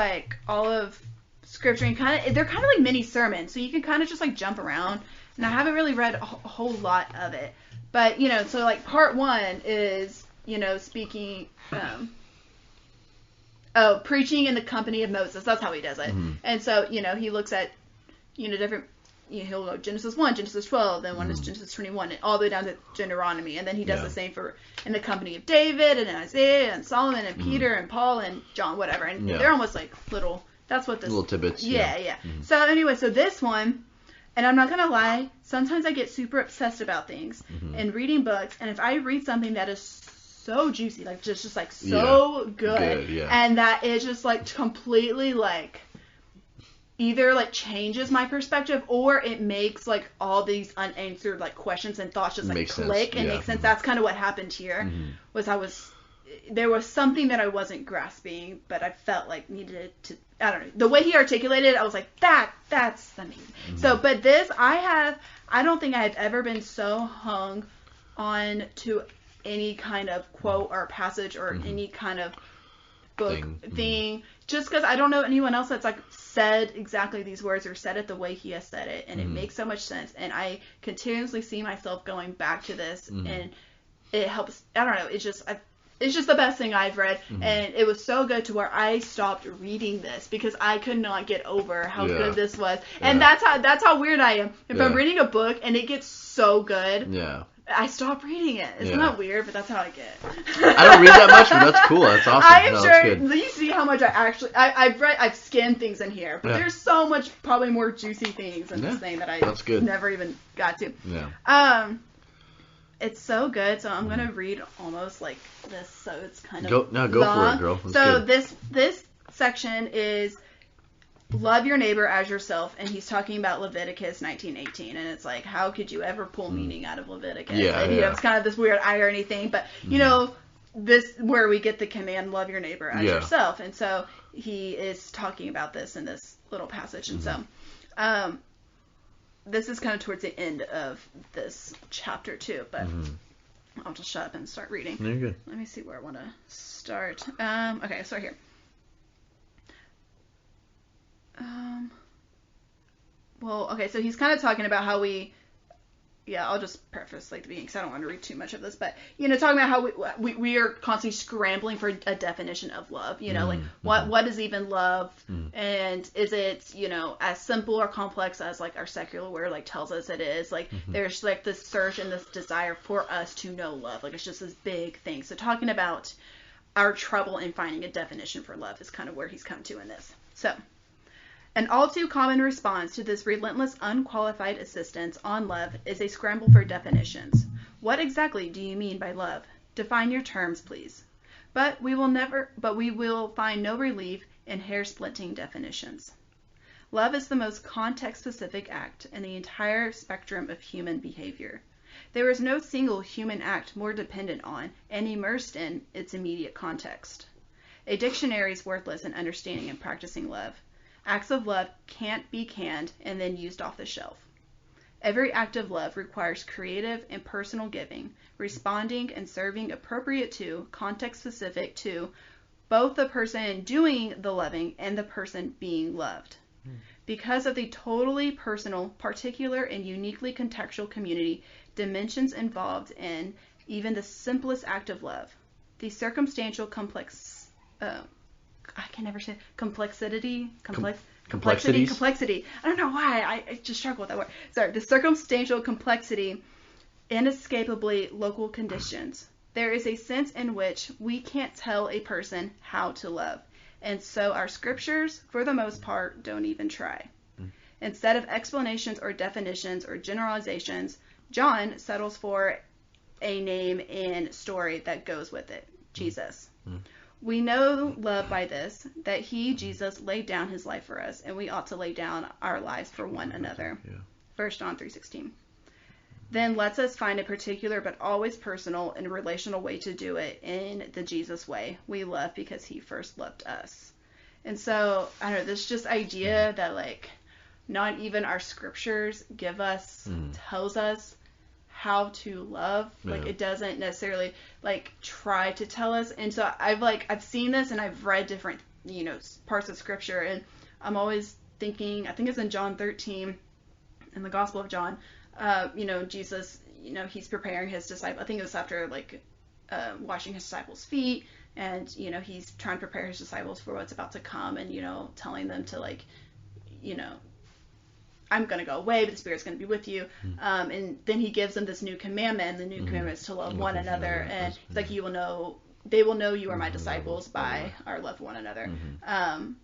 all of Scripture, and they're kind of like mini sermons, so you can kind of just, jump around, and I haven't really read a whole lot of it. But, so, part one is, speaking... preaching in the company of Moses. That's how he does it. And so, he looks at, different, he'll go Genesis 1, Genesis 12, then one is Genesis 21, and all the way down to Deuteronomy. And then he does the same for in the company of David and Isaiah and Solomon and Peter and Paul and John, whatever. And they're almost little, that's what this... Little tidbits. Yeah. So anyway, so this one, and I'm not going to lie, sometimes I get super obsessed about things and reading books. And if I read something that is so juicy, just so good, and that it just completely either changes my perspective, or it makes all these unanswered questions and thoughts just click and make sense. That's kind of what happened here. There was something that I wasn't grasping, but I felt needed to, I don't know, the way he articulated it, I was that's amazing. So, but this, I don't think I have ever been so hung on to any kind of quote or passage or any kind of book thing, just because I don't know anyone else that's said exactly these words or said it the way he has said it, and it makes so much sense, and I continuously see myself going back to this, and it helps. I don't know, it's just the best thing I've read, and it was so good to where I stopped reading this because I could not get over how good this was, and that's how weird I am. If I'm reading a book and it gets so good, I stop reading it. Isn't that weird? But that's how I get. I don't read that much, but that's cool. That's awesome. I'm sure. You see how much I've skimmed things in here, but there's so much probably more juicy things in this thing that I never even got to. Yeah. It's so good. So I'm gonna read almost this, so it's kind of go long. For it, girl. That's so good. this section is love your neighbor as yourself, and he's talking about Leviticus 19:18, and it's how could you ever pull meaning out of Leviticus? And, it's kind of this weird irony thing, but this where we get the command, love your neighbor as yourself, and so he is talking about this in this little passage, and so this is kind of towards the end of this chapter too, but I'll just shut up and start reading. You're good. Let me see where I want to start. Okay, I'll start here. Well, okay, so he's kind of talking about how I'll just preface the beginning because I don't want to read too much of this, but, talking about how we are constantly scrambling for a definition of love, what is even love, and is it, as simple or complex as, our secular word, tells us it is, there's, this search and this desire for us to know love, it's just this big thing. So talking about our trouble in finding a definition for love is kind of where he's come to in this. So, an all too common response to this relentless, unqualified insistence on love is a scramble for definitions. What exactly do you mean by love? Define your terms, please. But we will find no relief in hair-splitting definitions. Love is the most context-specific act in the entire spectrum of human behavior. There is no single human act more dependent on and immersed in its immediate context. A dictionary is worthless in understanding and practicing love. Acts of love can't be canned and then used off the shelf. Every act of love requires creative and personal giving, responding and serving appropriate to, context-specific to, both the person doing the loving and the person being loved. Because of the totally personal, particular, and uniquely contextual community dimensions involved in even the simplest act of love, the circumstantial complexity. I don't know why I just struggle with that word. Sorry, the circumstantial complexity, inescapably local conditions. There is a sense in which we can't tell a person how to love. And so our scriptures, for the most part, don't even try. Instead of explanations or definitions or generalizations, John settles for a name and story that goes with it, Jesus. We know love by this, that he, Jesus, laid down his life for us, and we ought to lay down our lives for one another. 1 John 3:16. Then lets us find a particular but always personal and relational way to do it in the Jesus way. We love because he first loved us. And so, I don't know, this just idea that, like, not even our scriptures give us, tells us how to love. Like, it doesn't necessarily, like, try to tell us. And so I've seen this and I've read different, parts of scripture, and I'm always thinking, I think it's in John 13, in the Gospel of John, Jesus, he's preparing his disciples. I think it was after, like, washing his disciples' feet, and, he's trying to prepare his disciples for what's about to come, and, telling them to, like, I'm going to go away, but the Spirit's going to be with you. And then he gives them this new commandment, and the new commandment is to love one another. And it's like, they will know you are my disciples by our love one another. And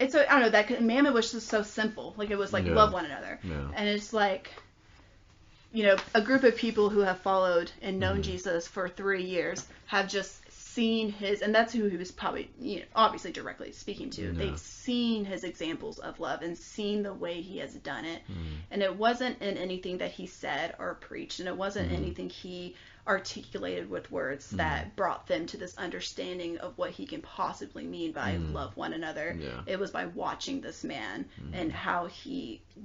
so, I don't know, that commandment was just so simple. Like, it was like, love one another. And it's like, a group of people who have followed and known Jesus for 3 years have just seen his, and that's who he was probably, obviously directly speaking to. They've seen his examples of love and seen the way he has done it. And it wasn't in anything that he said or preached, and it wasn't anything he articulated with words that brought them to this understanding of what he can possibly mean by love one another. It was by watching this man and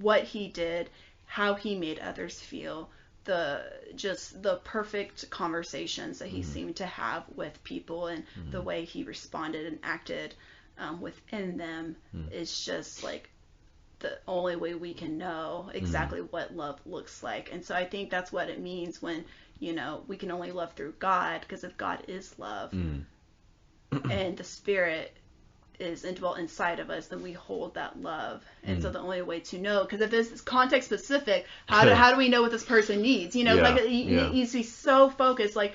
what he did, how he made others feel, the perfect conversations that he seemed to have with people, and the way he responded and acted within them is just like the only way we can know exactly what love looks like. And so I think that's what it means when we can only love through God, because if God is love and the Spirit is indwelt inside of us, then we hold that love. And so the only way to know, because if this is context specific, how do we know what this person needs? Like it needs to be so focused. Like,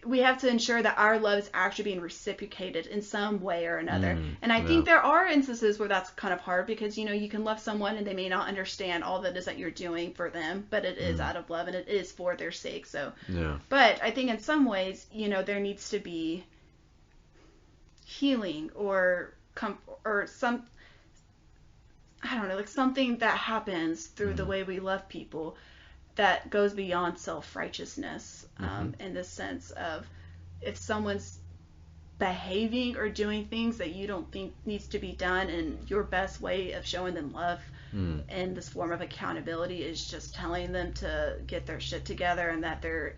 we have to ensure that our love is actually being reciprocated in some way or another. And I think there are instances where that's kind of hard, because you can love someone and they may not understand all that is that you're doing for them, but it is out of love and it is for their sake. So but I think in some ways, there needs to be healing or some, I don't know, like something that happens through the way we love people that goes beyond self-righteousness, in the sense of, if someone's behaving or doing things that you don't think needs to be done, and your best way of showing them love in this form of accountability is just telling them to get their shit together, and that they're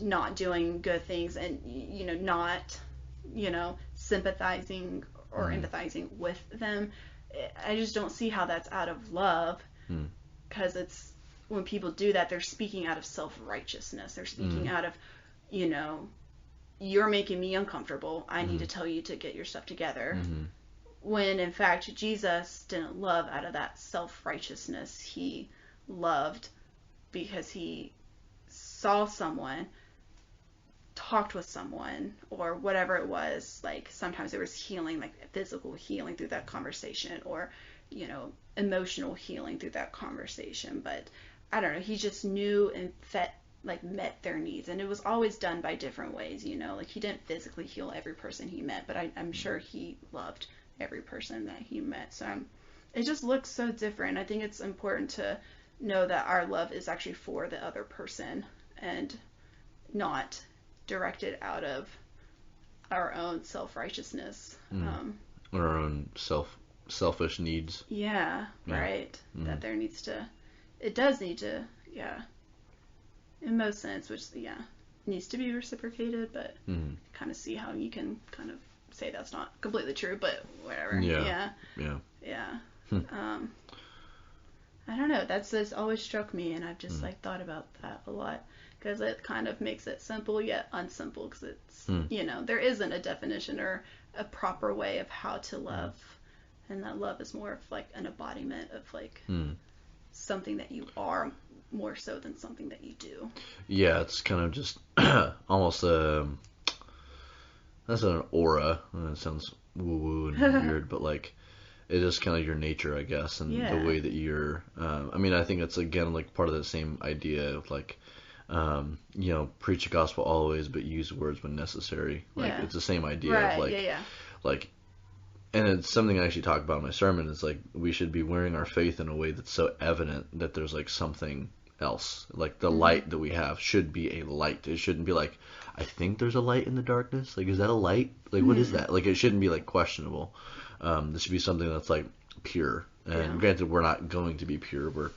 not doing good things, and not sympathizing or empathizing with them. I just don't see how that's out of love, because it's, when people do that, they're speaking out of self-righteousness. They're speaking out of, you're making me uncomfortable, I need to tell you to get your stuff together. When in fact Jesus didn't love out of that self-righteousness. He loved because he saw someone talked with someone or whatever it was, like sometimes there was healing, like physical healing through that conversation, or emotional healing through that conversation. But I don't know, he just knew and met their needs, and it was always done by different ways. Like he didn't physically heal every person he met, but I'm sure he loved every person that he met. So it just looks so different. I think it's important to know that our love is actually for the other person and not directed out of our own self-righteousness. Or our own selfish needs. Yeah, right. That it does need to, in most sense, which, needs to be reciprocated, but kind of see how you can kind of say that's not completely true, but whatever. Yeah. I don't know. That's always struck me, and I've just thought about that a lot, because it kind of makes it simple yet unsimple, because it's there isn't a definition or a proper way of how to love, and that love is more of like an embodiment of like something that you are more so than something that you do. Yeah, it's kind of just almost that's an aura. It sounds woo-woo and weird, but like it is kind of your nature, I guess, and the way that you're. I mean, I think it's again like part of the same idea of like, preach the gospel always, but use words when necessary. Like it's the same idea of like, like, and it's something I actually talk about in my sermon. It's like we should be wearing our faith in a way that's so evident that there's like something else. Like the light that we have should be a light. It shouldn't be like, I think there's a light in the darkness. Like, is that a light? Like, what is that? Like, it shouldn't be like questionable. This should be something that's like pure. And granted, we're not going to be pure. We're,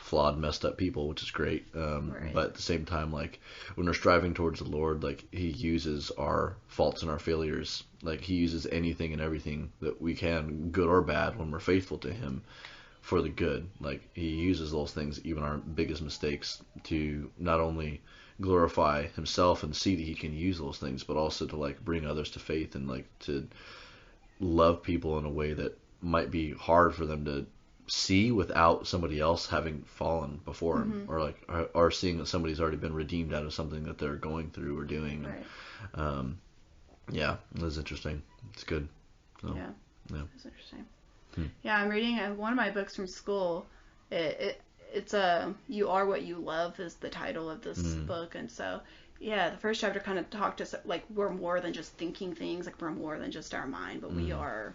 flawed, messed up people, which is great. But at the same time, like when we're striving towards the Lord, like he uses our faults and our failures. Like he uses anything and everything that we can, good or bad, when we're faithful to him, for the good. Like he uses those things, even our biggest mistakes, to not only glorify himself and see that he can use those things, but also to like bring others to faith and like to love people in a way that might be hard for them to see without somebody else having fallen before him, or like or seeing that somebody's already been redeemed out of something that they're going through or doing. And, it was interesting. It's good. So, it's interesting. Yeah, I'm reading one of my books from school. It's You Are What You Love is the title of this book, and so the first chapter kind of talked to us like we're more than just thinking things, like we're more than just our mind, but we are,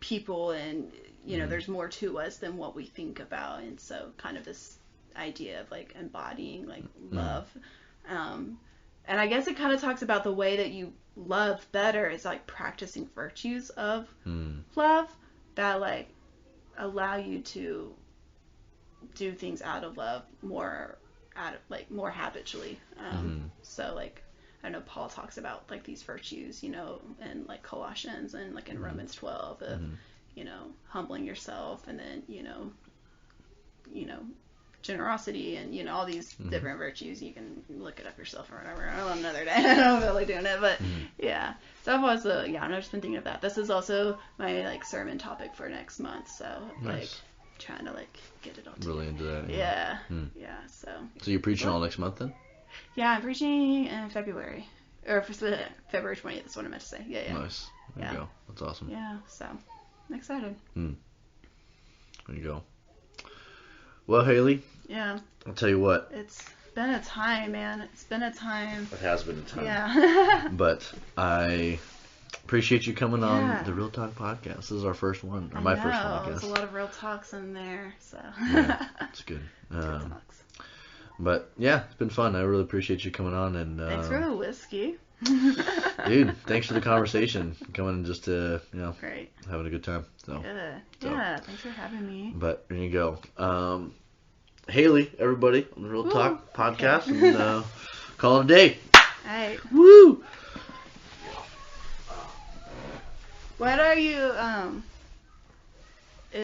people, and there's more to us than what we think about, and so kind of this idea of like embodying like love, and I guess it kind of talks about the way that you love better is like practicing virtues of love that like allow you to do things out of love more habitually. So like I know Paul talks about like these virtues, in like Colossians and like in Romans 12 of humbling yourself, and then generosity, and all these different virtues. You can look it up yourself or whatever. Another day. I don't feel like doing it, but so I've also I've just been thinking of that. This is also my like sermon topic for next month, so like trying to like get it all together. Really into that. So you're preaching all next month then? Yeah, I'm preaching in February. Or February 20th is what I meant to say. Nice. There you go. That's awesome. Yeah, so I'm excited. There you go. Well, Haley. Yeah. I'll tell you what. It's been a time, man. It's been a time. It has been a time. Yeah. But I appreciate you coming on the Real Talk podcast. This is our first one, or my first one, I guess. There's a lot of real talks in there, so. Yeah, it's good. But yeah, it's been fun. I really appreciate you coming on, and thanks for the whiskey. Dude, thanks for the conversation. Coming just to Great. Having a good time. So good. Yeah, thanks for having me. But there you go. Haley, everybody on the Real Talk podcast, and call it a day. All right. Woo! What are you